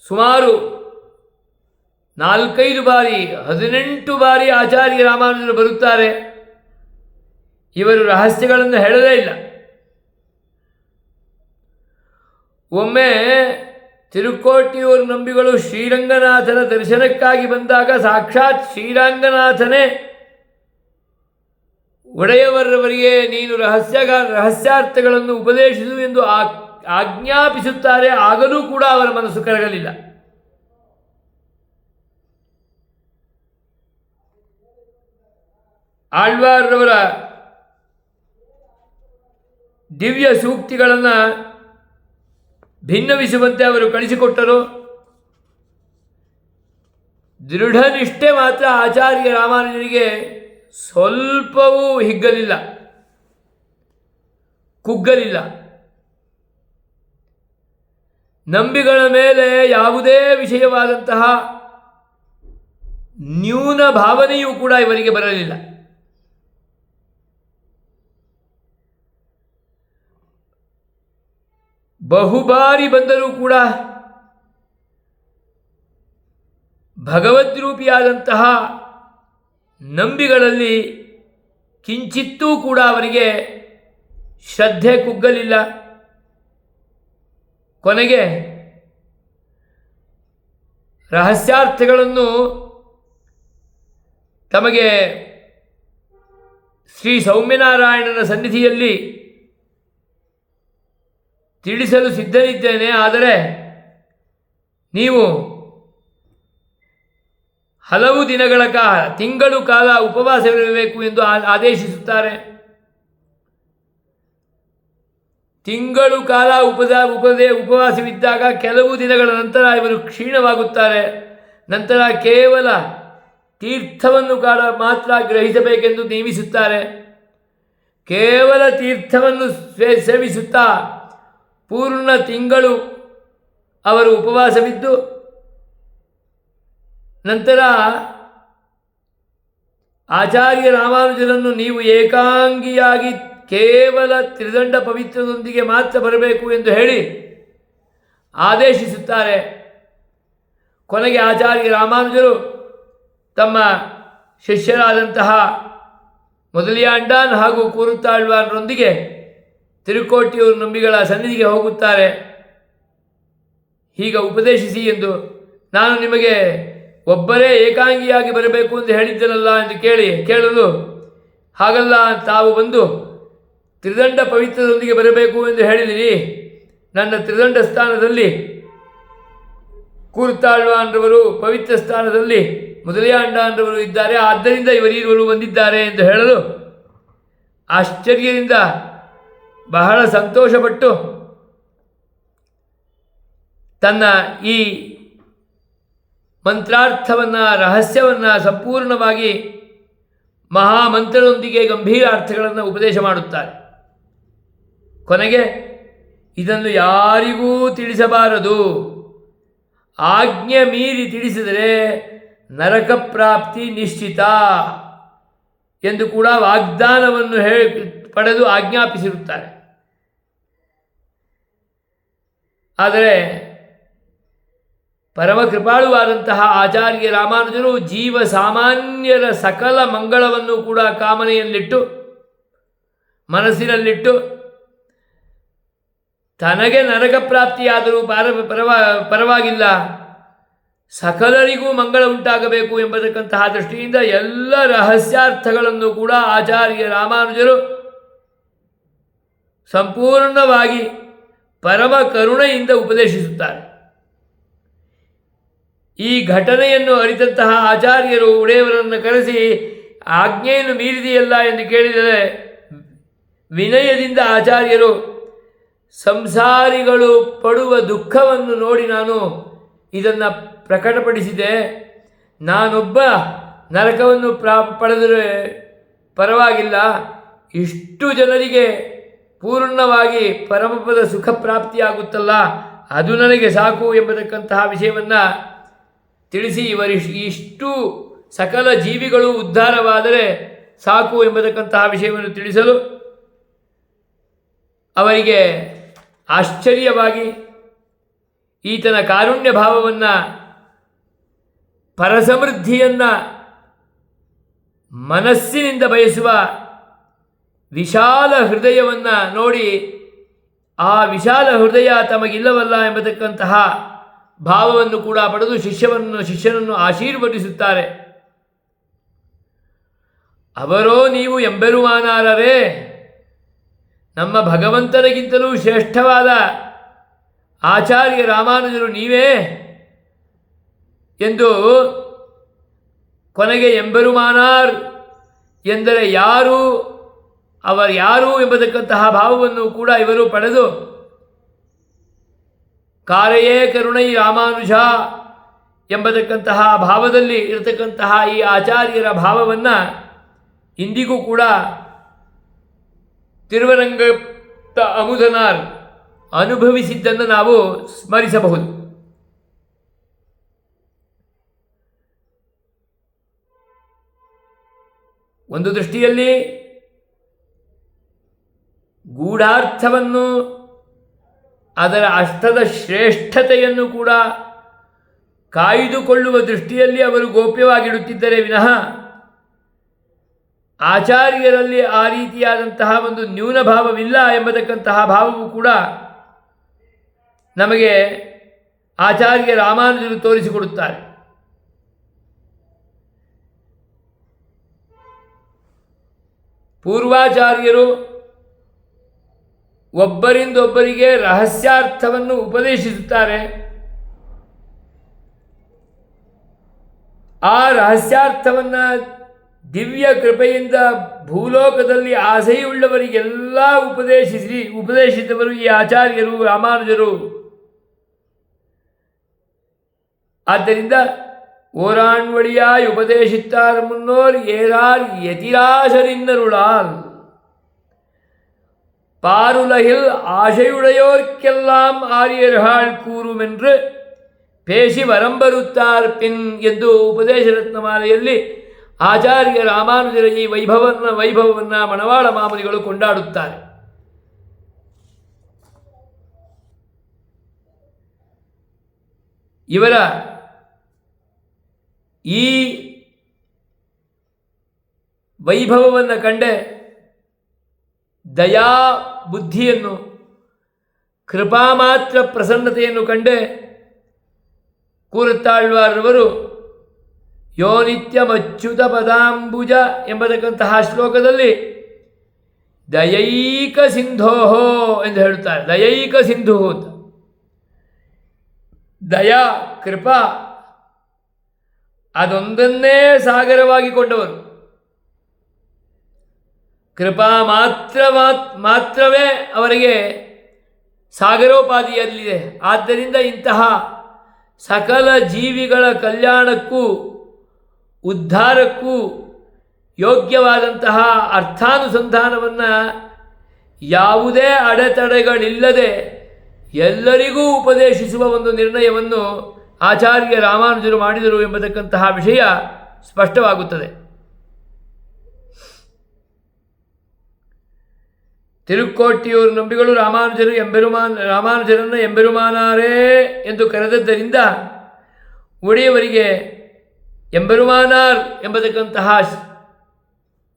ಸುಮಾರು 4-5 ಬಾರಿ 18 ಬಾರಿ ಆಚಾರ್ಯ ರಾಮಾನುಜರು ಬರುತ್ತಾರೆ. ಇವರು ರಹಸ್ಯಗಳನ್ನು ಹೇಳಲೇ ಇಲ್ಲ. ಒಮ್ಮೆ ತಿರುಕೋಟಿಯೂರು ನಂಬಿಗಳು ಶ್ರೀರಂಗನಾಥನ ದರ್ಶನಕ್ಕಾಗಿ ಬಂದಾಗ ಸಾಕ್ಷಾತ್ ಶ್ರೀರಂಗನಾಥನೇ ಒಡೆಯವರವರಿಗೆ ನೀನು ರಹಸ್ಯಾರ್ಥಗಳನ್ನು ಉಪದೇಶಿಸು ಎಂದು ಆಜ್ಞಾಪಿಸುತ್ತಾರೆ. ಆಗಲೂ ಕೂಡ ಅವರ ಮನಸ್ಸು ಕರಗಲಿಲ್ಲ. ಆಳ್ವಾರರವರ ದಿವ್ಯ ಸೂಕ್ತಿಗಳನ್ನು ಭಿನ್ನವಿಸುವಂತೆ ಅವರು ಕಳಿಸಿಕೊಟ್ಟರು. ದೃಢನಿಷ್ಠೆ ಮಾತ್ರ ಆಚಾರ್ಯ ರಾಮಾನುಜರಿಗೆ ಸ್ವಲ್ಪವೂ ಹಿಗ್ಗಲಿಲ್ಲ, ಕುಗ್ಗಲಿಲ್ಲ. ನಂಬಿಗಳ ಮೇಲೆ ಯಾವುದೇ ವಿಷಯವಾದಂತಹ ನ್ಯೂನ ಭಾವನೆಯೂ ಕೂಡ ಇವರಿಗೆ ಬರಲಿಲ್ಲ. ಬಹುಬಾರಿ ಬಂದರೂ ಕೂಡ ಭಗವದ್ರೂಪಿಯಾದಂತಹ ನಂಬಿಗಳಲ್ಲಿ ಕಿಂಚಿತ್ತೂ ಕೂಡ ಅವರಿಗೆ ಶ್ರದ್ಧೆ ಕುಗ್ಗಲಿಲ್ಲ. ಕೊನೆಗೆ ರಹಸ್ಯಾರ್ಥಗಳನ್ನು ತಮಗೆ ಶ್ರೀ ಸೌಮ್ಯನಾರಾಯಣನ ಸನ್ನಿಧಿಯಲ್ಲಿ ತಿಳಿಸಲು ಸಿದ್ಧನಿದ್ದೇನೆ, ಆದರೆ ನೀವು ಹಲವು ದಿನಗಳ ಕಾಲ, ತಿಂಗಳು ಕಾಲ ಉಪವಾಸವಿರಬೇಕು ಎಂದು ಆದೇಶಿಸುತ್ತಾರೆ. ತಿಂಗಳು ಕಾಲ ಉಪವಾಸವಿದ್ದಾಗ ಕೆಲವು ದಿನಗಳ ನಂತರ ಇವರು ಕ್ಷೀಣವಾಗುತ್ತಾರೆ. ನಂತರ ಕೇವಲ ತೀರ್ಥವನ್ನು ಮಾತ್ರ ಗ್ರಹಿಸಬೇಕೆಂದು ನೇಮಿಸುತ್ತಾರೆ. ಕೇವಲ ತೀರ್ಥವನ್ನು ಸೇವಿಸುತ್ತಾ ಪೂರ್ಣ ತಿಂಗಳು ಅವರು ಉಪವಾಸವಿದ್ದು ನಂತರ ಆಚಾರ್ಯ ರಾಮಾನುಜರನ್ನು ನೀವು ಏಕಾಂಗಿಯಾಗಿ ಕೇವಲ ತ್ರಿದಂಡ ಪವಿತ್ರದೊಂದಿಗೆ ಮಾತ್ರ ಬರಬೇಕು ಎಂದು ಹೇಳಿ ಆದೇಶಿಸುತ್ತಾರೆ. ಕೊನೆಗೆ ಆಚಾರ್ಯ ರಾಮಾನುಜರು ತಮ್ಮ ಶಿಷ್ಯರಾದಂತಹ ಮೊದಲಿಯಾಂಡಾನ್ ಹಾಗೂ ಕೂರುತ್ತಾಳ್ವಾನರೊಂದಿಗೆ ತಿರುಕೋಟಿಯೂರು ನಂಬಿಗಳ ಸನ್ನಿಧಿಗೆ ಹೋಗುತ್ತಾರೆ. ಹೀಗೆ ಉಪದೇಶಿಸಿ ಎಂದು ನಾನು ನಿಮಗೆ ಒಬ್ಬರೇ ಏಕಾಂಗಿಯಾಗಿ ಬರಬೇಕು ಎಂದು ಹೇಳಿದ್ದನಲ್ಲ ಎಂದು ಕೇಳಲು, ಹಾಗಲ್ಲ, ತಾವು ಬಂದು ತ್ರಿದಂಡ ಪವಿತ್ರದೊಂದಿಗೆ ಬರಬೇಕು ಎಂದು ಹೇಳಿದಿರಿ. ನನ್ನ ತ್ರಿದಂಡ ಸ್ಥಾನದಲ್ಲಿ ಕೂರುತ್ತಾಳ್ವಾನ್ರವರು, ಪವಿತ್ರ ಸ್ಥಾನದಲ್ಲಿ ಮೊದಲಿಯಾಂಡಾನ್ರವರು ಇದ್ದಾರೆ, ಆದ್ದರಿಂದ ಇವರೀರುವರು ಬಂದಿದ್ದಾರೆ ಎಂದು ಹೇಳಲು ಆಶ್ಚರ್ಯದಿಂದ ಬಹಳ ಸಂತೋಷಪಟ್ಟು ತನ್ನ ಈ ಮಂತ್ರಾರ್ಥವನ್ನು, ರಹಸ್ಯವನ್ನು ಸಂಪೂರ್ಣವಾಗಿ ಮಹಾಮಂತ್ರದೊಂದಿಗೆ ಗಂಭೀರ ಅರ್ಥಗಳನ್ನು ಉಪದೇಶ ಮಾಡುತ್ತಾರೆ. ಕೊನೆಗೆ ಇದನ್ನು ಯಾರಿಗೂ ತಿಳಿಸಬಾರದು, ಆಜ್ಞೆ ಮೀರಿ ತಿಳಿಸಿದರೆ ನರಕ ಪ್ರಾಪ್ತಿ ನಿಶ್ಚಿತ ಎಂದು ಕೂಡ ವಾಗ್ದಾನವನ್ನು ಪಡೆದು ಆಜ್ಞಾಪಿಸಿರುತ್ತಾರೆ. ಆದರೆ ಪರಮ ಕೃಪಾಳುವಾದಂತಹ ಆಚಾರ್ಯ ರಾಮಾನುಜರು ಜೀವ ಸಾಮಾನ್ಯರ ಸಕಲ ಮಂಗಳವನ್ನು ಕೂಡ ಕಾಮನೆಯಲ್ಲಿಟ್ಟು, ಮನಸ್ಸಿನಲ್ಲಿಟ್ಟು, ತನಗೆ ನರಕ ಪ್ರಾಪ್ತಿಯಾದರೂ ಪರವಾಗಿಲ್ಲ, ಸಕಲರಿಗೂ ಮಂಗಳ ಉಂಟಾಗಬೇಕು ಎಂಬತಕ್ಕಂತಹ ದೃಷ್ಟಿಯಿಂದ ಎಲ್ಲ ರಹಸ್ಯಾರ್ಥಗಳನ್ನು ಕೂಡ ಆಚಾರ್ಯ ರಾಮಾನುಜರು ಸಂಪೂರ್ಣವಾಗಿ ಪರಮ ಕರುಣೆಯಿಂದ ಉಪದೇಶಿಸುತ್ತಾರೆ. ಈ ಘಟನೆಯನ್ನು ಅರಿತಂತಹ ಆಚಾರ್ಯರು ಒಡೆಯವರನ್ನು ಕರೆಸಿ ಆಜ್ಞೆಯನ್ನು ಮೀರಿದೆಯಲ್ಲ ಎಂದು ಕೇಳಿದರೆ ವಿನಯದಿಂದ ಆಚಾರ್ಯರು ಸಂಸಾರಿಗಳು ಪಡುವ ದುಃಖವನ್ನು ನೋಡಿ ನಾನು ಇದನ್ನು ಪ್ರಕಟಪಡಿಸಿದೆ. ನಾನೊಬ್ಬ ನರಕವನ್ನು ಪಡೆದರೆ ಪರವಾಗಿಲ್ಲ, ಇಷ್ಟು ಜನರಿಗೆ ಪೂರ್ಣವಾಗಿ ಪರಮಪದ ಸುಖ ಪ್ರಾಪ್ತಿಯಾಗುತ್ತಲ್ಲ, ಅದು ನನಗೆ ಸಾಕು ಎಂಬತಕ್ಕಂತಹ ವಿಷಯವನ್ನು ತಿಳಿಸಿ ಇಷ್ಟು ಸಕಲ ಜೀವಿಗಳು ಉದ್ಧಾರವಾದರೆ ಸಾಕು ಎಂಬತಕ್ಕಂತಹ ವಿಷಯವನ್ನು ತಿಳಿಸಲು ಅವರಿಗೆ ಆಶ್ಚರ್ಯವಾಗಿ ಈತನ ಕಾರುಣ್ಯ ಭಾವವನ್ನು, ಪರಸಮೃದ್ಧಿಯನ್ನು ಮನಸ್ಸಿನಿಂದ ಬಯಸುವ ವಿಶಾಲ ಹೃದಯವನ್ನು ನೋಡಿ ಆ ವಿಶಾಲ ಹೃದಯ ತಮಗಿಲ್ಲವಲ್ಲ ಎಂಬತಕ್ಕಂತಹ ಭಾವವನ್ನು ಕೂಡ ಪಡೆದು ಶಿಷ್ಯನನ್ನು ಆಶೀರ್ವದಿಸುತ್ತಾರೆ. ಅವರೋ ನೀವು ಎಂಬೆರುಮಾನಾರರೇ, ನಮ್ಮ ಭಗವಂತನಿಗಿಂತಲೂ ಶ್ರೇಷ್ಠವಾದ ಆಚಾರ್ಯ ರಾಮಾನುಜರು ನೀವೇ ಎಂದು ಕೊನೆಗೆ ಎಂಬೆರುಮಾನಾರ್ ಎಂದರೆ ಯಾರು, ಯಾರು ಎಂಬತಕ್ಕಂತಹ ಭಾವವನ್ನು ಕೂಡ ಇವರು ಪಡೆದು ಕಾರೆಯೇ ಕರುಣೈ ರಾಮಾನುಜ ಎಂಬತಕ್ಕಂತಹ ಭಾವದಲ್ಲಿ ಇರತಕ್ಕಂತಹ ಈ ಆಚಾರ್ಯರ ಭಾವವನ್ನು ಇಂದಿಗೂ ಕೂಡ ತಿರುವರಂಗತ್ತ ಅಮುದನಾರ್ ಅನುಭವಿಸಿದ್ದನ್ನು ನಾವು ಸ್ಮರಿಸಬಹುದು. ಒಂದು ದೃಷ್ಟಿಯಲ್ಲಿ ಗೂಢಾರ್ಥವನ್ನು, ಅದರ ಅರ್ಥದ ಶ್ರೇಷ್ಠತೆಯನ್ನು ಕೂಡ ಕಾಯ್ದುಕೊಳ್ಳುವ ದೃಷ್ಟಿಯಲ್ಲಿ ಅವರು ಗೋಪ್ಯವಾಗಿಡುತ್ತಿದ್ದರೆ ವಿನಃ ಆಚಾರ್ಯರಲ್ಲಿ ಆ ರೀತಿಯಾದಂತಹ ಒಂದು ನ್ಯೂನ ಭಾವವಿಲ್ಲ ಎಂಬತಕ್ಕಂತಹ ಭಾವವು ಕೂಡ ನಮಗೆ ಆಚಾರ್ಯ ರಾಮಾನುಜರು ತೋರಿಸಿಕೊಡುತ್ತಾರೆ. ಪೂರ್ವಾಚಾರ್ಯರು ಒಬ್ಬರಿಂದೊಬ್ಬರಿಗೆ ರಹಸ್ಯಾರ್ಥವನ್ನು ಉಪದೇಶಿಸುತ್ತಾರೆ. ಆ ರಹಸ್ಯಾರ್ಥವನ್ನು ದಿವ್ಯ ಕೃಪೆಯಿಂದ ಭೂಲೋಕದಲ್ಲಿ ಆಸೆಯುಳ್ಳವರಿಗೆಲ್ಲ ಉಪದೇಶಿಸಿದವರು ಈ ಆಚಾರ್ಯರು ರಾಮಾನುಜರು. ಆದ್ದರಿಂದ ஓராண்வழியாய் உபதேசித்தார் முன்னோர் ஏறார் எதிராசரின்னருளால் பாருலகில் ஆசையுடையோர்க்கெல்லாம் ஆரியர்கள் கூறும் என்று பேசி வரம்பರುತ್ತಾರ್ ಪಿನ್ ಎಂದು ಉಪದೇಶ ರತ್ನಮಾಲೆಯಲ್ಲಿ ಆಚಾರ್ಯ ರಾಮಾನುಜರ ಈ ವೈಭವವನ್ನು ಮಣವಾಳ ಮಾಮುನಿಗಳು ಕೊಂಡಾಡುತ್ತಾರೆ. ಇವರ ಈ ವೈಭವವನ್ನು ಕಂಡೆ ದಯಾ ಬುದ್ಧಿಯನ್ನು, ಕೃಪಾ ಮಾತ್ರ ಪ್ರಸನ್ನತೆಯನ್ನು ಕಂಡೆ ಕೂರುತ್ತಾಳ್ವಾರವರು ಯೋ ನಿತ್ಯಮಚ್ಯುತ ಪದಾಂಬುಜ ಎಂಬತಕ್ಕಂತಹ ಶ್ಲೋಕದಲ್ಲಿ ದಯೈಕ ಸಿಂಧೋಹೋ ಎಂದು ಹೇಳುತ್ತಾರೆ. ದಯೈಕ ಸಿಂಧು ಅಂತ, ದಯಾ ಕೃಪಾ ಅದೊಂದನ್ನೇ ಸಾಗರವಾಗಿ ಕೊಂಡವರು. ಕೃಪಾ ಮಾತ್ರವೇ ಅವರಿಗೆ ಸಾಗರೋಪಾದಿಯಲ್ಲಿದೆ. ಆದ್ದರಿಂದ ಇಂತಹ ಸಕಲ ಜೀವಿಗಳ ಕಲ್ಯಾಣಕ್ಕೂ ಉದ್ಧಾರಕ್ಕೂ ಯೋಗ್ಯವಾದಂತಹ ಅರ್ಥಾನುಸಂಧಾನವನ್ನು ಯಾವುದೇ ಅಡೆತಡೆಗಳಿಲ್ಲದೆ ಎಲ್ಲರಿಗೂ ಉಪದೇಶಿಸುವ ಒಂದು ನಿರ್ಣಯವನ್ನು ಆಚಾರ್ಯ ರಾಮಾನುಜರು ಮಾಡಿದರು ಎಂಬತಕ್ಕಂತಹ ವಿಷಯ ಸ್ಪಷ್ಟವಾಗುತ್ತದೆ. ತಿರುಕ್ಕೋಟಿಯೂರು ನಂಬಿಗಳು ರಾಮಾನುಜರನ್ನು ಎಂಬೆರುಮಾನಾರೇ ಎಂದು ಕರೆದದ್ದರಿಂದ ಒಡೆಯವರಿಗೆ ಎಂಬೆರುಮಾನಾರ್ ಎಂಬತಕ್ಕಂತಹ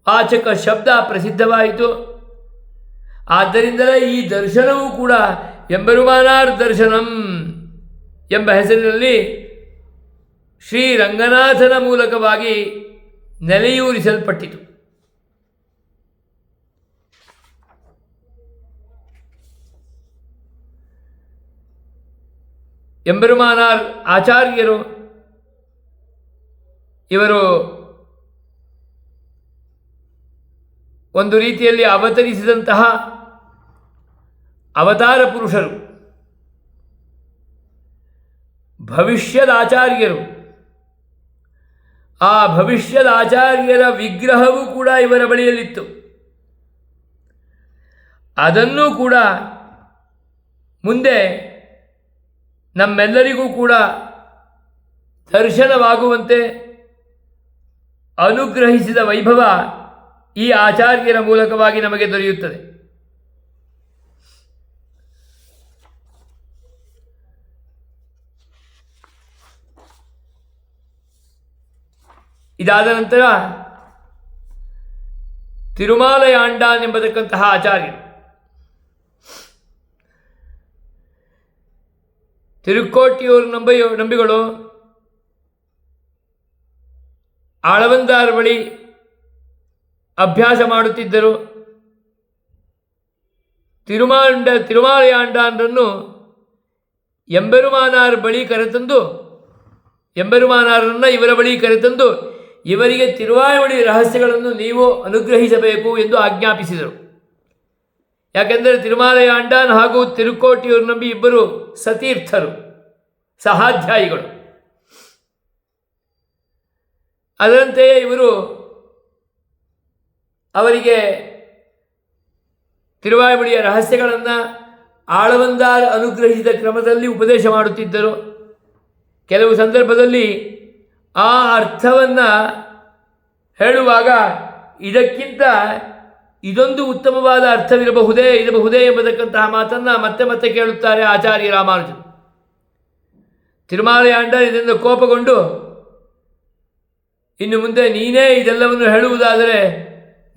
ವಾಚಕ ಶಬ್ದ ಪ್ರಸಿದ್ಧವಾಯಿತು. ಆದ್ದರಿಂದಲೇ ಈ ದರ್ಶನವೂ ಕೂಡ ಎಂಬೆರುಮಾನಾರ್ ದರ್ಶನಂ ಎಂಬ ಹೆಸರಿನಲ್ಲಿ ಶ್ರೀರಂಗನಾಥನ ಮೂಲಕವಾಗಿ ನೆಲೆಯೂರಿಸಲ್ಪಟ್ಟಿತು. ಎಂಬೆರುಮಾನಾರ್ ಆಚಾರ್ಯರು ಇವರು ಒಂದು ರೀತಿಯಲ್ಲಿ ಅವತರಿಸಿದಂತಹ ಅವತಾರ ಪುರುಷರು, ಭವಿಷ್ಯದ ಆಚಾರ್ಯರು. ಆ ಭವಿಷ್ಯದ ಆಚಾರ್ಯರ ವಿಗ್ರಹವೂ ಕೂಡ ಇವರ ಬಳಿಯಲ್ಲಿತ್ತು. ಅದನ್ನೂ ಕೂಡ ಮುಂದೆ ನಮ್ಮೆಲ್ಲರಿಗೂ ಕೂಡ ದರ್ಶನವಾಗುವಂತೆ ಅನುಗ್ರಹಿಸಿದ ವೈಭವ ಈ ಆಚಾರ್ಯರ ಮೂಲಕವಾಗಿ ನಮಗೆ ದೊರೆಯುತ್ತದೆ. ಇದಾದ ನಂತರ ತಿರುಮಾಲಯಾಂಡಾನ್ ಎಂಬತಕ್ಕಂತಹ ಆಚಾರ್ಯರು, ತಿರುಕ್ಕೋಟಿಯೂರು ನಂಬಿಗಳು ಆಳವಂದಾರ ಬಳಿ ಅಭ್ಯಾಸ ಮಾಡುತ್ತಿದ್ದರು. ತಿರುಮಾಲಯಾಂಡಾನರನ್ನು ಎಂಬೆರುಮಾನಾರ್ ಬಳಿ ಕರೆತಂದು, ಎಂಬೆರುಮಾನಾರನ್ನು ಇವರ ಬಳಿ ಕರೆತಂದು ಇವರಿಗೆ ತಿರುವಾಯುಮಡಿ ರಹಸ್ಯಗಳನ್ನು ನೀವು ಅನುಗ್ರಹಿಸಬೇಕು ಎಂದು ಆಜ್ಞಾಪಿಸಿದರು. ಯಾಕೆಂದರೆ ತಿರುಮಾಲಯಾಂಡಾನ್ ಹಾಗೂ ತಿರುಕ್ಕೋಟಿಯೂರು ನಂಬಿ ಇಬ್ಬರು ಸತೀರ್ಥರು, ಸಹಾಧ್ಯಾಯಿಗಳು. ಅದರಂತೆಯೇ ಇವರು ಅವರಿಗೆ ತಿರುವಾಯುಮಡಿಯ ರಹಸ್ಯಗಳನ್ನು ಆಳವಂದಾರ್ ಅನುಗ್ರಹಿಸಿದ ಕ್ರಮದಲ್ಲಿ ಉಪದೇಶ ಮಾಡುತ್ತಿದ್ದರು. ಕೆಲವು ಸಂದರ್ಭದಲ್ಲಿ ಆ ಅರ್ಥವನ್ನು ಹೇಳುವಾಗ ಇದಕ್ಕಿಂತ ಇದೊಂದು ಉತ್ತಮವಾದ ಅರ್ಥವಿರಬಹುದೇ ಎಂಬತಕ್ಕಂತಹ ಮಾತನ್ನು ಮತ್ತೆ ಮತ್ತೆ ಕೇಳುತ್ತಾರೆ ಆಚಾರ್ಯ ರಾಮಾನುಜರು. ತಿರುಮಾಲಯಾಂಡಾನ್ ಇದರಿಂದ ಕೋಪಗೊಂಡು, ಇನ್ನು ಮುಂದೆ ನೀನೇ ಇದೆಲ್ಲವನ್ನು ಹೇಳುವುದಾದರೆ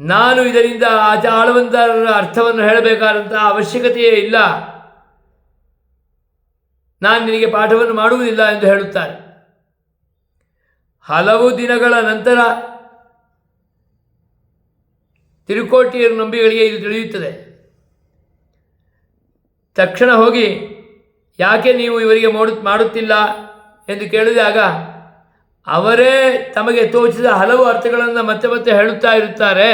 ನಾನು ಇದರಿಂದ ಆಳವಂದಾರರ ಅರ್ಥವನ್ನು ಹೇಳಬೇಕಾದಂತಹ ಅವಶ್ಯಕತೆಯೇ ಇಲ್ಲ, ನಾನು ನಿನಗೆ ಪಾಠವನ್ನು ಮಾಡುವುದಿಲ್ಲ ಎಂದು ಹೇಳುತ್ತಾರೆ. ಹಲವು ದಿನಗಳ ನಂತರ ತಿರುಕ್ಕೋಟಿಯೂರು ನಂಬಿಗಳಿಗೆ ಇದು ತಿಳಿಯುತ್ತದೆ. ತಕ್ಷಣ ಹೋಗಿ ಯಾಕೆ ನೀವು ಇವರಿಗೆ ಮಾಡುತ್ತಿಲ್ಲ ಎಂದು ಕೇಳಿದಾಗ ಅವರೇ ತಮಗೆ ತೋಚಿದ ಹಲವು ಅರ್ಥಗಳನ್ನು ಮತ್ತೆ ಮತ್ತೆ ಹೇಳುತ್ತಾ ಇರುತ್ತಾರೆ.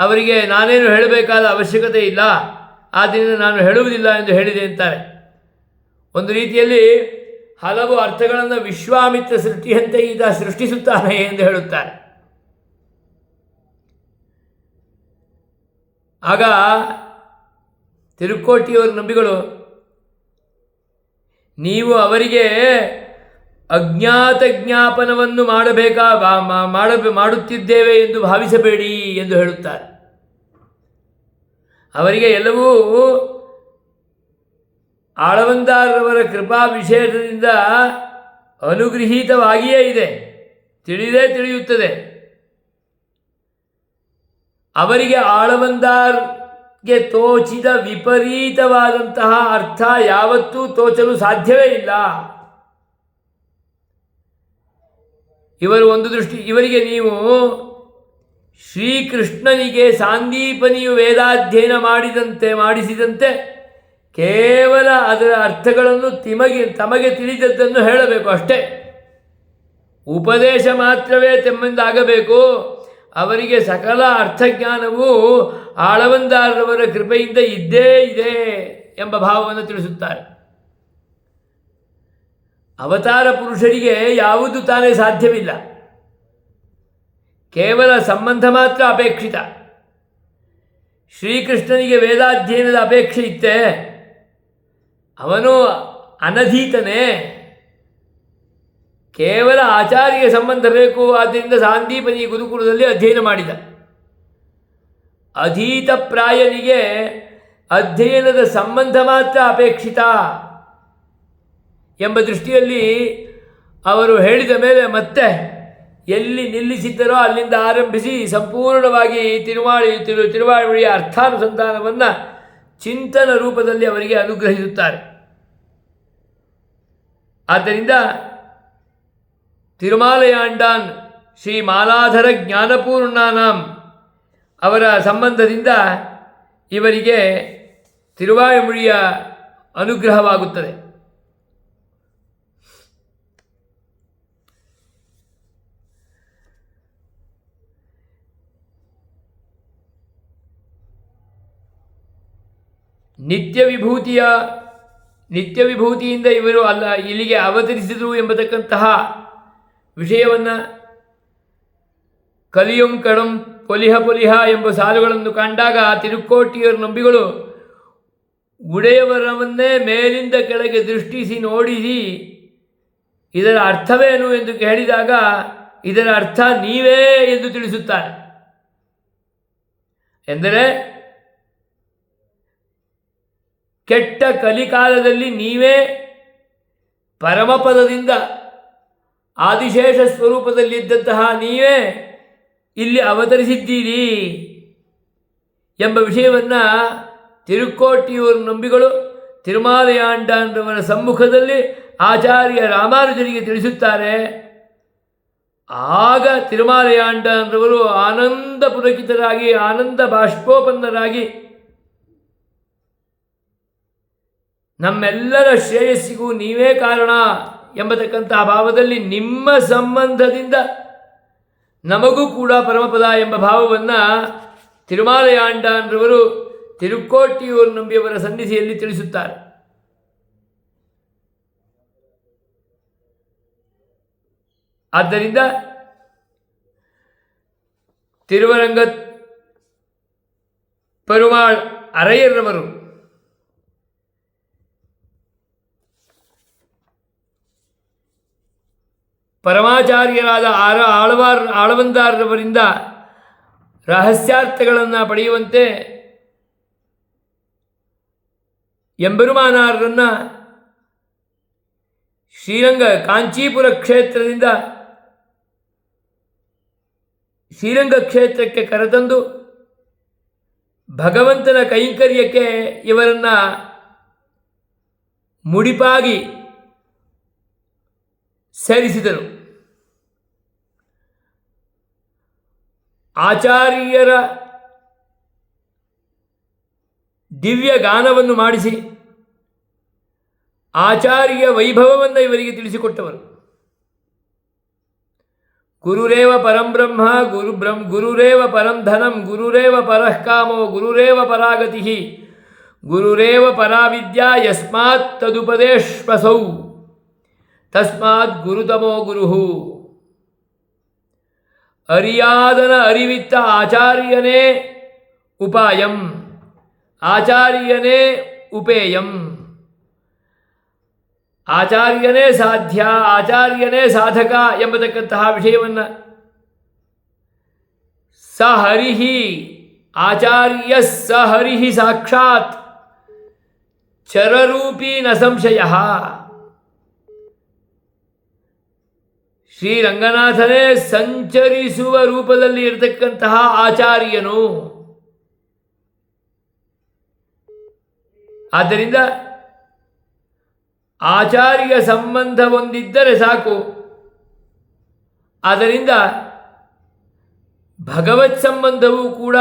ಅವರಿಗೆ ನಾನೇನು ಹೇಳಬೇಕಾದ ಅವಶ್ಯಕತೆ ಇಲ್ಲ, ಆದ್ದರಿಂದ ನಾನು ಹೇಳುವುದಿಲ್ಲ ಎಂದು ಹೇಳಿದೆ ಅಂತಾರೆ. ಒಂದು ರೀತಿಯಲ್ಲಿ ಹಲವು ಅರ್ಥಗಳನ್ನು ವಿಶ್ವಾಮಿತ್ರ ಸೃಷ್ಟಿಯಂತೆ ಈತ ಸೃಷ್ಟಿಸುತ್ತಾನೆ ಎಂದು ಹೇಳುತ್ತಾರೆ. ಆಗ ತಿರುಕ್ಕೋಟಿಯೂರು ನಂಬಿಗಳು, ನೀವು ಅವರಿಗೆ ಅಜ್ಞಾತ ಜ್ಞಾಪನವನ್ನು ಮಾಡುತ್ತಿದ್ದೇವೆ ಎಂದು ಭಾವಿಸಬೇಡಿ ಎಂದು ಹೇಳುತ್ತಾರೆ. ಅವರಿಗೆ ಎಲ್ಲವೂ ಆಳವಂದಾರರವರ ಕೃಪಾ ವಿಶೇಷದಿಂದ ಅನುಗೃಹೀತವಾಗಿಯೇ ಇದೆ, ತಿಳಿಯುತ್ತದೆ. ಅವರಿಗೆ ಆಳವಂದಾರ್ಗೆ ತೋಚಿದ ವಿಪರೀತವಾದಂತಹ ಅರ್ಥ ಯಾವತ್ತೂ ತೋಚಲು ಸಾಧ್ಯವೇ ಇಲ್ಲ. ಇವರಿಗೆ ನೀವು ಶ್ರೀಕೃಷ್ಣನಿಗೆ ಸಾಂದೀಪನಿಯು ವೇದಾಧ್ಯಯನ ಮಾಡಿಸಿದಂತೆ ಕೇವಲ ಅದರ ಅರ್ಥಗಳನ್ನು ತಮಗೆ ತಿಳಿದದ್ದನ್ನು ಹೇಳಬೇಕು ಅಷ್ಟೇ. ಉಪದೇಶ ಮಾತ್ರವೇ ತಮ್ಮಿಂದಾಗಬೇಕು. ಅವರಿಗೆ ಸಕಲ ಅರ್ಥಜ್ಞಾನವು ಆಳವಂದಾರರವರ ಕೃಪೆಯಿಂದ ಇದ್ದೇ ಇದೆ ಎಂಬ ಭಾವವನ್ನು ತಿಳಿಸುತ್ತಾರೆ. ಅವತಾರ ಪುರುಷರಿಗೆ ಯಾವುದು ತಾನೇ ಸಾಧ್ಯವಿಲ್ಲ, ಕೇವಲ ಸಂಬಂಧ ಮಾತ್ರ ಅಪೇಕ್ಷಿತ. ಶ್ರೀಕೃಷ್ಣನಿಗೆ ವೇದಾಧ್ಯಯನದ ಅಪೇಕ್ಷೆ ಇತ್ತೆ, ಅವನು ಅನಧೀತನೇ, ಕೇವಲ ಆಚಾರ್ಯ ಸಂಬಂಧ ಬೇಕು. ಆದ್ದರಿಂದ ಸಾಂದೀಪನಿ ಗುರುಕುಲದಲ್ಲಿ ಅಧ್ಯಯನ ಮಾಡಿದ. ಅಧೀತ ಪ್ರಾಯನಿಗೆ ಅಧ್ಯಯನದ ಸಂಬಂಧ ಮಾತ್ರ ಅಪೇಕ್ಷಿತ ಎಂಬ ದೃಷ್ಟಿಯಲ್ಲಿ ಅವರು ಹೇಳಿದ ಮೇಲೆ ಮತ್ತೆ ಎಲ್ಲಿ ನಿಲ್ಲಿಸಿದ್ದರೋ ಅಲ್ಲಿಂದ ಆರಂಭಿಸಿ ಸಂಪೂರ್ಣವಾಗಿ ತಿರುವಾಯುಮಡಿಯ ಅರ್ಥಾನುಸಂಧಾನವನ್ನು ಚಿಂತನ ರೂಪದಲ್ಲಿ ಅವರಿಗೆ ಅನುಗ್ರಹಿಸುತ್ತಾರೆ. ಆದ್ದರಿಂದ ತಿರುಮಾಲಯಾಂಡಾನ್ ಶ್ರೀ ಮಾಲಾಧರ ಜ್ಞಾನಪೂರ್ಣಾನಾಂ ಅವರ ಸಂಬಂಧದಿಂದ ಇವರಿಗೆ ತಿರುವಾಯುಮಡಿಯ ಅನುಗ್ರಹವಾಗುತ್ತದೆ. ನಿತ್ಯ ವಿಭೂತಿಯಿಂದ ಇವರು ಇಲ್ಲಿಗೆ ಅವತರಿಸಿದರು ಎಂಬತಕ್ಕಂತಹ ವಿಷಯವನ್ನು ಕಲಿಯುಂ ಕಣಂ ಪೊಲಿಹ ಪೊಲಿಹ ಎಂಬ ಸಾಲುಗಳನ್ನು ಕಂಡಾಗ ತಿರುಕ್ಕೋಟಿಯವರ ನಂಬಿಗಳು ಉಡೆಯವರವನ್ನೇ ಮೇಲಿಂದ ಕೆಳಗೆ ದೃಷ್ಟಿಸಿ ನೋಡಿಸಿ ಇದರ ಅರ್ಥವೇನು ಎಂದು ಕೇಳಿದಾಗ ಇದರ ಅರ್ಥ ನೀವೇ ಎಂದು ತಿಳಿಸುತ್ತಾರೆ. ಎಂದರೆ ಕೆಟ್ಟ ಕಲಿಕಾಲದಲ್ಲಿ ನೀವೇ ಪರಮಪದದಿಂದ ಆದಿಶೇಷ ಸ್ವರೂಪದಲ್ಲಿದ್ದಂತಹ ನೀವೇ ಇಲ್ಲಿ ಅವತರಿಸಿದ್ದೀರಿ ಎಂಬ ವಿಷಯವನ್ನು ತಿರುಕ್ಕೋಟಿಯೂರ ನಂಬಿಗಳು ತಿರುಮಾಲಯಾಂಡನವರ ಸಮ್ಮುಖದಲ್ಲಿ ಆಚಾರ್ಯ ರಾಮಾನುಜರಿಗೆ ತಿಳಿಸುತ್ತಾರೆ. ಆಗ ತಿರುಮಾಲಯಾಂಡನವರು ಆನಂದ ಪುಲಕಿತರಾಗಿ ಆನಂದ ಬಾಷ್ಪೋಪನ್ನರಾಗಿ ನಮ್ಮೆಲ್ಲರ ಶ್ರೇಯಸ್ಸಿಗೂ ನೀವೇ ಕಾರಣ ಎಂಬತಕ್ಕಂತಹ ಭಾವದಲ್ಲಿ ನಿಮ್ಮ ಸಂಬಂಧದಿಂದ ನಮಗೂ ಕೂಡ ಪರಮಪದ ಎಂಬ ಭಾವವನ್ನು ತಿರುಮಾಲಯಾಂಡನವರು ತಿರುಕ್ಕೋಟಿಯೂರ ನಂಬಿಯವರ ಸನ್ನಿಧಿಯಲ್ಲಿ ತಿಳಿಸುತ್ತಾರೆ. ಆದ್ದರಿಂದ ತಿರುವರಂಗ ಪೆರುಮಾಳ್ ಅರಯ್ಯರವರು ಪರಮಾಚಾರ್ಯರಾದ ಆಳವಂದಾರರವರಿಂದ ರಹಸ್ಯಾರ್ಥಗಳನ್ನು ಪಡೆಯುವಂತೆ ಎಂಬೆರುಮಾನಾರರನ್ನು ಕಾಂಚೀಪುರ ಕ್ಷೇತ್ರದಿಂದ ಶ್ರೀರಂಗ ಕ್ಷೇತ್ರಕ್ಕೆ ಕರೆತಂದು ಭಗವಂತನ ಕೈಂಕರ್ಯಕ್ಕೆ ಇವರನ್ನು ಮುಡಿಪಾಗಿ ಸೇರಿಸಿದರು. ಆಚಾರ್ಯರ ದಿವ್ಯ ಗಾನವನ್ನು ಮಾಡಿಸಿ ಆಚಾರ್ಯ ವೈಭವವನ್ನು ಇವರಿಗೆ ತಿಳಿಸಿಕೊಟ್ಟವರು. ಗುರುರೇವ ಪರಂ ಬ್ರಹ್ಮ ಗುರುರೇವ ಪರಂ ಧನಂ ಗುರುರೇವ ಪರಃ ಕಾಮೋ ಗುರುರೇವ ಪರಾಗತಿ ಗುರುರೇವ ಪರಾವಿದ್ಯಾ ಯಸ್ಮಾತ್ ತದುಪದೇಶ್ವಸೌ ತಸ್ಮಾತ್ ಗುರುತಮೋ ಗುರುಹು. ಅರಿಯಾದನ ಅರಿವಿತ್ತ ಆಚಾರ್ಯನೇ ಉಪಾಯಂ ಆಚಾರ್ಯನೇ ಉಪೇಯಂ ಆಚಾರ್ಯನೇ ಸಾಧ್ಯ ಆಚಾರ್ಯನೇ ಸಾಧಕ ಎಂಬತಕ್ಕಂತಹ ವಿಷಯವನ್ನು ಸಹರಿಹಿ ಆಚಾರ್ಯ ಸಹರಿಹಿ ಸಾಕ್ಷಾತ್ ಚರರೂಪಿ ನ ಸಂಶಯ. ಶ್ರೀರಂಗನಾಥನೇ ಸಂಚರಿಸುವ ರೂಪದಲ್ಲಿ ಇರತಕ್ಕಂತಹ ಆಚಾರ್ಯನು. ಆದ್ದರಿಂದ ಆಚಾರ್ಯ ಸಂಬಂಧ ಹೊಂದಿದ್ದರೆ ಸಾಕು, ಅದರಿಂದ ಭಗವತ್ ಸಂಬಂಧವೂ ಕೂಡ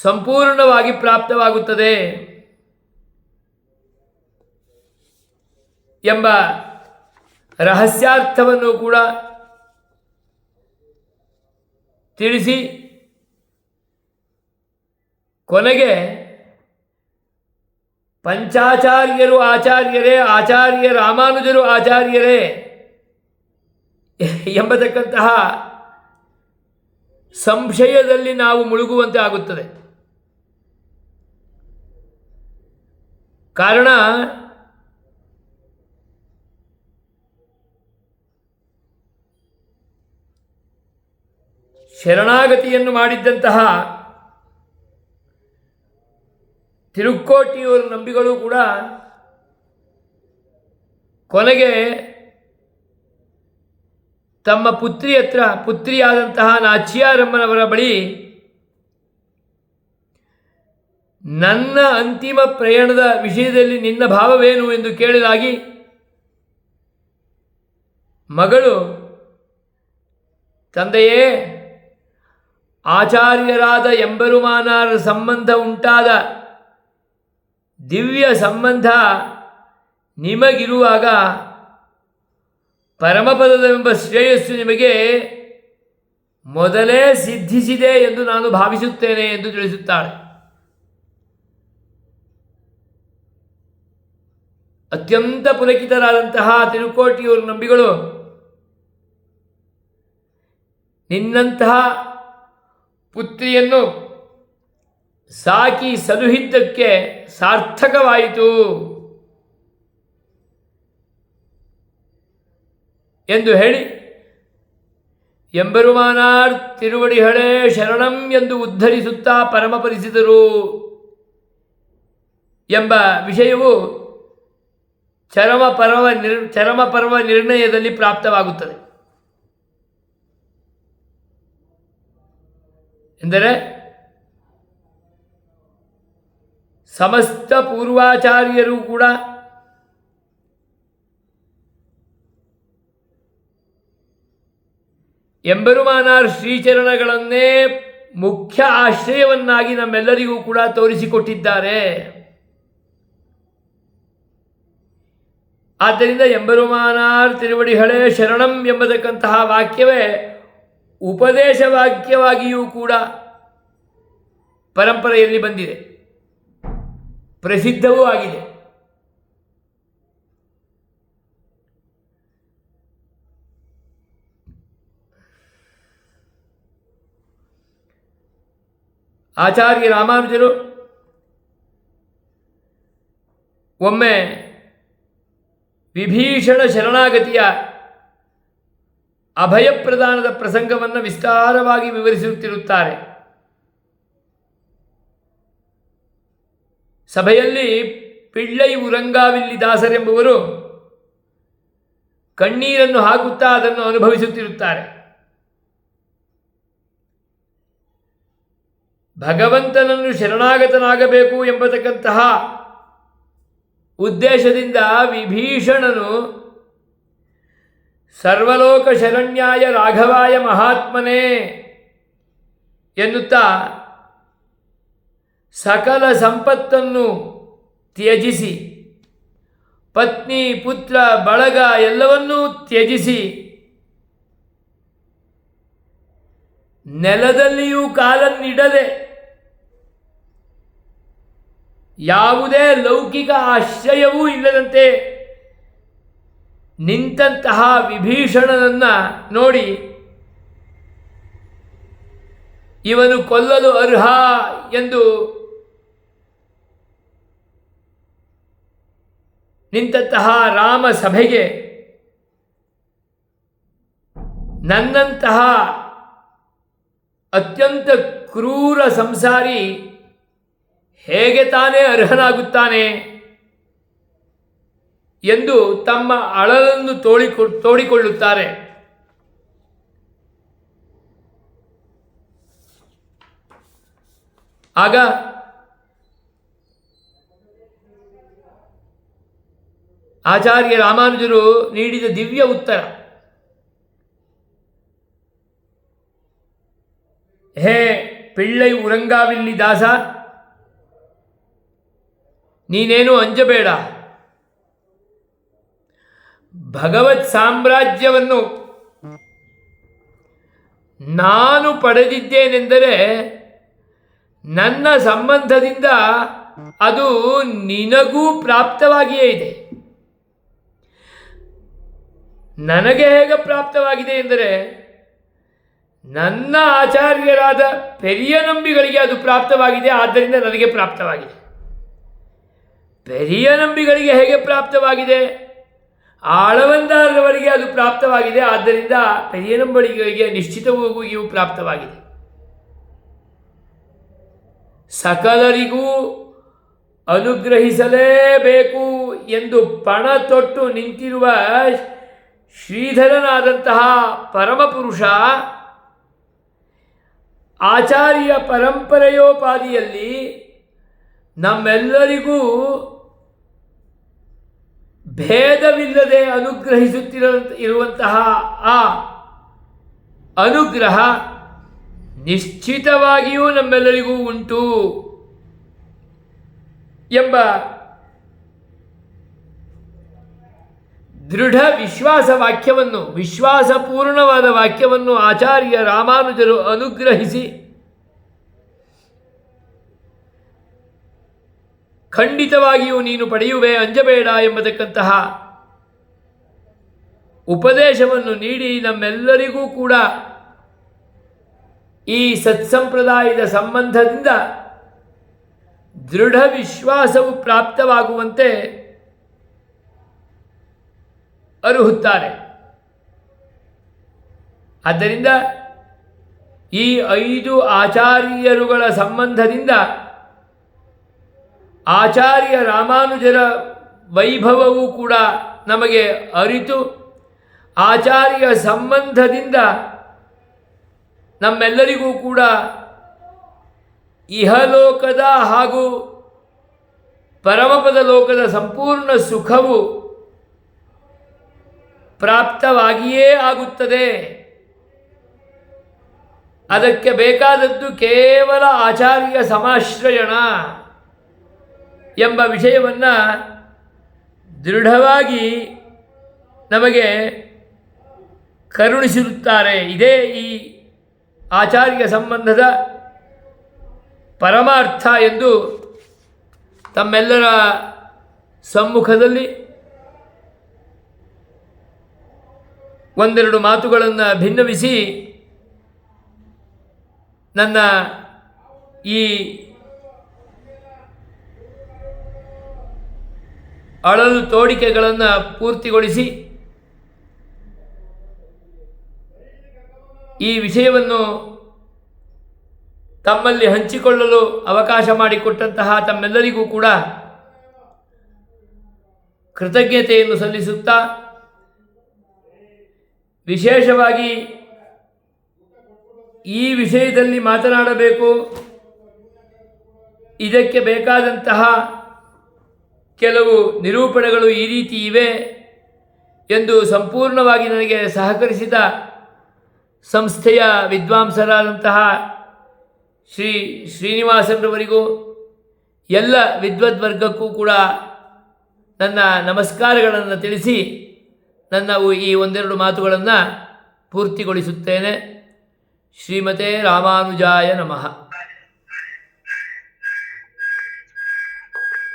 ಸಂಪೂರ್ಣವಾಗಿ ಪ್ರಾಪ್ತವಾಗುತ್ತದೆ ಎಂಬ ರಹಸ್ಯಾರ್ಥವನ್ನು ಕೂಡ ತಿಳಿಸಿ ಕೊನೆಗೆ ಪಂಚಾಚಾರ್ಯರು ಆಚಾರ್ಯರೇ ಆಚಾರ್ಯ ರಾಮಾನುಜರು ಆಚಾರ್ಯರೇ ಎಂಬತಕ್ಕಂತಹ ಸಂಶಯದಲ್ಲಿ ನಾವು ಮುಳುಗುವಂತೆ ಆಗುತ್ತದೆ. ಕಾರಣ ಶರಣಾಗತಿಯನ್ನು ಮಾಡಿದ್ದಂತಹ ತಿರುಕ್ಕೋಟಿಯೂರ ನಂಬಿಗಳು ಕೂಡ ಕೊನೆಗೆ ತಮ್ಮ ಪುತ್ರಿಯಾದಂತಹ ನಾಚ್ಯಾರಮ್ಮನವರ ಬಳಿ ನನ್ನ ಅಂತಿಮ ಪ್ರಯಾಣದ ವಿಷಯದಲ್ಲಿ ನಿನ್ನ ಭಾವವೇನು ಎಂದು ಕೇಳಿದಾಗಿ ಮಗಳು, ತಂದೆಯೇ, ಆಚಾರ್ಯರಾದ ಎಂಬೆರುಮಾನಾರ ಸಂಬಂಧ ಉಂಟಾದ ದಿವ್ಯ ಸಂಬಂಧ ನಿಮಗಿರುವಾಗ ಪರಮಪದವೆಂಬ ಶ್ರೇಯಸ್ಸು ನಿಮಗೆ ಮೊದಲೇ ಸಿದ್ಧಿಸಿದೆ ಎಂದು ನಾನು ಭಾವಿಸುತ್ತೇನೆ ಎಂದು ತಿಳಿಸುತ್ತಾಳೆ. ಅತ್ಯಂತ ಪುಲಕಿತರಾದಂತಹ ತಿರುಕೋಟಿಯೂರು ನಂಬಿಗಳು ನಿನ್ನಂತಹ ಪುತ್ರಿಯನ್ನು ಸಾಕಿ ಸಲುಹಿದ್ದಕ್ಕೆ ಸಾರ್ಥಕವಾಯಿತು ಎಂದು ಹೇಳಿ ಎಂಬೆರುಮಾನಾರ್ ತಿರುವಡಿಗಳೇ ಶರಣಂ ಎಂದು ಉದ್ಧರಿಸುತ್ತಾ ಪರಮಪರಿಸಿದರು ಎಂಬ ವಿಷಯವು ಚರಮಪರ್ವ ನಿರ್ಣಯದಲ್ಲಿ ಪ್ರಾಪ್ತವಾಗುತ್ತದೆ. ಎಂದರೆ ಸಮಸ್ತ ಪೂರ್ವಾಚಾರ್ಯರು ಕೂಡ ಎಂಬೆರುಮಾನಾರ್ ಶ್ರೀಚರಣಗಳನ್ನೇ ಮುಖ್ಯ ಆಶ್ರಯವನ್ನಾಗಿ ನಮ್ಮೆಲ್ಲರಿಗೂ ಕೂಡ ತೋರಿಸಿಕೊಟ್ಟಿದ್ದಾರೆ. ಆದ್ದರಿಂದ ಎಂಬೆರುಮಾನಾರ್ ತಿರುವಡಿಗಳೇ ಶರಣಂ ಎಂಬತಕ್ಕಂತಹ ವಾಕ್ಯವೇ ಉಪದೇಶ ವಾಕ್ಯವಾಗಿಯೂ ಕೂಡ ಪರಂಪರೆಯಲ್ಲಿ ಬಂದಿದೆ, ಪ್ರಸಿದ್ಧವೂ ಆಗಿದೆ. ಆಚಾರ್ಯ ರಾಮಾನುಜರು ಒಮ್ಮೆ ವಿಭೀಷಣ ಶರಣಾಗತಿಯ ಅಭಯಪ್ರದಾನದ ಪ್ರಸಂಗವನ್ನು ವಿಸ್ತಾರವಾಗಿ ವಿವರಿಸುತ್ತಿರುತ್ತಾರೆ. ಸಭೆಯಲ್ಲಿ ಪಿಳ್ಳೈ ಉರಂಗಾವಿಲ್ಲಿ ದಾಸರೆಂಬುವರು ಕಣ್ಣೀರನ್ನು ಹಾಕುತ್ತಾ ಅದನ್ನು ಅನುಭವಿಸುತ್ತಿರುತ್ತಾರೆ. ಭಗವಂತನನ್ನು ಶರಣಾಗತನಾಗಬೇಕು ಎಂಬತಕ್ಕಂತಹ ಉದ್ದೇಶದಿಂದ ವಿಭೀಷಣನು ಸರ್ವಲೋಕ ಶರಣ್ಯಾಯ ರಾಘವಾಯ ಮಹಾತ್ಮನೇ ಎನ್ನುತ್ತಾ ಸಕಲ ಸಂಪತ್ತನ್ನು ತ್ಯಜಿಸಿ, ಪತ್ನಿ ಪುತ್ರ ಬಳಗ ಎಲ್ಲವನ್ನೂ ತ್ಯಜಿಸಿ, ನೆಲದಲ್ಲಿಯೂ ಕಾಲನ್ನಿಡದೆ ಯಾವುದೇ ಲೌಕಿಕ ಆಶ್ರಯವೂ ಇಲ್ಲದಂತೆ ನಿಂತಹ ವಿಭೀಷಣನನ್ನು ನೋಡಿ ಇವನು ಕೊಲ್ಲಲು ಅರ್ಹ ಎಂದು ನಿಂತಹ ರಾಮ ಸಭೆಗೆ ನನ್ನಂತಹ ಅತ್ಯಂತ ಕ್ರೂರ ಸಂಸಾರಿ ಹೇಗೆ ತಾನೇ ಅರ್ಹನಾಗುತ್ತಾನೆ ಎಂದು ತಮ್ಮ ಅಳಲನ್ನು ತೋಡಿಕೊಳ್ಳುತ್ತಾರೆ. ಆಗ ಆಚಾರ್ಯ ರಾಮಾನುಜರು ನೀಡಿದ ದಿವ್ಯ ಉತ್ತರ, ಹೇ ಪಿಳ್ಳೈ ಉರಂಗಾವಿಲ್ಲಿ ದಾಸ, ನೀನೇನು ಅಂಜಬೇಡ. ಭಗವತ್ ಸಾಮ್ರಾಜ್ಯವನ್ನು ನಾನು ಪಡೆದಿದ್ದೇನೆಂದರೆ ನನ್ನ ಸಂಬಂಧದಿಂದ ಅದು ನಿನಗೂ ಪ್ರಾಪ್ತವಾಗಿಯೇ ಇದೆ. ನನಗೆ ಹೇಗೆ ಪ್ರಾಪ್ತವಾಗಿದೆ ಎಂದರೆ ನನ್ನ ಆಚಾರ್ಯರಾದ ಪೆರಿಯ ನಂಬಿಗಳಿಗೆ ಅದು ಪ್ರಾಪ್ತವಾಗಿದೆ, ಆದ್ದರಿಂದ ನನಗೆ ಪ್ರಾಪ್ತವಾಗಿದೆ. ಪೆರಿಯ ನಂಬಿಗಳಿಗೆ ಹೇಗೆ ಪ್ರಾಪ್ತವಾಗಿದೆ? ಆಳವಂದಾರರವರಿಗೆ ಅದು ಪ್ರಾಪ್ತವಾಗಿದೆ, ಆದ್ದರಿಂದ ಪೆರಿಯ ನಂಬಿಗಳಿಗೆ ನಿಶ್ಚಿತವಾಗಿಯೂ ಪ್ರಾಪ್ತವಾಗಿದೆ. ಸಕಲರಿಗೂ ಅನುಗ್ರಹಿಸಲೇಬೇಕು ಎಂದು ಪಣ ತೊಟ್ಟು ನಿಂತಿರುವ ಶ್ರೀಧರನಾದಂತಹ ಪರಮಪುರುಷ ಆಚಾರ್ಯ ಪರಂಪರೆಯೋಪಾದಿಯಲ್ಲಿ ನಮ್ಮೆಲ್ಲರಿಗೂ ಭೇದವಿಲ್ಲದೆ ಇರುವಂತಹ ಆ ಅನುಗ್ರಹ ನಿಶ್ಚಿತವಾಗಿಯೂ ನಮ್ಮೆಲ್ಲರಿಗೂ ಉಂಟು ಎಂಬ ದೃಢ ವಿಶ್ವಾಸಪೂರ್ಣವಾದ ವಾಕ್ಯವನ್ನು ಆಚಾರ್ಯ ರಾಮಾನುಜರು ಅನುಗ್ರಹಿಸಿ ಖಂಡಿತವಾಗಿಯೂ ನೀನು ಪಡೆಯುವೆ, ಅಂಜಬೇಡ ಎಂಬತಕ್ಕಂತಹ ಉಪದೇಶವನ್ನು ನೀಡಿ ನಮ್ಮೆಲ್ಲರಿಗೂ ಕೂಡ ಈ ಸತ್ಸಂಪ್ರದಾಯದ ಸಂಬಂಧದಿಂದ ದೃಢ ವಿಶ್ವಾಸವು ಪ್ರಾಪ್ತವಾಗುವಂತೆ ಅರುಹುತ್ತಾರೆ. ಆದ್ದರಿಂದ ಈ 5 ಆಚಾರ್ಯರುಗಳ ಸಂಬಂಧದಿಂದ ಆಚಾರ್ಯ ರಾಮಾನುಜರ ವೈಭವವೂ ಕೂಡ ನಮಗೆ ಅರಿತು ಆಚಾರ್ಯ ಸಂಬಂಧದಿಂದ ನಮ್ಮೆಲ್ಲರಿಗೂ ಕೂಡ ಇಹಲೋಕದ ಹಾಗೂ ಪರಮಪದ ಲೋಕದ ಸಂಪೂರ್ಣ ಸುಖವು ಪ್ರಾಪ್ತವಾಗಿಯೇ ಆಗುತ್ತದೆ. ಅದಕ್ಕೆ ಬೇಕಾದದ್ದು ಕೇವಲ ಆಚಾರ್ಯ ಸಮಾಶ್ರಯಣ ಎಂಬ ವಿಷಯವನ್ನು ದೃಢವಾಗಿ ನಮಗೆ ಕರುಣಿಸಿರುತ್ತಾರೆ. ಇದೇ ಈ ಆಚಾರ್ಯ ಸಂಬಂಧದ ಪರಮಾರ್ಥ ಎಂದು ತಮ್ಮೆಲ್ಲರ ಸಮ್ಮುಖದಲ್ಲಿ ಒಂದೆರಡು ಮಾತುಗಳನ್ನು ಭಿನ್ನವಿಸಿ ನನ್ನ ಈ ಅಳಲು ತೋಡಿಕೆಗಳನ್ನು ಪೂರ್ತಿಗೊಳಿಸಿ ಈ ವಿಷಯವನ್ನು ತಮ್ಮಲ್ಲಿ ಹಂಚಿಕೊಳ್ಳಲು ಅವಕಾಶ ಮಾಡಿಕೊಟ್ಟಂತಹ ತಮ್ಮೆಲ್ಲರಿಗೂ ಕೂಡ ಕೃತಜ್ಞತೆಯನ್ನು ಸಲ್ಲಿಸುತ್ತಾ, ವಿಶೇಷವಾಗಿ ಈ ವಿಷಯದಲ್ಲಿ ಮಾತನಾಡಬೇಕು, ಇದಕ್ಕೆ ಬೇಕಾದಂತಹ ಕೆಲವು ನಿರೂಪಣೆಗಳು ಈ ರೀತಿ ಇವೆ ಎಂದು ಸಂಪೂರ್ಣವಾಗಿ ನನಗೆ ಸಹಕರಿಸಿದ ಸಂಸ್ಥೆಯ ವಿದ್ವಾಂಸರಾದಂತಹ ಶ್ರೀ ಶ್ರೀನಿವಾಸನರವರಿಗೂ ಎಲ್ಲ ವಿದ್ವದ್ವರ್ಗಕ್ಕೂ ಕೂಡ ನನ್ನ ನಮಸ್ಕಾರಗಳನ್ನು ತಿಳಿಸಿ ನನ್ನ ಈ ಒಂದೆರಡು ಮಾತುಗಳನ್ನು ಪೂರ್ತಿಗೊಳಿಸುತ್ತೇನೆ. ಶ್ರೀಮತೆ ರಾಮಾನುಜಾಯ ನಮಃ.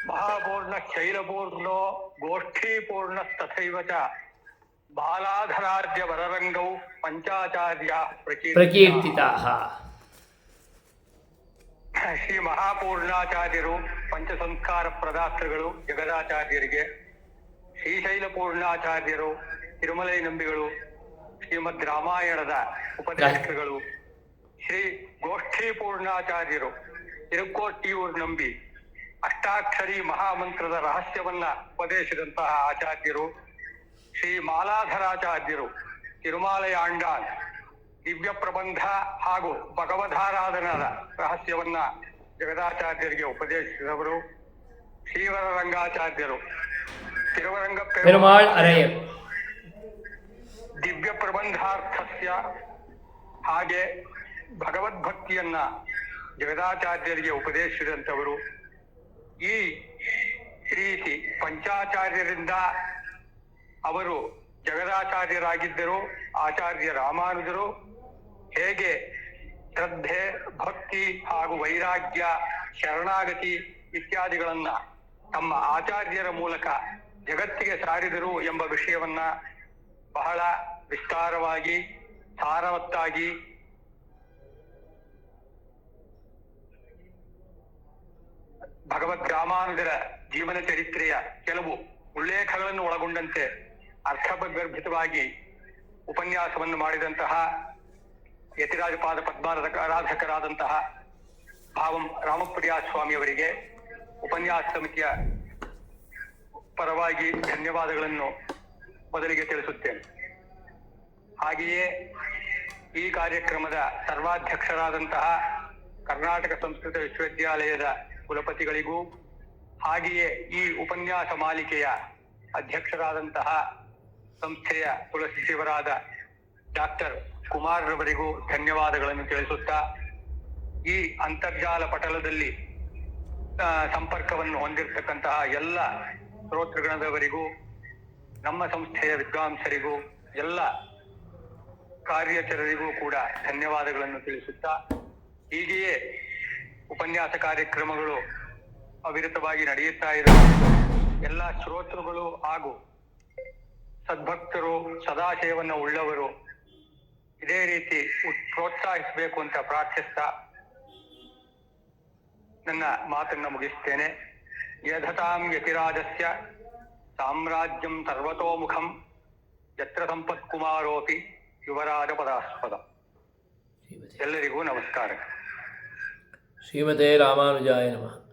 ಮಹಾಪೂರ್ಣ ಶೈಲಪೂರ್ಣೋ ಗೋಷ್ಠೀಪೂರ್ಣ ತಥೈವ ಚ ಬಾಲಾಧರಾರ್ಯ ವರರಂಗೌ ಪಂಚಾಚಾರ್ಯ ಪ್ರಕೀರ್ತಿತಾಃ. ಶ್ರೀ ಮಹಾಪೂರ್ಣಾಚಾರ್ಯರು ಪಂಚಸಂಸ್ಕಾರ ಪ್ರದಾತೃಗಳು ಜಗದಾಚಾರ್ಯರಿಗೆ, ಶ್ರೀಶೈಲ ಪೂರ್ಣಾಚಾರ್ಯರು ತಿರುಮಲೈ ನಂಬಿಗಳು ಶ್ರೀಮದ್ ರಾಮಾಯಣದ ಉಪದೇಶಕಗಳು, ಶ್ರೀ ಗೋಷ್ಠಿ ಪೂರ್ಣಾಚಾರ್ಯರು ತಿರುಕೋಟಿಯೂರ್ ನಂಬಿ ಅಷ್ಟಾಕ್ಷರಿ ಮಹಾಮಂತ್ರದ ರಹಸ್ಯವನ್ನ ಉಪದೇಶಿಸಿದಂತಹ ಆಚಾರ್ಯರು, ಶ್ರೀ ಮಾಲಾಧರಾಚಾರ್ಯರು ತಿರುಮಾಲಯ ಆಂಡಾಲ್ ದಿವ್ಯ ಪ್ರಬಂಧ ಹಾಗೂ ಭಗವಧಾರಾಧನದ ರಹಸ್ಯವನ್ನ ಜಗದಾಚಾರ್ಯರಿಗೆ ಉಪದೇಶಿಸಿದವರು, ಶ್ರೀವರ ರಂಗಾಚಾರ್ಯರು ತಿರುವರಂಗ ಪೆರುಮಾಳ್ ಅರಯರ್ ದಿವ್ಯ ಪ್ರಬಂಧಾರ್ಥಸ್ಯ ಹಾಗೆ ಭಗವದ್ಭಕ್ತಿಯನ್ನ ಜಗದಾಚಾರ್ಯರಿಗೆ ಉಪದೇಶಿಸಿದಂಥವರು. ಈ ರೀತಿ ಪಂಚಾಚಾರ್ಯರಿಂದ ಅವರು ಜಗದಾಚಾರ್ಯರಾಗಿದ್ದರು. ಆಚಾರ್ಯ ರಾಮಾನುಜರು ಹೇಗೆ ಶ್ರದ್ಧೆ, ಭಕ್ತಿ ಹಾಗೂ ವೈರಾಗ್ಯ, ಶರಣಾಗತಿ ಇತ್ಯಾದಿಗಳನ್ನ ತಮ್ಮ ಆಚಾರ್ಯರ ಮೂಲಕ ಜಗತ್ತಿಗೆ ಸಾರಿದರು ಎಂಬ ವಿಷಯವನ್ನ ಬಹಳ ವಿಸ್ತಾರವಾಗಿ, ಸಾರವತ್ತಾಗಿ ಭಗವದ್ ರಾಮಾನುಜರ ಜೀವನ ಚರಿತ್ರೆಯ ಕೆಲವು ಉಲ್ಲೇಖಗಳನ್ನು ಒಳಗೊಂಡಂತೆ ಅರ್ಥಗರ್ಭಿತವಾಗಿ ಉಪನ್ಯಾಸವನ್ನು ಮಾಡಿದಂತಹ ಯತಿರಾಜಪಾದ ಪದ್ಮಾರಾಧಕರಾದಂತಹ ಭಾವಂ ರಾಮಪ್ರಿಯಾ ಸ್ವಾಮಿಯವರಿಗೆ ಉಪನ್ಯಾಸ ಸಮಿತಿಯ ಪರವಾಗಿ ಧನ್ಯವಾದಗಳನ್ನು ಮೊದಲಿಗೆ ತಿಳಿಸುತ್ತೇನೆ. ಹಾಗೆಯೇ ಈ ಕಾರ್ಯಕ್ರಮದ ಸರ್ವಾಧ್ಯಕ್ಷರಾದಂತಹ ಕರ್ನಾಟಕ ಸಂಸ್ಕೃತ ವಿಶ್ವವಿದ್ಯಾಲಯದ ಕುಲಪತಿಗಳಿಗೂ, ಹಾಗೆಯೇ ಈ ಉಪನ್ಯಾಸ ಮಾಲಿಕೆಯ ಅಧ್ಯಕ್ಷರಾದಂತಹ ಸಂಸ್ಥೆಯ ಕುಲಸಚಿವರಾದ ಡಾಕ್ಟರ್ ಕುಮಾರ್ ರವರಿಗೂ ಧನ್ಯವಾದಗಳನ್ನು ತಿಳಿಸುತ್ತಾ, ಈ ಅಂತರ್ಜಾಲ ಪಟಲದಲ್ಲಿ ಸಂಪರ್ಕವನ್ನು ಹೊಂದಿರತಕ್ಕಂತಹ ಎಲ್ಲ ಶ್ರೋತೃಗಣದವರಿಗೂ, ನಮ್ಮ ಸಂಸ್ಥೆಯ ವಿದ್ವಾಂಸರಿಗೂ, ಎಲ್ಲ ಕಾರ್ಯಚರರಿಗೂ ಕೂಡ ಧನ್ಯವಾದಗಳನ್ನು ತಿಳಿಸುತ್ತಾ, ಹೀಗೆಯೇ ಉಪನ್ಯಾಸ ಕಾರ್ಯಕ್ರಮಗಳು ಅವಿರತವಾಗಿ ನಡೆಯುತ್ತಾ ಇದೆ. ಎಲ್ಲ ಶ್ರೋತೃಗಳು ಹಾಗೂ ಸದ್ಭಕ್ತರು ಸದಾಶಯವನ್ನು ಉಳ್ಳವರು ಇದೇ ರೀತಿ ಪ್ರೋತ್ಸಾಹಿಸಬೇಕು ಅಂತ ಪ್ರಾರ್ಥಿಸ್ತಾ ನನ್ನ ಮಾತನ್ನ ಮುಗಿಸ್ತೇನೆ. ಯಧತಾಂ ಯತಿರಾಜಸ್ಯ ಸಾಮ್ರಾಜ್ಯಂ ಸರ್ವತೋಮುಖಂ ಯತ್ರ ಸಂಪತ್ಕುಮಾರೋಪಿ ಯುವರಾಜ ಪದಾಸ್ಪದ. ಎಲ್ಲರಿಗೂ ನಮಸ್ಕಾರ. ಶ್ರೀಮತೆ ರಾಮಾನುಜಾಯ ನಮಃ.